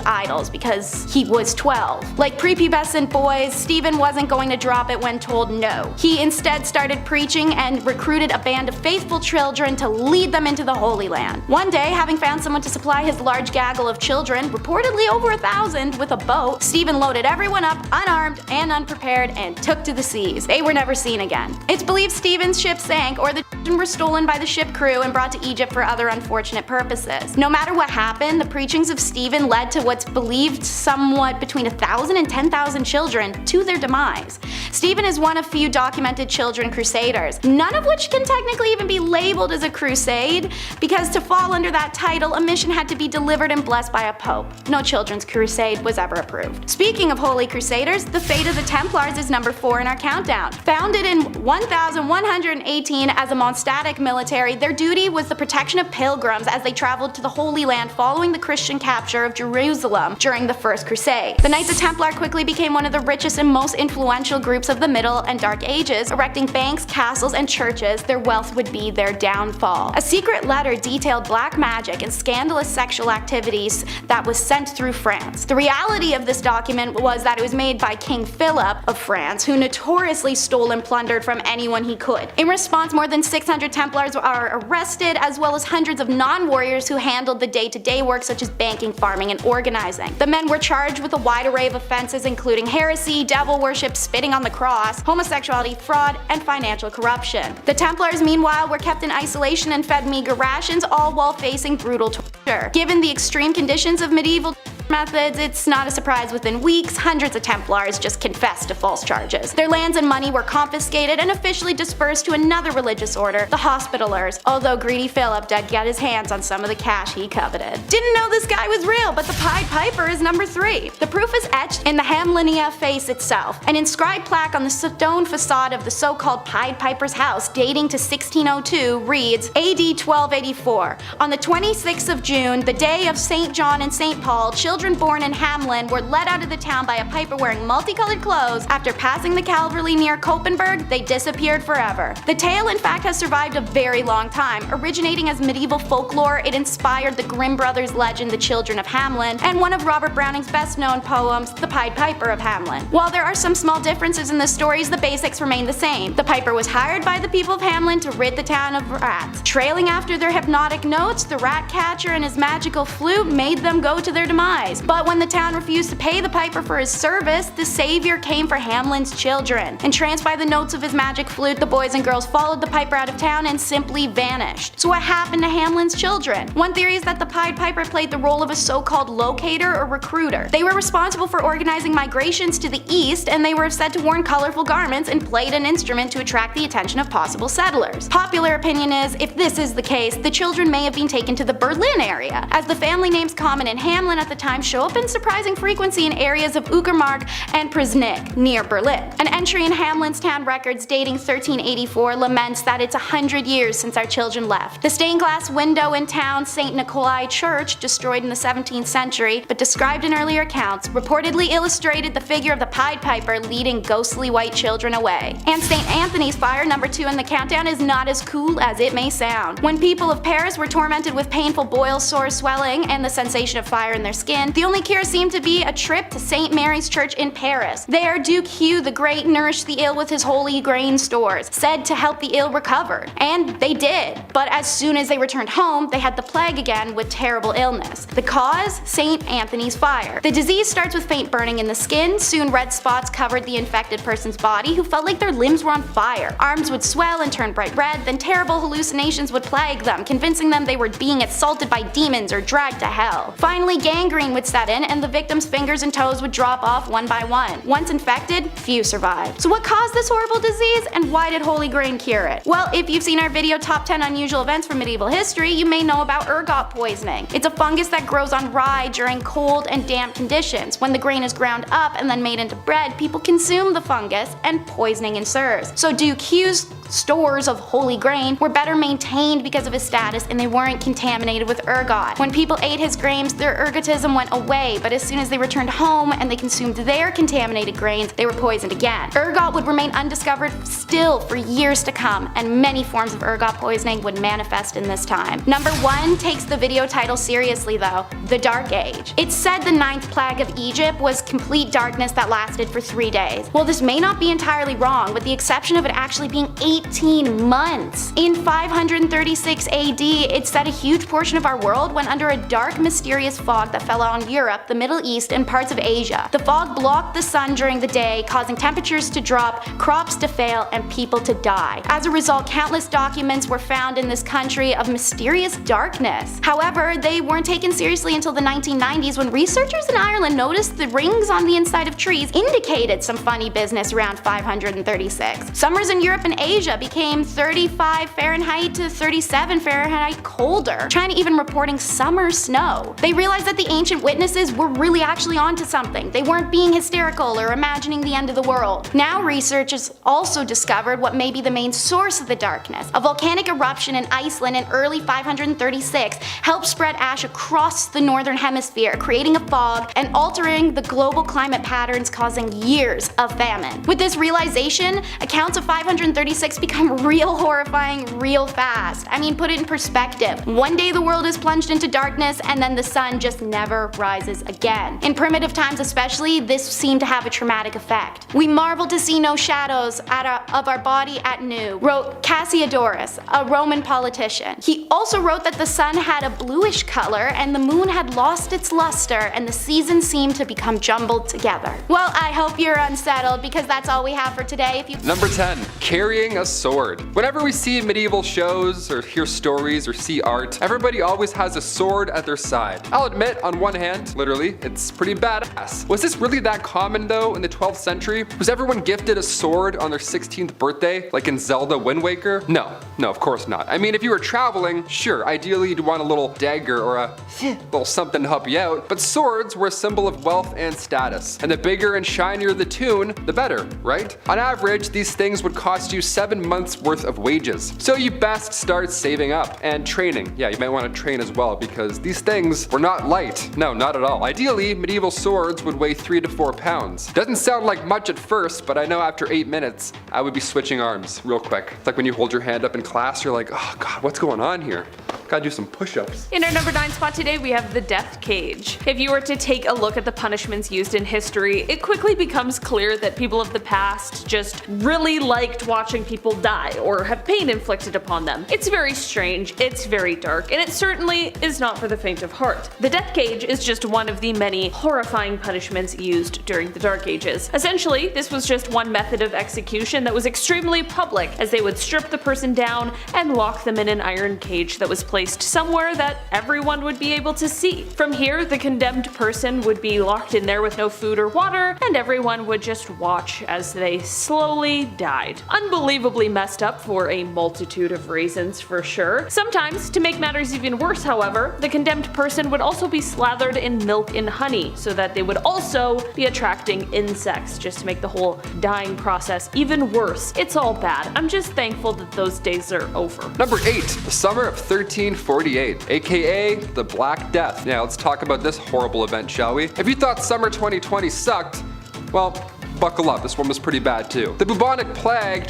idols because he was 12. Like prepubescent boys, Stephen wasn't going to drop it when told no. He instead started preaching and recruited a band of faithful children to lead them into the Holy Land. One day, having found someone to supply his large gaggle of children, reportedly over 1,000, with a boat, Stephen loaded everyone up unarmed and unprepared and took to the seas. They were never seen again. It's believed Stephen's ship sank, or the children were stolen by the ship crew and brought to Egypt for other unfortunate purposes. No matter what happened, the preachings of Stephen led to what's believed somewhat between 1,000 and 10,000 children to their demise. Stephen is one of few documented children crusaders, none of which can technically even be labeled as a crusade, because to fall under that title, a mission had to be delivered and blessed by a pope. No children's crusade was ever approved. Speaking of holy crusaders, the fate of the Templars is number 4 in our countdown. Founded in 1118 as a monastic military, their duty was the protection of pilgrims as they traveled to the Holy Land following the Christian capture of Jerusalem during the First Crusade. The Knights of Templar quickly became one of the richest and most influential groups of the Middle and Dark Ages, erecting banks, castles, and churches. Their wealth would be their downfall. A secret letter detailed black magic and scandalous sexual activities that was sent through France. The reality of this document was that it was made by King Philip of France, who notoriously stole and plundered from anyone he could. In response, more than 600 Templars are arrested, as well as hundreds of non-warriors who handled the day-to-day work such as banking, farming, and organizing. The men were charged with a wide array of offenses including heresy, devil worship, spitting on the cross, homosexuality, fraud, and financial corruption. The Templars, meanwhile, were kept in isolation and fed meager rations, all while facing brutal torture. Given the extreme conditions of medieval methods, it's not a surprise within weeks, hundreds of Templars just confessed to false charges. Their lands and money were confiscated and officially dispersed to another religious order, the Hospitallers, although greedy Philip did get his hands on some of the cash he coveted. Didn't know this guy was real, but the Pied Piper is number 3. The proof is etched in the Hamlinia face itself, an inscribed plaque on the stone facade of the so-called Pied Piper's house dating to 1602 reads AD 1284. On the 26th of June, the day of St. John and St. Paul, children born in Hamlin were led out of the town by a piper wearing multicolored clothes. After passing the Calvary near Koppenberg, they disappeared forever. The tale, in fact, has survived a very long time. Originating as medieval folklore, it inspired the Grimm brothers' legend The Children of Hamlin, and one of Robert Browning's best-known poems, The Pied Piper of Hamlin. While there are some small differences in the stories, the basics remain the same. The piper was hired by the people of Hamlin to rid the town of rats. Trailing after their hypnotic notes, the rat catcher and his magical flute made them go to their demise. But when the town refused to pay the piper for his service, the savior came for Hamlin's children. Entranced by the notes of his magic flute, the boys and girls followed the piper out of town and simply vanished. So what happened to Hamlin's children? One theory is that the Pied Piper played the role of a so-called locator or recruiter. They were responsible for organizing migrations to the east, and they were said to wear colorful garments and played an instrument to attract the attention of possible settlers. Popular opinion is, if this is the case, the children may have been taken to the Berlin area, as the family names common in Hamlin at the time show up in surprising frequency in areas of Uckermark and Prznik, near Berlin. An entry in Hamlin's town records dating 1384 laments that it's 100 years since our children left. The stained glass window in town St. Nikolai Church, destroyed in the 17th century, but described in earlier accounts, reportedly illustrated the figure of the Pied Piper leading ghostly white children away. And St. Anthony's fire, number 2 in the countdown, is not as cool as it may sound. When people of Paris were tormented with painful boils, sores, swelling, and the sensation of fire in their skin, medicine, the only cure seemed to be a trip to St. Mary's Church in Paris. There, Duke Hugh the Great nourished the ill with his holy grain stores, said to help the ill recover. And they did. But as soon as they returned home, they had the plague again with terrible illness. The cause? St. Anthony's fire. The disease starts with faint burning in the skin. Soon red spots covered the infected person's body, who felt like their limbs were on fire. Arms would swell and turn bright red, then terrible hallucinations would plague them, convincing them they were being assaulted by demons or dragged to hell. Finally, gangrene would set in, and the victim's fingers and toes would drop off one by one. Once infected, few survived. So what caused this horrible disease, and why did holy grain cure it? Well, if you've seen our video Top 10 Unusual Events from Medieval History, you may know about ergot poisoning. It's a fungus that grows on rye during cold and damp conditions. When the grain is ground up and then made into bread, people consume the fungus and poisoning ensues. So Duke Hugh's stores of holy grain were better maintained because of his status, and they weren't contaminated with ergot. When people ate his grains, their ergotism went away, but as soon as they returned home and they consumed their contaminated grains, they were poisoned again. Ergot would remain undiscovered still for years to come, and many forms of ergot poisoning would manifest in this time. Number 1 takes the video title seriously though, the Dark Age. It's said the 9th plague of Egypt was complete darkness that lasted for 3 days. Well, this may not be entirely wrong, with the exception of it actually being 18 months. In 536 AD, it's said a huge portion of our world went under a dark, mysterious fog that fell on Europe, the Middle East, and parts of Asia. The fog blocked the sun during the day, causing temperatures to drop, crops to fail, and people to die. As a result, countless documents were found in this country of mysterious darkness. However, they weren't taken seriously until the 1990s, when researchers in Ireland noticed the rings on the inside of trees indicated some funny business around 536. Summers in Europe and Asia became 35 Fahrenheit to 37 Fahrenheit colder. China even reporting summer snow. They realized that the ancient witnesses were really actually onto something. They weren't being hysterical or imagining the end of the world. Now researchers also discovered what may be the main source of the darkness. A volcanic eruption in Iceland in early 536 helped spread ash across the northern hemisphere, creating a fog and altering the global climate patterns, causing years of famine. With this realization, accounts of 536 become real horrifying real fast. I mean, put it in perspective. One day the world is plunged into darkness, and then the sun just never rises again. In primitive times especially, this seemed to have a traumatic effect. We marvel to see no shadows of our body at noon, wrote Cassiodorus, a Roman politician. He also wrote that the sun had a bluish color and the moon had lost its luster, and the seasons seemed to become jumbled together. Well, I hope you're unsettled, because that's all we have for today. Number 10. Carrying a sword. Whenever we see medieval shows or hear stories or see art, everybody always has a sword at their side. I'll admit, on one hand, literally, it's pretty badass. Was this really that common though in the 12th century? Was everyone gifted a sword on their 16th birthday, like in Zelda Wind Waker? No, of course not. I mean, if you were traveling, sure, ideally you'd want a little dagger or a little something to help you out, but swords were a symbol of wealth and status. And the bigger and shinier the tune, the better, right? On average, these things would cost you 7 months worth of wages. So you best start saving up. And training. Yeah, you might want to train as well, because these things were not light. No, not at all. Ideally, medieval swords would weigh 3 to 4 pounds. Doesn't sound like much at first, but I know after 8 minutes, I would be switching arms real quick. It's like when you hold your hand up in class, you're like, oh god, what's going on here? Gotta do some push-ups. In our number 9 spot today, we have the death cage. If you were to take a look at the punishments used in history, it quickly becomes clear that people of the past just really liked watching people die or have pain inflicted upon them. It's very strange, it's very dark, and it certainly is not for the faint of heart. The death cage is just one of the many horrifying punishments used during the Dark Ages. Essentially, this was just one method of execution that was extremely public, as they would strip the person down and lock them in an iron cage that was placed somewhere that everyone would be able to see. From here, the condemned person would be locked in there with no food or water, and everyone would just watch as they slowly died. Unbelievably messed up for a multitude of reasons, for sure. Sometimes, to make matters even worse, however, the condemned person would also be slathered in milk and honey, so that they would also be attracting insects, just to make the whole dying process even worse. It's all bad. I'm just thankful that those days are over. Number 8. The summer of 1348, aka the Black Death. Now let's talk about this horrible event, shall we? If you thought summer 2020 sucked, well, buckle up, this one was pretty bad too. The bubonic plague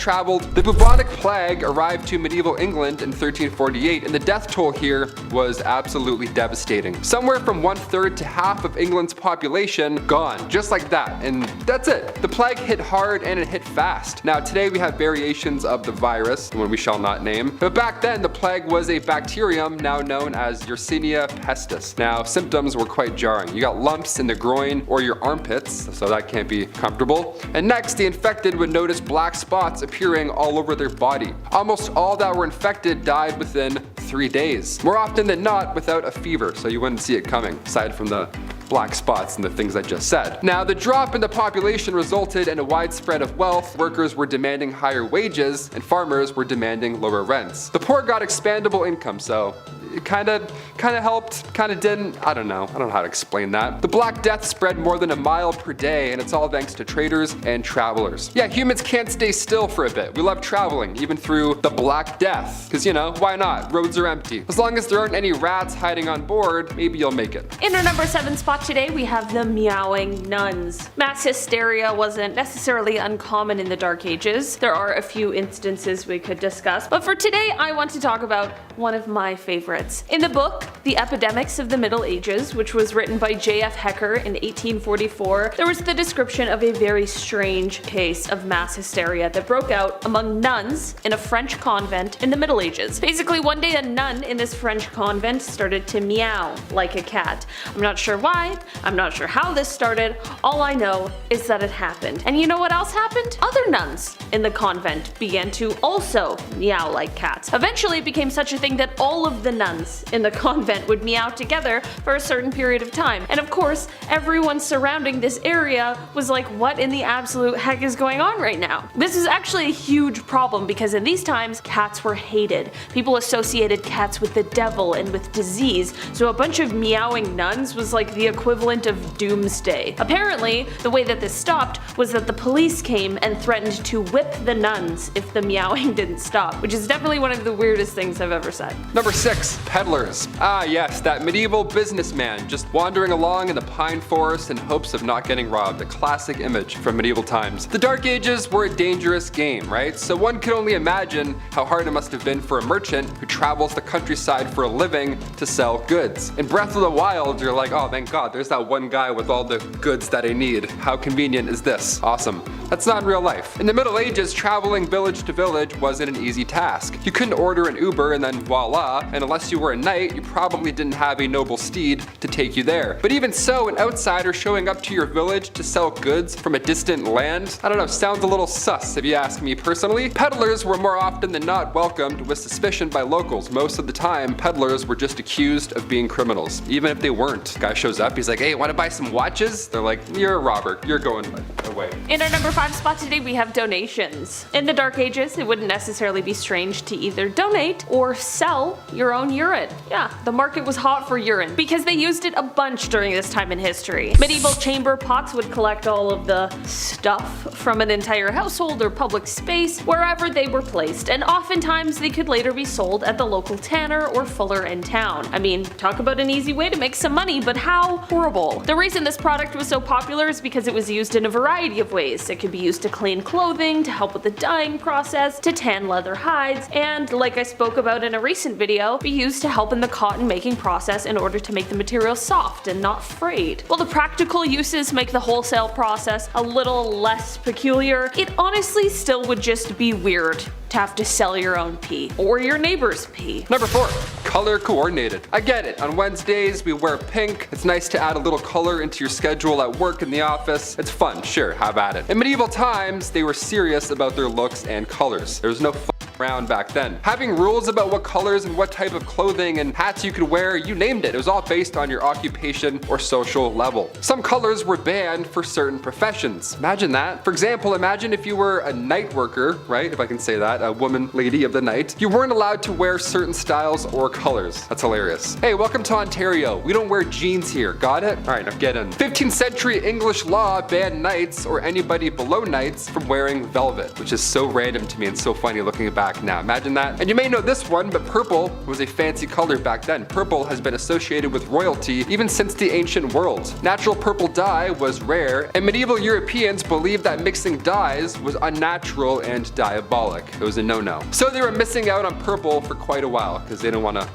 arrived to medieval England in 1348, and the death toll here was absolutely devastating. Somewhere from 1/3 to half of England's population gone, just like that, and that's it. The plague hit hard and it hit fast. Now today we have variations of the virus, one we shall not name, but back then the plague was a bacterium now known as Yersinia pestis. Now symptoms were quite jarring. You got lumps in the groin or your armpits, so that can't be comfortable. And next, the infected would notice black spots appearing all over their body. Almost all that were infected died within 3 days. More often than not without a fever, so you wouldn't see it coming, aside from the black spots and the things I just said. Now, the drop in the population resulted in a widespread of wealth. Workers were demanding higher wages and farmers were demanding lower rents. The poor got expandable income, so it kind of helped, kind of didn't. I don't know how to explain that. The Black Death spread more than a mile per day, and it's all thanks to traders and travelers. Yeah, humans can't stay still for a bit. We love traveling, even through the Black Death, because why not? Roads are empty. As long as there aren't any rats hiding on board, maybe you'll make it. In our number 7 spot today, we have the meowing nuns. Mass hysteria wasn't necessarily uncommon in the Dark Ages. There are a few instances we could discuss, but for today, I want to talk about one of my favorites. In the book, The Epidemics of the Middle Ages, which was written by J.F. Hecker in 1844, there was the description of a very strange case of mass hysteria that broke out among nuns in a French convent in the Middle Ages. Basically, one day a nun in this French convent started to meow like a cat. I'm not sure why, I'm not sure how this started, all I know is that it happened. And you know what else happened? Other nuns in the convent began to also meow like cats. Eventually it became such a thing that all of the nuns in the convent would meow together for a certain period of time. And of course, everyone surrounding this area was like, what in the absolute heck is going on right now? This is actually a huge problem because in these times, cats were hated. People associated cats with the devil and with disease, so a bunch of meowing nuns was like the equivalent of doomsday. Apparently, the way that this stopped was that the police came and threatened to whip the nuns if the meowing didn't stop, which is definitely one of the weirdest things I've ever said. Number 6, peddlers. Ah yes, that medieval businessman just wandering along in the pine forest in hopes of not getting robbed, a classic image from medieval times. The Dark Ages were a dangerous game, right? So one could only imagine how hard it must have been for a merchant who travels the countryside for a living to sell goods. In Breath of the Wild, you're like, oh thank God, there's that one guy with all the goods that I need. How convenient is this? Awesome. That's not in real life. In the Middle Ages, traveling village to village wasn't an easy task. You couldn't order an Uber and then voila, and unless you were a knight, you probably didn't have a noble steed to take you there. But even so, an outsider showing up to your village to sell goods from a distant land, I don't know, sounds a little sus if you ask me personally. Peddlers were more often than not welcomed with suspicion by locals. Most of the time, peddlers were just accused of being criminals, even if they weren't. Guy shows up, he's like, hey, want to buy some watches? They're like, you're a robber, you're going away. In our number 5 spot today, we have donations. In the Dark Ages, it wouldn't necessarily be strange to either donate or sell your own urine. Yeah, the market was hot for urine because they used it a bunch during this time in history. Medieval chamber pots would collect all of the stuff from an entire household or public space wherever they were placed, and oftentimes they could later be sold at the local tanner or fuller in town. I mean, talk about an easy way to make some money, but how horrible. The reason this product was so popular is because it was used in a variety of ways. It could be used to clean clothing, to help with the dyeing process, to tan leather hides, and like I spoke about in a recent video, be used to help in the cotton making process in order to make the material soft and not frayed. While the practical uses make the wholesale process a little less peculiar, it honestly still would just be weird to have to sell your own pee or your neighbor's pee. Number 4, color coordinated. I get it, on Wednesdays we wear pink. It's nice to add a little color into your schedule at work, in the office. It's fun, sure, have at it. In medieval times, they were serious about their looks and colors. There was no around back then. Having rules about what colors and what type of clothing and hats you could wear, you named it. It was all based on your occupation or social level. Some colors were banned for certain professions. Imagine that. For example, imagine if you were a night worker, right? If I can say that, a woman, lady of the night. You weren't allowed to wear certain styles or colors. That's hilarious. Hey, welcome to Ontario. We don't wear jeans here. Got it? All right, now get in. 15th century English law banned knights or anybody below knights from wearing velvet, which is so random to me and so funny looking back back now. Imagine that. And you may know this one, but purple was a fancy color back then. Purple has been associated with royalty even since the ancient world. Natural purple dye was rare, and medieval Europeans believed that mixing dyes was unnatural and diabolic. It was a no-no. So they were missing out on purple for quite a while because they didn't want to,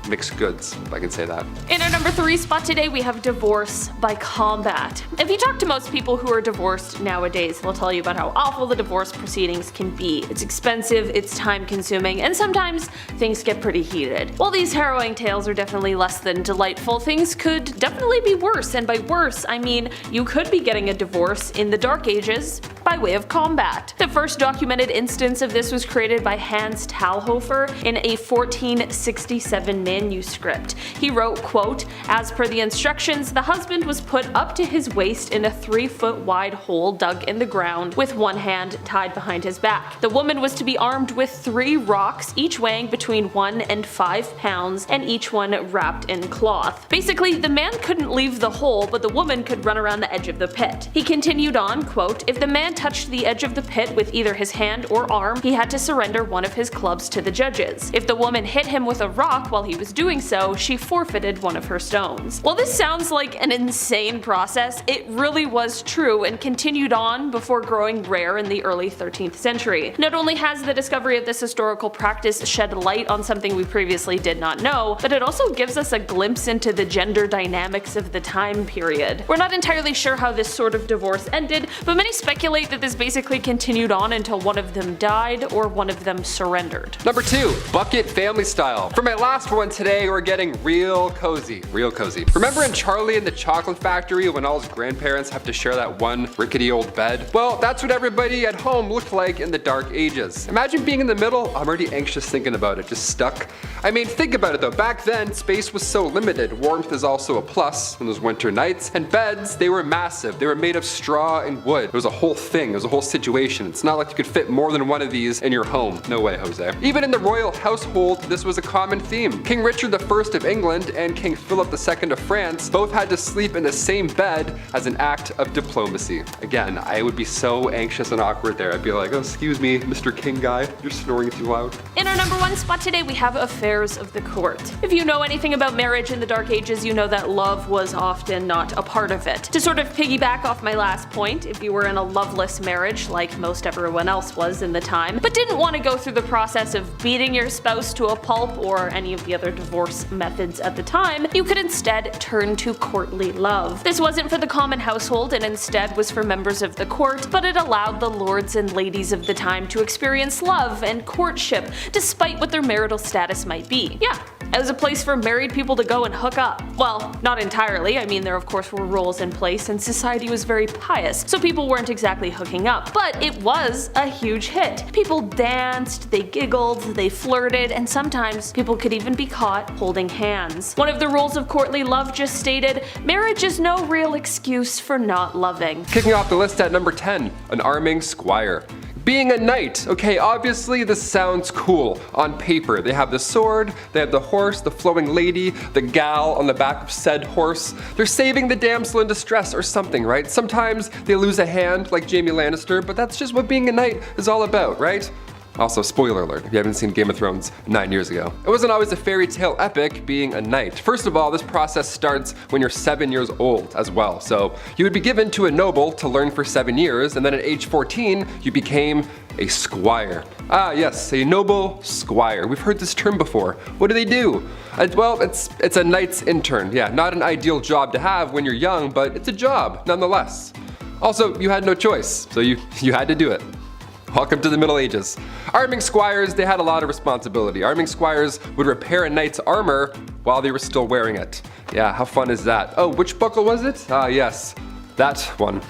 mixed goods, if I can say that. In our number 3 spot today, we have divorce by combat. If you talk to most people who are divorced nowadays, they'll tell you about how awful the divorce proceedings can be. It's expensive, it's time consuming, and sometimes things get pretty heated. While these harrowing tales are definitely less than delightful, things could definitely be worse, and by worse, I mean you could be getting a divorce in the Dark Ages by way of combat. The first documented instance of this was created by Hans Talhofer in a 1467 manuscript. He wrote, quote, "As per the instructions, the husband was put up to his waist in a 3-foot wide hole dug in the ground with one hand tied behind his back. The woman was to be armed with 3 rocks, each weighing between 1 and 5 pounds, and each one wrapped in cloth." Basically, the man couldn't leave the hole, but the woman could run around the edge of the pit. He continued on, quote, "If the man touched the edge of the pit with either his hand or arm, he had to surrender one of his clubs to the judges. If the woman hit him with a rock while he was doing so, she forfeited one of her stones." While this sounds like an insane process, it really was true and continued on before growing rare in the early 13th century. Not only has the discovery of this historical practice shed light on something we previously did not know, but it also gives us a glimpse into the gender dynamics of the time period. We're not entirely sure how this sort of divorce ended, but many speculate that this basically continued on until one of them died or one of them surrendered. Number 2, bucket family style. For my last one today, we're getting real cozy. Real cozy. Remember in Charlie and the Chocolate Factory when all his grandparents have to share that one rickety old bed? Well, that's what everybody at home looked like in the Dark Ages. Imagine being in the middle. I'm already anxious thinking about it, just stuck. I mean, think about it though. Back then, space was so limited. Warmth is also a plus in those winter nights. And beds, they were massive. They were made of straw and wood. It was a whole thing. It was a whole situation. It's not like you could fit more than one of these in your home. No way, Jose. Even in the royal household, this was a common theme. King Richard I of England and King Philip II of France both had to sleep in the same bed as an act of diplomacy. Again, I would be so anxious and awkward there. I'd be like, "Oh, excuse me, Mr. King guy, you're snoring too loud." In our number 1 spot today, we have affairs of the court. If you know anything about marriage in the Dark Ages, you know that love was often not a part of it. To sort of piggyback off my last point, if you were in a loveless marriage, like most everyone else was in the time, but didn't want to go through the process of beating your spouse to a pulp or any of the other divorce methods at the time, you could instead turn to courtly love. This wasn't for the common household and instead was for members of the court, but it allowed the lords and ladies of the time to experience love and courtship despite what their marital status might be. Yeah, it was a place for married people to go and hook up. Well, not entirely. I mean, there of course were rules in place and society was very pious, so people weren't exactly hooking up, but it was a huge hit. People danced, they giggled, they flirted, and sometimes people could even be caught holding hands. One of the rules of courtly love just stated, marriage is no real excuse for not loving. Kicking off the list at number 10, an arming squire. Being a knight. Okay, obviously this sounds cool on paper. They have the sword, they have the horse, the flowing lady, the gal on the back of said horse. They're saving the damsel in distress or something, right? Sometimes they lose a hand like Jaime Lannister, but that's just what being a knight is all about, right? Also, spoiler alert, if you haven't seen Game of Thrones 9 years ago. It wasn't always a fairy tale epic being a knight. First of all, this process starts when you're 7 years old as well. So you would be given to a noble to learn for 7 years, and then at age 14, you became a squire. Ah yes, a noble squire. We've heard this term before. What do they do? Well, it's a knight's intern. Yeah, not an ideal job to have when you're young, but it's a job nonetheless. Also, you had no choice, so you had to do it. Welcome to the Middle Ages. Arming squires, they had a lot of responsibility. Arming squires would repair a knight's armor while they were still wearing it. Yeah, how fun is that? Oh, which buckle was it? Ah, yes, that one.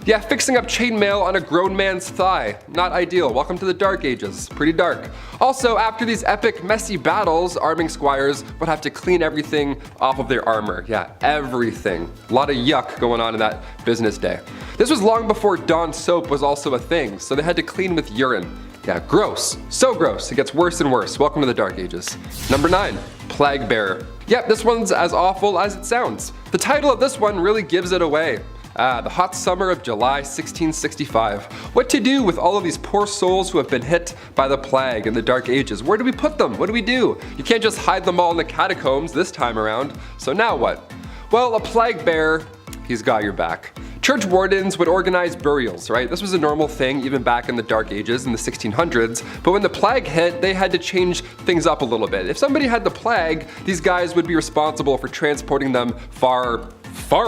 Yeah, fixing up chainmail on a grown man's thigh. Not ideal. Welcome to the Dark Ages. Pretty dark. Also, after these epic, messy battles, arming squires would have to clean everything off of their armor. Yeah, everything. A lot of yuck going on in that business day. This was long before Dawn soap was also a thing, so they had to clean with urine. Yeah, gross. So gross. It gets worse and worse. Welcome to the Dark Ages. Number 9, Plague Bearer. Yep, this one's as awful as it sounds. The title of this one really gives it away. The hot summer of July 1665. What to do with all of these poor souls who have been hit by the plague in the Dark Ages? Where do we put them? What do we do? You can't just hide them all in the catacombs this time around. So now what? Well, a plague bearer, he's got your back. Church wardens would organize burials, right? This was a normal thing even back in the Dark Ages in the 1600s, but when the plague hit, they had to change things up a little bit. If somebody had the plague, these guys would be responsible for transporting them far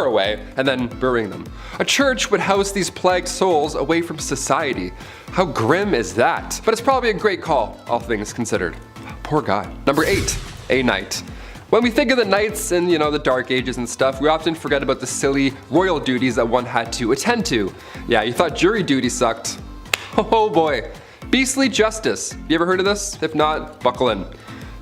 away and then burying them. A church would house these plagued souls away from society. How grim is that? But it's probably a great call, all things considered. Poor guy. Number 8, a knight. When we think of the knights in, the Dark Ages and stuff, we often forget about the silly royal duties that one had to attend to. Yeah, you thought jury duty sucked. Oh boy. Beastly justice. You ever heard of this? If not, buckle in.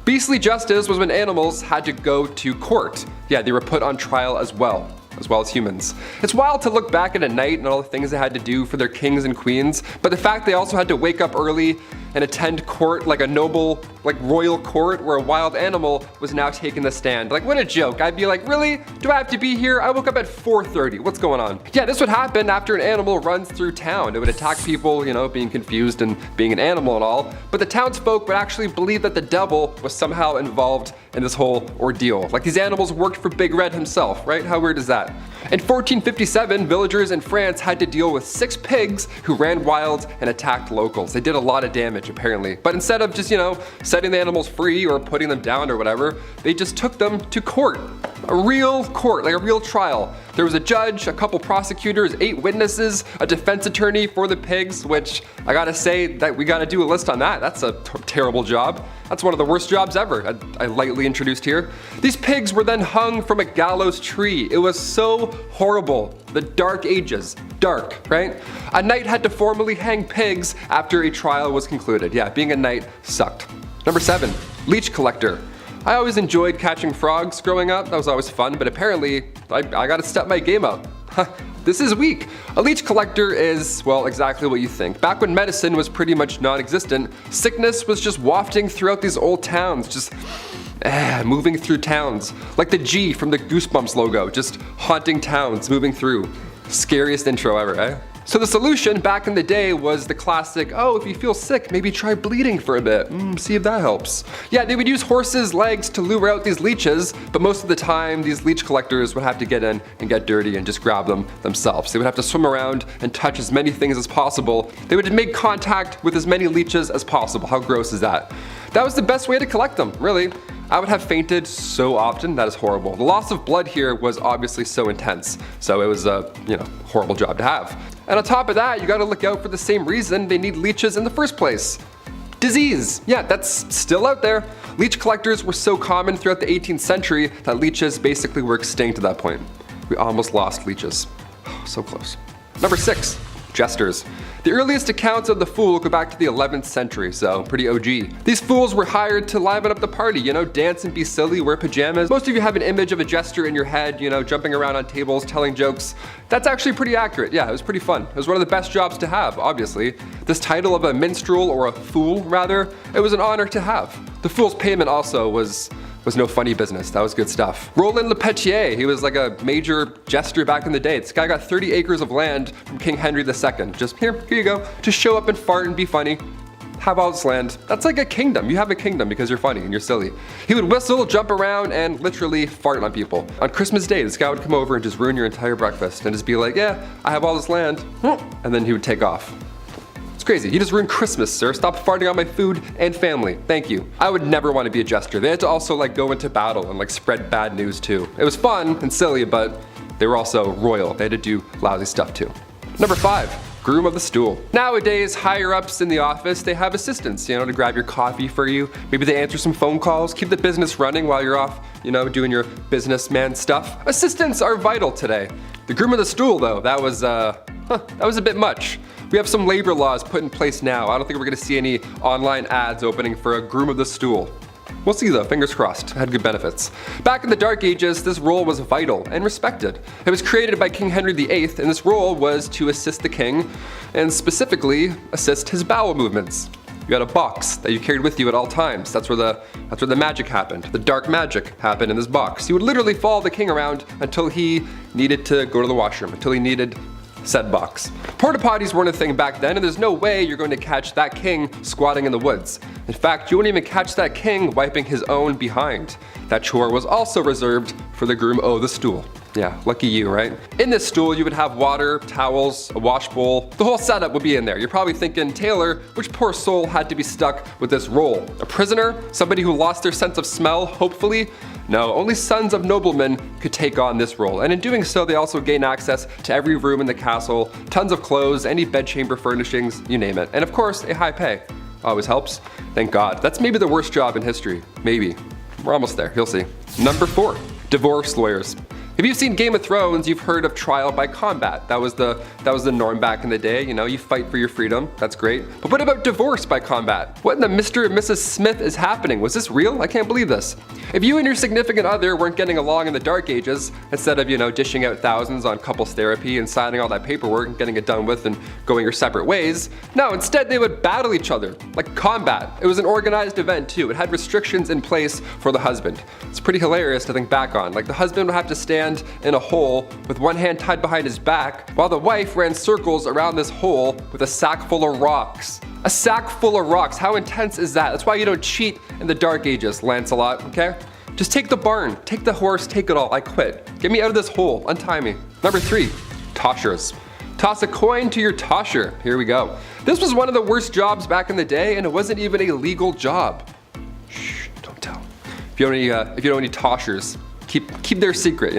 Beastly justice was when animals had to go to court. Yeah, they were put on trial as well as humans. It's wild to look back at a knight and all the things they had to do for their kings and queens, but the fact they also had to wake up early and attend court like a noble, royal court where a wild animal was now taking the stand. What a joke. I'd be like, really? Do I have to be here? I woke up at 4:30. What's going on? Yeah, this would happen after an animal runs through town. It would attack people, being confused and being an animal and all, but the townsfolk would actually believe that the devil was somehow involved in this whole ordeal. These animals worked for Big Red himself, right? How weird is that? In 1457, villagers in France had to deal with 6 pigs who ran wild and attacked locals. They did a lot of damage, apparently. But instead of just, setting the animals free or putting them down or whatever, they just took them to court. A real court, a real trial. There was a judge, a couple prosecutors, 8 witnesses, a defense attorney for the pigs, which I gotta say that we gotta do a list on that. That's a terrible job. That's one of the worst jobs ever, I lightly introduced here. These pigs were then hung from a gallows tree. It was so horrible. The Dark Ages. Dark, right? A knight had to formally hang pigs after a trial was concluded. Yeah, being a knight sucked. Number 7, leech collector. I always enjoyed catching frogs growing up. That was always fun, but apparently I gotta step my game up. This is weak. A leech collector is, well, exactly what you think. Back when medicine was pretty much non-existent, sickness was just wafting throughout these old towns, just moving through towns. Like the G from the Goosebumps logo, just haunting towns, moving through. Scariest intro ever, eh? So the solution back in the day was the classic, if you feel sick, maybe try bleeding for a bit. See if that helps. Yeah, they would use horses' legs to lure out these leeches, but most of the time, these leech collectors would have to get in and get dirty and just grab them themselves. They would have to swim around and touch as many things as possible. They would make contact with as many leeches as possible. How gross is that? That was the best way to collect them, really. I would have fainted so often, that is horrible. The loss of blood here was obviously so intense, so it was a, horrible job to have. And on top of that, you gotta look out for the same reason they need leeches in the first place. Disease. Yeah, that's still out there. Leech collectors were so common throughout the 18th century that leeches basically were extinct at that point. We almost lost leeches. So close. Number 6, jesters. The earliest accounts of the fool go back to the 11th century, so pretty OG. These fools were hired to liven up the party, dance and be silly, wear pajamas. Most of you have an image of a jester in your head, jumping around on tables, telling jokes. That's actually pretty accurate. Yeah, it was pretty fun. It was one of the best jobs to have, obviously. This title of a minstrel, or a fool rather, it was an honor to have. The fool's payment also was no funny business. That was good stuff. Roland Lepetier, he was like a major jester back in the day. This guy got 30 acres of land from King Henry II. Just here you go. Just show up and fart and be funny. Have all this land. That's like a kingdom. You have a kingdom because you're funny and you're silly. He would whistle, jump around, and literally fart on people. On Christmas Day, this guy would come over and just ruin your entire breakfast and just be like, yeah, I have all this land. And then he would take off. Crazy. You just ruined Christmas, sir. Stop farting on my food and family. Thank you. I would never want to be a jester. They had to also go into battle and spread bad news too. It was fun and silly, but they were also royal. They had to do lousy stuff too. Number 5, groom of the stool. Nowadays, higher ups in the office, they have assistants, to grab your coffee for you. Maybe they answer some phone calls, keep the business running while you're off, doing your businessman stuff. Assistants are vital today. The groom of the stool though, that was a bit much. We have some labor laws put in place now. I don't think we're gonna see any online ads opening for a groom of the stool. We'll see though, fingers crossed. It had good benefits. Back in the Dark Ages, this role was vital and respected. It was created by King Henry VIII, and this role was to assist the king, and specifically assist his bowel movements. You had a box that you carried with you at all times. That's where the magic happened. The dark magic happened in this box. You would literally follow the king around until he needed to go to the washroom, until he needed said box. Porta potties weren't a thing back then, and there's no way you're going to catch that king squatting in the woods. In fact, you wouldn't even catch that king wiping his own behind. That chore was also reserved for the groom o' the stool. Yeah, lucky you, right? In this stool, you would have water, towels, a wash bowl. The whole setup would be in there. You're probably thinking, Taylor, which poor soul had to be stuck with this role? A prisoner? Somebody who lost their sense of smell, hopefully? No, only sons of noblemen could take on this role, and in doing so, they also gain access to every room in the castle, tons of clothes, any bedchamber furnishings, you name it. And of course, a high pay. Always helps. Thank God. That's maybe the worst job in history. Maybe. We're almost there, you'll see. Number 4, divorce lawyers. If you've seen Game of Thrones, you've heard of trial by combat. That was the norm back in the day. You know, you fight for your freedom. That's great. But what about divorce by combat? What in the Mr. and Mrs. Smith is happening? Was this real? I can't believe this. If you and your significant other weren't getting along in the Dark Ages, instead of, dishing out thousands on couples therapy and signing all that paperwork and getting it done with and going your separate ways, no, instead they would battle each other, like combat. It was an organized event too. It had restrictions in place for the husband. It's pretty hilarious to think back on. Like the husband would have to stand in a hole with one hand tied behind his back, while the wife ran circles around this hole with a sack full of rocks. A sack full of rocks, how intense is that? That's why you don't cheat in the Dark Ages, Lancelot, okay? Just take the barn, take the horse, take it all, I quit. Get me out of this hole, untie me. Number 3, toshers. Toss a coin to your tosher, here we go. This was one of the worst jobs back in the day, and it wasn't even a legal job. Shh, don't tell. If you know any toshers, keep their secret,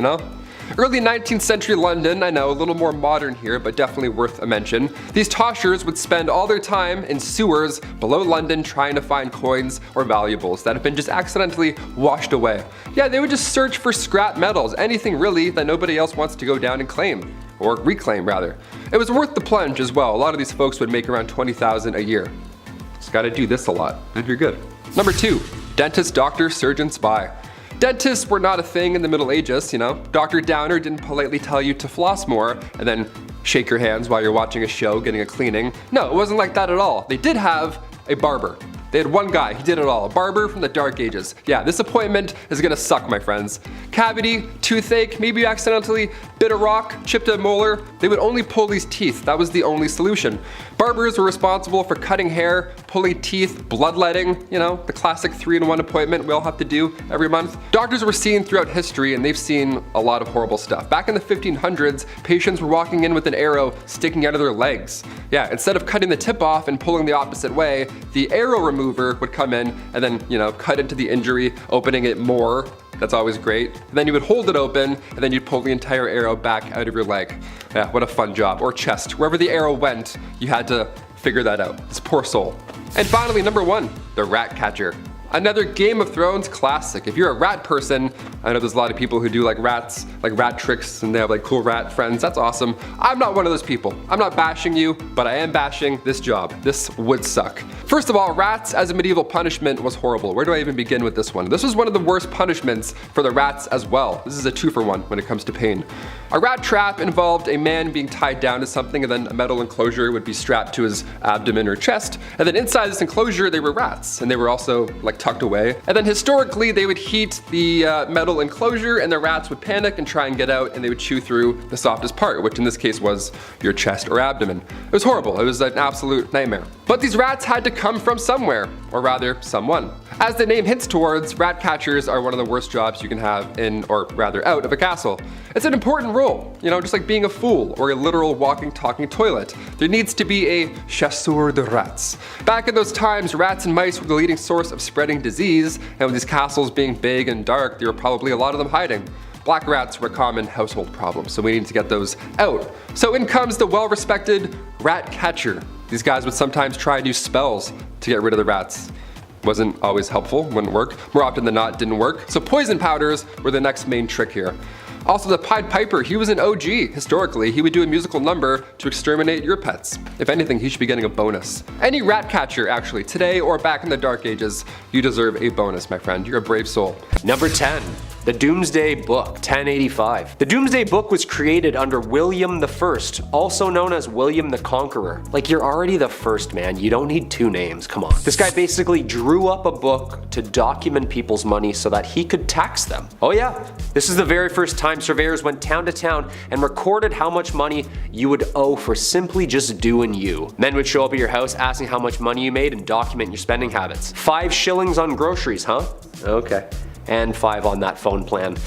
Early 19th century London, I know, a little more modern here, but definitely worth a mention. These toshers would spend all their time in sewers below London trying to find coins or valuables that have been just accidentally washed away. Yeah, they would just search for scrap metals, anything really that nobody else wants to go down and claim. Or reclaim, rather. It was worth the plunge as well. A lot of these folks would make around $20,000 a year. Just gotta do this a lot, and you're good. Number 2, dentist, doctor, surgeon, spy. Dentists were not a thing in the Middle Ages, Dr. Downer didn't politely tell you to floss more and then shake your hands while you're watching a show, getting a cleaning. No, it wasn't like that at all. They did have a barber. They had one guy, he did it all, a barber from the Dark Ages. Yeah, this appointment is gonna suck, my friends. Cavity, toothache, maybe you accidentally bit a rock, chipped a molar. They would only pull these teeth, that was the only solution. Barbers were responsible for cutting hair, pulling teeth, bloodletting, the classic 3-in-1 appointment we all have to do every month. Doctors were seen throughout history and they've seen a lot of horrible stuff. Back in the 1500s, patients were walking in with an arrow sticking out of their legs. Yeah, instead of cutting the tip off and pulling the opposite way, the arrow remover would come in and then, cut into the injury, opening it more. That's always great. And then you would hold it open and then you'd pull the entire arrow back out of your leg. Yeah, what a fun job. Or chest. Wherever the arrow went, you had to figure that out. This poor soul. And finally, number 1, the rat catcher. Another Game of Thrones classic. If you're a rat person, I know there's a lot of people who do rats, rat tricks, and they have cool rat friends. That's awesome. I'm not one of those people. I'm not bashing you, but I am bashing this job. This would suck. First of all, rats as a medieval punishment was horrible. Where do I even begin with this one? This was one of the worst punishments for the rats as well. This is a 2-for-1 when it comes to pain. A rat trap involved a man being tied down to something, and then a metal enclosure would be strapped to his abdomen or chest. And then inside this enclosure, they were rats, and they were also tucked away. And then historically, they would heat the metal enclosure and the rats would panic and try and get out, and they would chew through the softest part, which in this case was your chest or abdomen. It was horrible. It was an absolute nightmare. But these rats had to come from somewhere, or rather, someone. As the name hints towards, rat catchers are one of the worst jobs you can have in, or rather out of a castle. It's an important role, just like being a fool or a literal walking, talking toilet. There needs to be a chasseur de rats. Back in those times, rats and mice were the leading source of spreading disease, and with these castles being big and dark, there were probably a lot of them hiding. Black rats were a common household problem, so we need to get those out. So in comes the well-respected rat catcher. These guys would sometimes try new spells to get rid of the rats. Wasn't always helpful, wouldn't work. More often than not, didn't work. So poison powders were the next main trick here. Also, the Pied Piper, he was an OG. Historically, he would do a musical number to exterminate your pets. If anything, he should be getting a bonus. Any rat catcher, actually, today or back in the Dark Ages, you deserve a bonus, my friend. You're a brave soul. Number 10, The Doomsday Book, 1085. The Doomsday Book was created under William I, also known as William the Conqueror. Like, you're already the first, man. You don't need two names, come on. This guy basically drew up a book to document people's money so that he could tax them. Oh yeah, this is the very first time surveyors went town to town and recorded how much money you would owe for simply just doing you. Men would show up at your house asking how much money you made and document your spending habits. 5 shillings on groceries, huh? Okay. And 5 on that phone plan.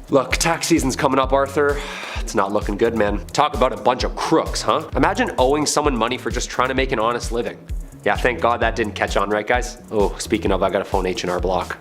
Look, tax season's coming up, Arthur. It's not looking good, man. Talk about a bunch of crooks, huh? Imagine owing someone money for just trying to make an honest living. Yeah, thank God that didn't catch on, right guys? Oh, speaking of, I gotta phone H&R Block.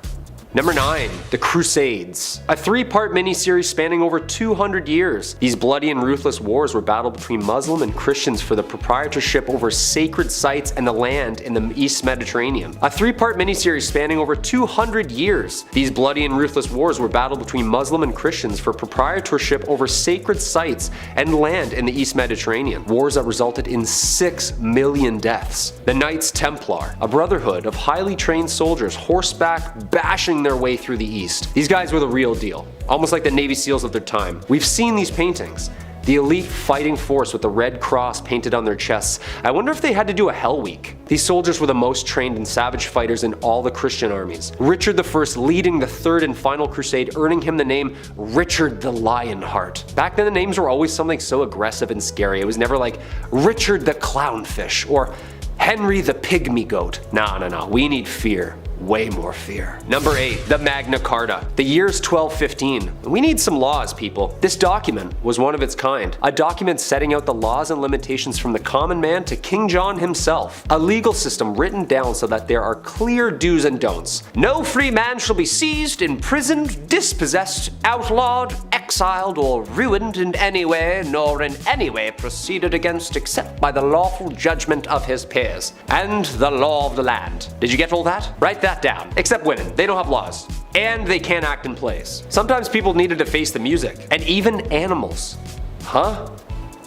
Number 9, The Crusades. A 3-part miniseries spanning over 200 years. These bloody and ruthless wars were battled between Muslim and Christians for the proprietorship over sacred sites and the land in the East Mediterranean. A 3-part miniseries spanning over 200 years. These bloody and ruthless wars were battled between Muslim and Christians for proprietorship over sacred sites and land in the East Mediterranean. Wars that resulted in 6 million deaths. The Knights Templar, a brotherhood of highly trained soldiers horseback bashing their way through the East. These guys were the real deal, almost like the Navy SEALs of their time. We've seen these paintings. The elite fighting force with the red cross painted on their chests. I wonder if they had to do a Hell Week. These soldiers were the most trained and savage fighters in all the Christian armies. Richard I leading the 3rd and final crusade, earning him the name Richard the Lionheart. Back then the names were always something so aggressive and scary. It was never like Richard the Clownfish or Henry the Pygmy Goat. No, we need fear. Way more fear. Number 8, the Magna Carta. The year's 1215. We need some laws, people. This document was one of its kind. A document setting out the laws and limitations from the common man to King John himself. A legal system written down so that there are clear do's and don'ts. No free man shall be seized, imprisoned, dispossessed, outlawed, exiled, or ruined in any way, nor in any way proceeded against except by the lawful judgment of his peers, and the law of the land. Did you get all that? Write that down. Except women, they don't have laws. And they can't act in plays. Sometimes people needed to face the music. And even animals. Huh?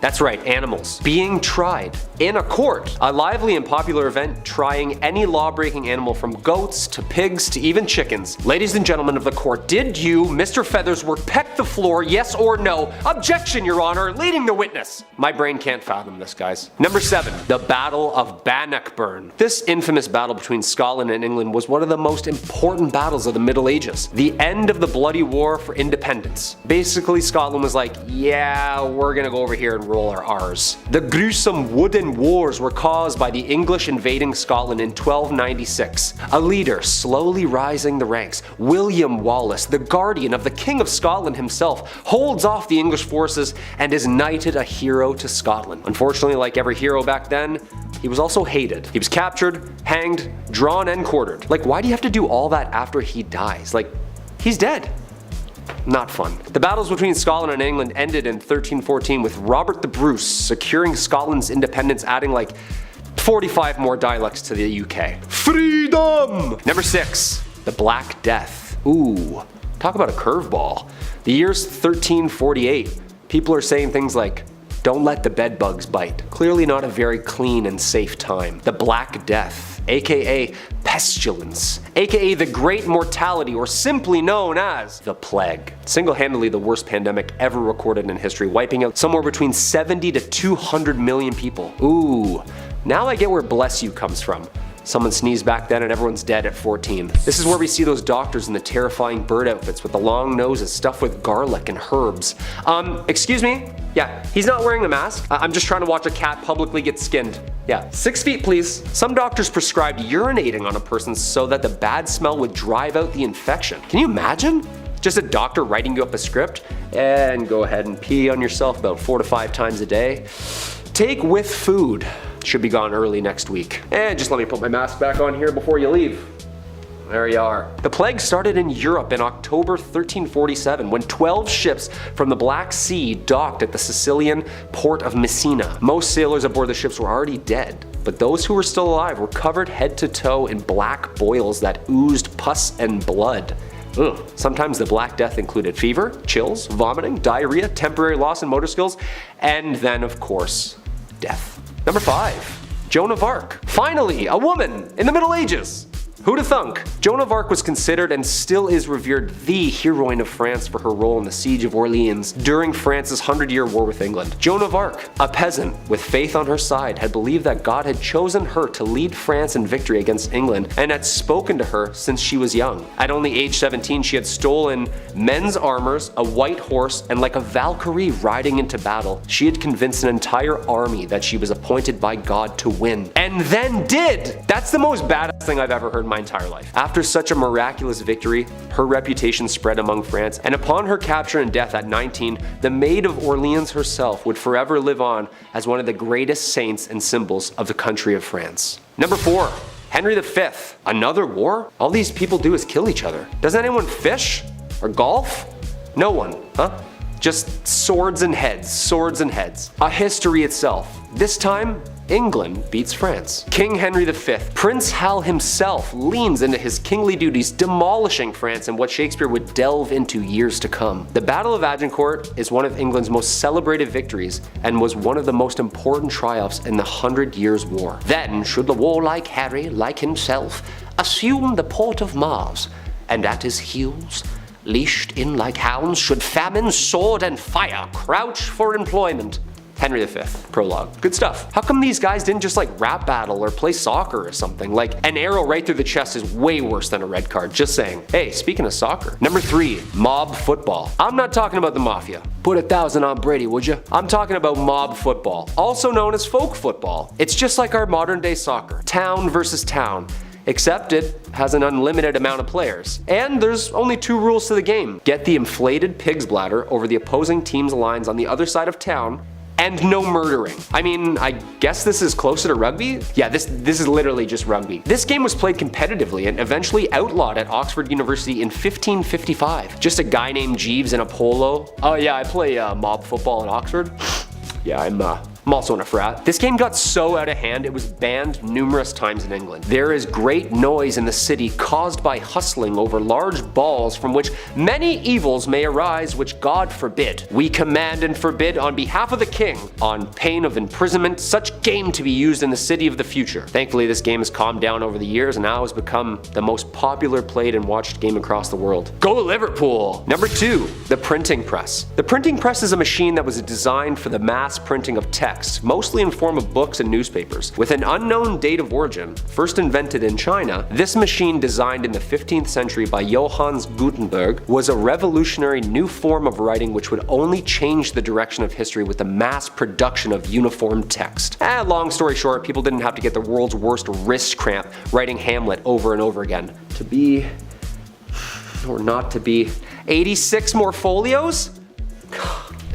That's right, animals. Being tried in a court. A lively and popular event trying any law-breaking animal from goats to pigs to even chickens. Ladies and gentlemen of the court, did you, Mr. Feathersworth, peck the floor, yes or no? Objection, Your Honor, leading the witness. My brain can't fathom this, guys. Number 7, the Battle of Bannockburn. This infamous battle between Scotland and England was one of the most important battles of the Middle Ages. The end of the bloody war for independence. Basically, Scotland was like, yeah, we're gonna go over here and roll our R's. The gruesome wooden wars were caused by the English invading Scotland in 1296. A leader slowly rising the ranks, William Wallace, the guardian of the King of Scotland himself, holds off the English forces and is knighted a hero to Scotland. Unfortunately, like every hero back then, he was also hated. He was captured, hanged, drawn, and quartered. Like, why do you have to do all that after he dies? Like, he's dead. Not fun. The battles between Scotland and England ended in 1314 with Robert the Bruce securing Scotland's independence, adding like 45 more dialects to the UK. Freedom! Number 6, the Black Death. Ooh, talk about a curveball. The year's 1348. People are saying things like, don't let the bed bugs bite. Clearly not a very clean and safe time. The Black Death, aka pestilence, aka the Great Mortality, or simply known as the Plague. Single-handedly the worst pandemic ever recorded in history, wiping out somewhere between 70 to 200 million people. Ooh, now I get where bless you comes from. Someone sneezed back then and everyone's dead at 14. This is where we see those doctors in the terrifying bird outfits with the long noses stuffed with garlic and herbs. Excuse me? Yeah, he's not wearing a mask. I'm just trying to watch a cat publicly get skinned. Yeah, 6 feet please. Some doctors prescribed urinating on a person so that the bad smell would drive out the infection. Can you imagine? Just a doctor writing you up a script and go ahead and pee on yourself about 4 to 5 times a day. Take with food. Should be gone early next week. And just let me put my mask back on here before you leave. There you are. The plague started in Europe in October 1347 when 12 ships from the Black Sea docked at the Sicilian port of Messina. Most sailors aboard the ships were already dead, but those who were still alive were covered head to toe in black boils that oozed pus and blood. Ugh. Sometimes the Black Death included fever, chills, vomiting, diarrhea, temporary loss in motor skills, and then of course, death. Number 5, Joan of Arc. Finally, a woman in the Middle Ages. Who'da thunk? Joan of Arc was considered and still is revered the heroine of France for her role in the Siege of Orleans during France's 100-year war with England. Joan of Arc, a peasant with faith on her side, had believed that God had chosen her to lead France in victory against England and had spoken to her since she was young. At only age 17, she had stolen men's armors, a white horse, and like a Valkyrie riding into battle, she had convinced an entire army that she was appointed by God to win. And then did! That's the most badass thing I've ever heard in my entire life. After such a miraculous victory, her reputation spread among France, and upon her capture and death at 19, the Maid of Orleans herself would forever live on as one of the greatest saints and symbols of the country of France. Number 4. Henry V. Another war? All these people do is kill each other. Does anyone fish? Or golf? No one, huh? Just swords and heads, swords and heads. A history itself. This time, England beats France. King Henry V, Prince Hal himself, leans into his kingly duties, demolishing France in what Shakespeare would delve into years to come. The Battle of Agincourt is one of England's most celebrated victories and was one of the most important triumphs in the 100 Years' War. Then should the warlike Harry, like himself, assume the port of Mars, and at his heels, leashed in like hounds, should famine, sword, and fire crouch for employment. Henry V. Prologue. Good stuff. How come these guys didn't just like rap battle or play soccer or something? Like an arrow right through the chest is way worse than a red card, just saying. Hey, speaking of soccer. Number 3, mob football. I'm not talking about the mafia. Put 1,000 on Brady, would you? I'm talking about mob football, also known as folk football. It's just like our modern day soccer. Town versus town. Except it has an unlimited amount of players. And there's only 2 rules to the game. Get the inflated pig's bladder over the opposing team's lines on the other side of town, and no murdering. I mean, I guess this is closer to rugby? Yeah, this is literally just rugby. This game was played competitively and eventually outlawed at Oxford University in 1555. Just a guy named Jeeves in a polo. Oh yeah, I play mob football at Oxford. Yeah, I'm also in a frat. This game got so out of hand it was banned numerous times in England. There is great noise in the city caused by hustling over large balls from which many evils may arise which God forbid. We command and forbid on behalf of the king, on pain of imprisonment, such game to be used in the city of the future. Thankfully this game has calmed down over the years and now has become the most popular played and watched game across the world. Go Liverpool! Number 2, the printing press. The printing press is a machine that was designed for the mass printing of text, mostly in form of books and newspapers. With an unknown date of origin, first invented in China, this machine designed in the 15th century by Johannes Gutenberg was a revolutionary new form of writing which would only change the direction of history with the mass production of uniform text. Long story short, people didn't have to get the world's worst wrist cramp writing Hamlet over and over again. To be, or not to be, 86 more folios?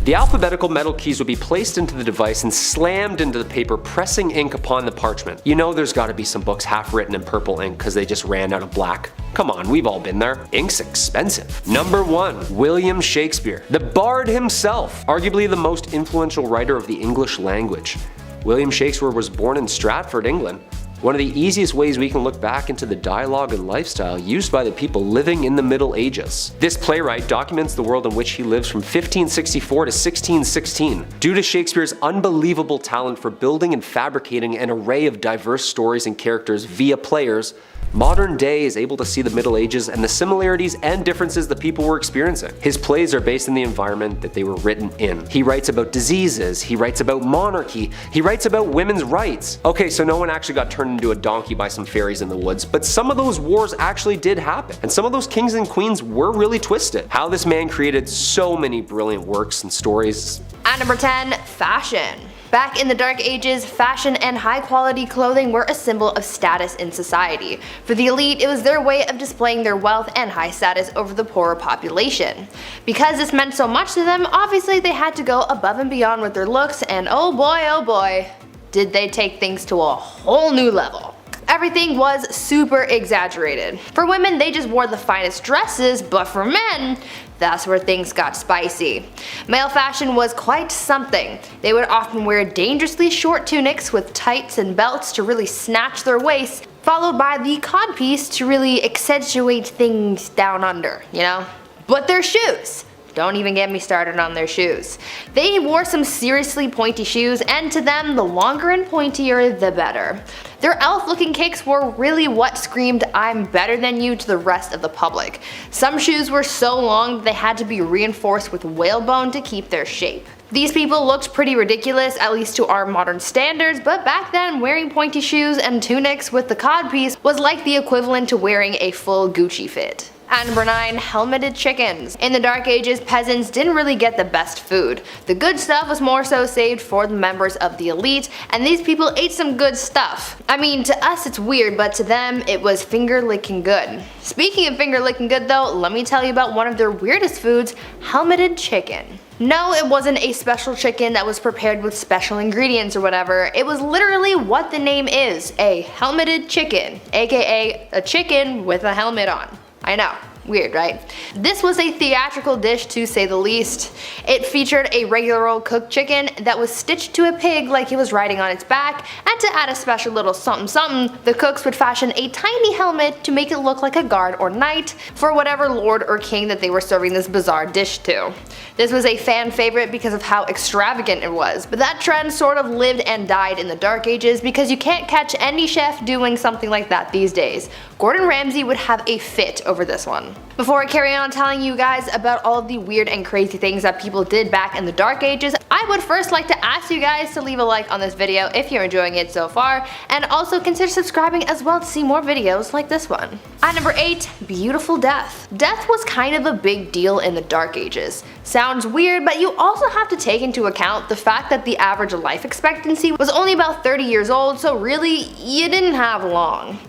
The alphabetical metal keys would be placed into the device and slammed into the paper, pressing ink upon the parchment. You know there's gotta be some books half written in purple ink because they just ran out of black. Come on, we've all been there. Ink's expensive. Number 1, William Shakespeare. The Bard himself, arguably the most influential writer of the English language. William Shakespeare was born in Stratford, England. One of the easiest ways we can look back into the dialogue and lifestyle used by the people living in the Middle Ages. This playwright documents the world in which he lives from 1564 to 1616. Due to Shakespeare's unbelievable talent for building and fabricating an array of diverse stories and characters via players, modern day is able to see the Middle Ages and the similarities and differences the people were experiencing. His plays are based in the environment that they were written in. He writes about diseases, he writes about monarchy, he writes about women's rights. Okay, so no one actually got turned into a donkey by some fairies in the woods, but some of those wars actually did happen, and some of those kings and queens were really twisted. How this man created so many brilliant works and stories. At number 10, fashion. Back in the Dark Ages, fashion and high-quality clothing were a symbol of status in society. For the elite, it was their way of displaying their wealth and high status over the poorer population. Because this meant so much to them, obviously they had to go above and beyond with their looks, and oh boy, did they take things to a whole new level. Everything was super exaggerated. For women, they just wore the finest dresses, but for men, that's where things got spicy. Male fashion was quite something. They would often wear dangerously short tunics with tights and belts to really snatch their waists, followed by the codpiece to really accentuate things down under, you know? But their shoes. Don't even get me started on their shoes. They wore some seriously pointy shoes, and to them, the longer and pointier, the better. Their elf-looking kicks were really what screamed, "I'm better than you" to the rest of the public. Some shoes were so long that they had to be reinforced with whalebone to keep their shape. These people looked pretty ridiculous, at least to our modern standards, but back then wearing pointy shoes and tunics with the codpiece was like the equivalent to wearing a full Gucci fit. At number 9, helmeted chickens. In the Dark Ages, peasants didn't really get the best food. The good stuff was more so saved for the members of the elite, and these people ate some good stuff. I mean, to us it's weird, but to them it was finger-licking good. Speaking of finger-licking good though, let me tell you about one of their weirdest foods, helmeted chicken. No, it wasn't a special chicken that was prepared with special ingredients or whatever. It was literally what the name is, a helmeted chicken, aka a chicken with a helmet on. I know, weird, right? This was a theatrical dish to say the least. It featured a regular old cooked chicken that was stitched to a pig like it was riding on its back, and to add a special little something something, the cooks would fashion a tiny helmet to make it look like a guard or knight for whatever lord or king that they were serving this bizarre dish to. This was a fan favorite because of how extravagant it was, but that trend sort of lived and died in the Dark Ages because you can't catch any chef doing something like that these days. Gordon Ramsay would have a fit over this one. Before I carry on telling you guys about all of the weird and crazy things that people did back in the Dark Ages, I would first like to ask you guys to leave a like on this video if you're enjoying it so far, and also consider subscribing as well to see more videos like this one. At number 8, beautiful death. Death was kind of a big deal in the Dark Ages. Sounds weird, but you also have to take into account the fact that the average life expectancy was only about 30 years old, so really, you didn't have long.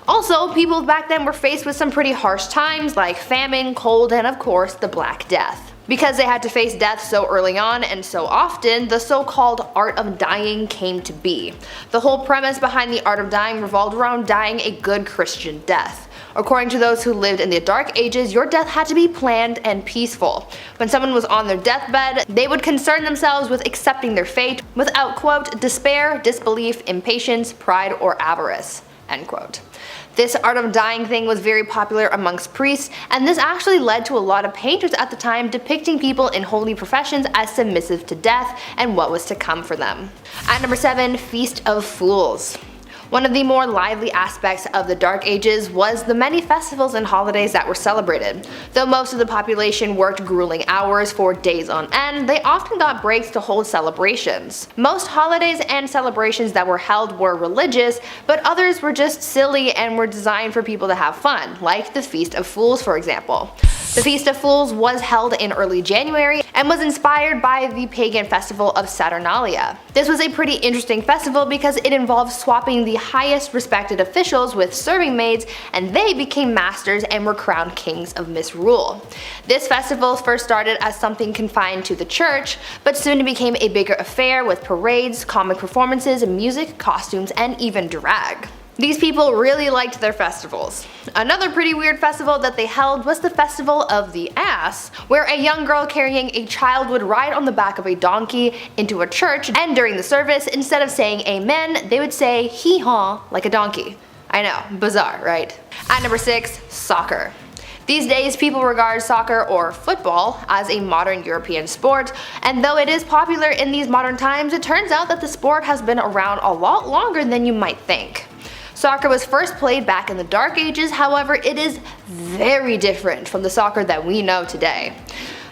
Also, people back then were faced with some pretty harsh times like famine, cold, and of course the Black Death. Because they had to face death so early on and so often, the so-called art of dying came to be. The whole premise behind the art of dying revolved around dying a good Christian death. According to those who lived in the Dark Ages, your death had to be planned and peaceful. When someone was on their deathbed, they would concern themselves with accepting their fate without, quote, despair, disbelief, impatience, pride, or avarice, end quote. This art of dying thing was very popular amongst priests, and this actually led to a lot of painters at the time depicting people in holy professions as submissive to death and what was to come for them. At number 7, Feast of Fools. One of the more lively aspects of the Dark Ages was the many festivals and holidays that were celebrated. Though most of the population worked grueling hours for days on end, they often got breaks to hold celebrations. Most holidays and celebrations that were held were religious, but others were just silly and were designed for people to have fun, like the Feast of Fools for example. The Feast of Fools was held in early January and was inspired by the pagan festival of Saturnalia. This was a pretty interesting festival because it involved swapping the highest respected officials with serving maids, and they became masters and were crowned kings of misrule. This festival first started as something confined to the church, but soon became a bigger affair with parades, comic performances, music, costumes, and even drag. These people really liked their festivals. Another pretty weird festival that they held was the Festival of the Ass, where a young girl carrying a child would ride on the back of a donkey into a church, and during the service, instead of saying amen, they would say hee-haw like a donkey. I know, bizarre, right? At number 6, soccer. These days, people regard soccer, or football, as a modern European sport, and though it is popular in these modern times, it turns out that the sport has been around a lot longer than you might think. Soccer was first played back in the Dark Ages, however, it is very different from the soccer that we know today.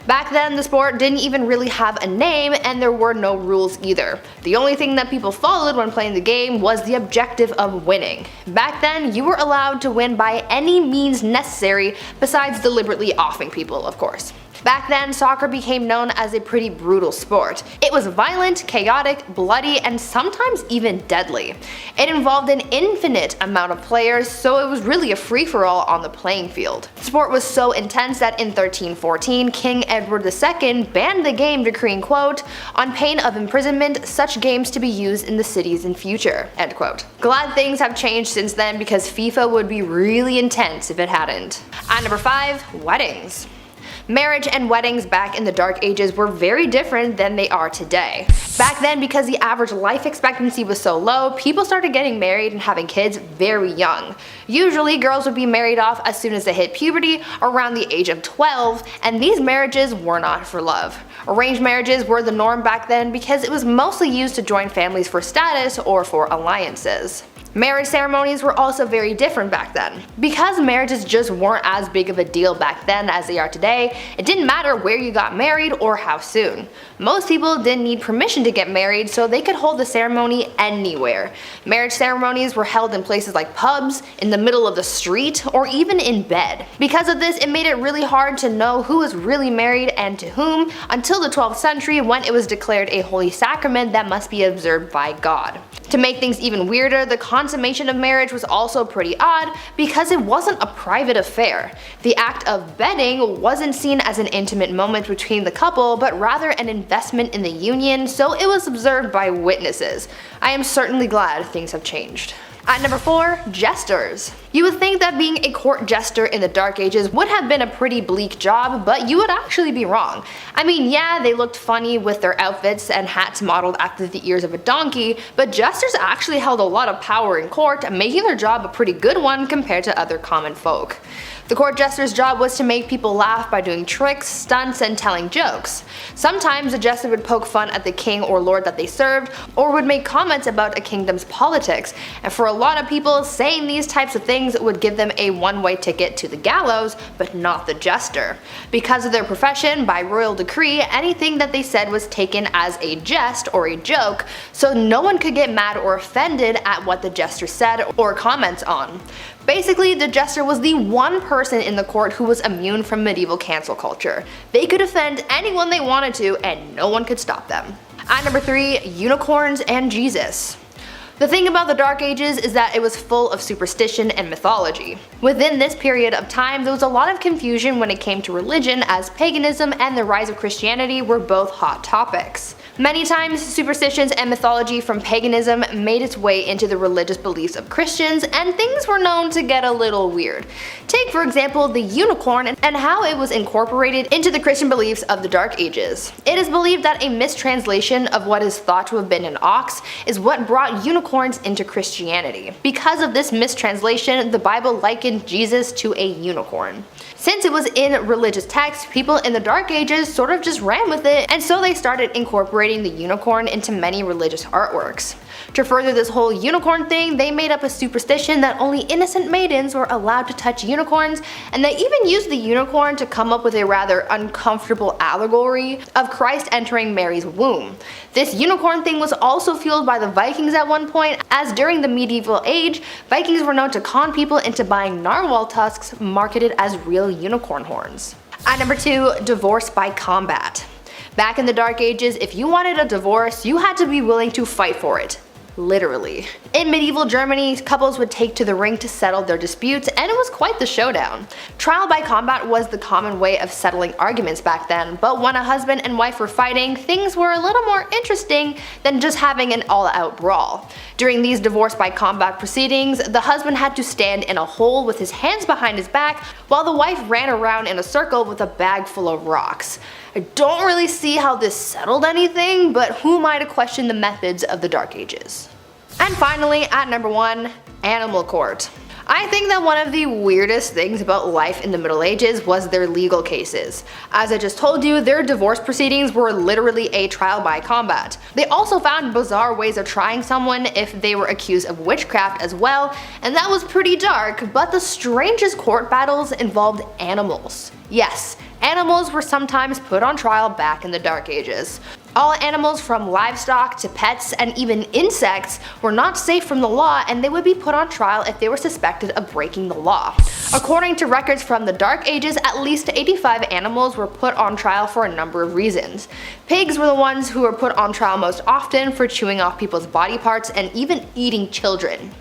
Back then, the sport didn't even really have a name, and there were no rules either. The only thing that people followed when playing the game was the objective of winning. Back then, you were allowed to win by any means necessary, besides deliberately offing people, of course. Back then, soccer became known as a pretty brutal sport. It was violent, chaotic, bloody, and sometimes even deadly. It involved an infinite amount of players, so it was really a free-for-all on the playing field. The sport was so intense that in 1314, King Edward II banned the game, decreeing, quote, on pain of imprisonment, such games to be used in the cities in future, end quote. Glad things have changed since then because FIFA would be really intense if it hadn't. At number 5, weddings. Marriage and weddings back in the Dark Ages were very different than they are today. Back then, because the average life expectancy was so low, people started getting married and having kids very young. Usually, girls would be married off as soon as they hit puberty, around the age of 12, and these marriages were not for love. Arranged marriages were the norm back then because it was mostly used to join families for status or for alliances. Marriage ceremonies were also very different back then. Because marriages just weren't as big of a deal back then as they are today, it didn't matter where you got married or how soon. Most people didn't need permission to get married, so they could hold the ceremony anywhere. Marriage ceremonies were held in places like pubs, in the middle of the street, or even in bed. Because of this, it made it really hard to know who was really married and to whom until the 12th century, when it was declared a holy sacrament that must be observed by God. To make things even weirder, the consummation of marriage was also pretty odd because it wasn't a private affair. The act of bedding wasn't seen as an intimate moment between the couple, but rather an investment in the union, so it was observed by witnesses. I am certainly glad things have changed. At number 4, jesters. You would think that being a court jester in the Dark Ages would have been a pretty bleak job, but you would actually be wrong. I mean, yeah, they looked funny with their outfits and hats modeled after the ears of a donkey, but jesters actually held a lot of power in court, making their job a pretty good one compared to other common folk. The court jester's job was to make people laugh by doing tricks, stunts, and telling jokes. Sometimes a jester would poke fun at the king or lord that they served, or would make comments about a kingdom's politics, and for a lot of people, saying these types of things would give them a one-way ticket to the gallows, but not the jester. Because of their profession, by royal decree, anything that they said was taken as a jest or a joke, so no one could get mad or offended at what the jester said or comments on. Basically, the jester was the one person in the court who was immune from medieval cancel culture. They could offend anyone they wanted to, and no one could stop them. At number 3, unicorns and Jesus. The thing about the Dark Ages is that it was full of superstition and mythology. Within this period of time, there was a lot of confusion when it came to religion, as paganism and the rise of Christianity were both hot topics. Many times, superstitions and mythology from paganism made its way into the religious beliefs of Christians, and things were known to get a little weird. Take, for example, the unicorn and how it was incorporated into the Christian beliefs of the Dark Ages. It is believed that a mistranslation of what is thought to have been an ox is what brought unicorns into Christianity. Because of this mistranslation, the Bible likened Jesus to a unicorn. Since it was in religious texts, people in the Dark Ages sort of just ran with it, and so they started incorporating the unicorn into many religious artworks. To further this whole unicorn thing, they made up a superstition that only innocent maidens were allowed to touch unicorns, and they even used the unicorn to come up with a rather uncomfortable allegory of Christ entering Mary's womb. This unicorn thing was also fueled by the Vikings at one point, as during the medieval age, Vikings were known to con people into buying narwhal tusks marketed as real unicorn horns. At number 2, divorce by combat. Back in the Dark Ages, if you wanted a divorce, you had to be willing to fight for it. Literally. In medieval Germany, couples would take to the ring to settle their disputes, and it was quite the showdown. Trial by combat was the common way of settling arguments back then, but when a husband and wife were fighting, things were a little more interesting than just having an all-out brawl. During these divorce by combat proceedings, the husband had to stand in a hole with his hands behind his back, while the wife ran around in a circle with a bag full of rocks. I don't really see how this settled anything, but who am I to question the methods of the Dark Ages? And finally, at number 1, animal court. I think that one of the weirdest things about life in the Middle Ages was their legal cases. As I just told you, their divorce proceedings were literally a trial by combat. They also found bizarre ways of trying someone if they were accused of witchcraft as well, and that was pretty dark, but the strangest court battles involved animals. Yes, animals were sometimes put on trial back in the Dark Ages. All animals from livestock to pets and even insects were not safe from the law, and they would be put on trial if they were suspected of breaking the law. According to records from the Dark Ages, at least 85 animals were put on trial for a number of reasons. Pigs were the ones who were put on trial most often for chewing off people's body parts and even eating children.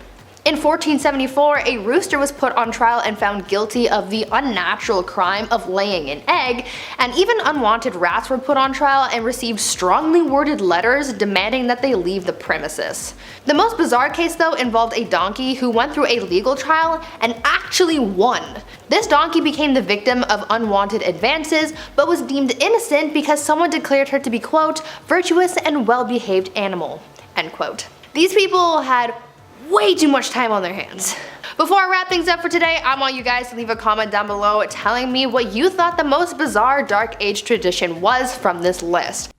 In 1474, a rooster was put on trial and found guilty of the unnatural crime of laying an egg, and even unwanted rats were put on trial and received strongly worded letters demanding that they leave the premises. The most bizarre case though involved a donkey who went through a legal trial and actually won. This donkey became the victim of unwanted advances, but was deemed innocent because someone declared her to be, quote, virtuous and well-behaved animal, end quote. These people had way too much time on their hands. Before I wrap things up for today, I want you guys to leave a comment down below telling me what you thought the most bizarre Dark Age tradition was from this list.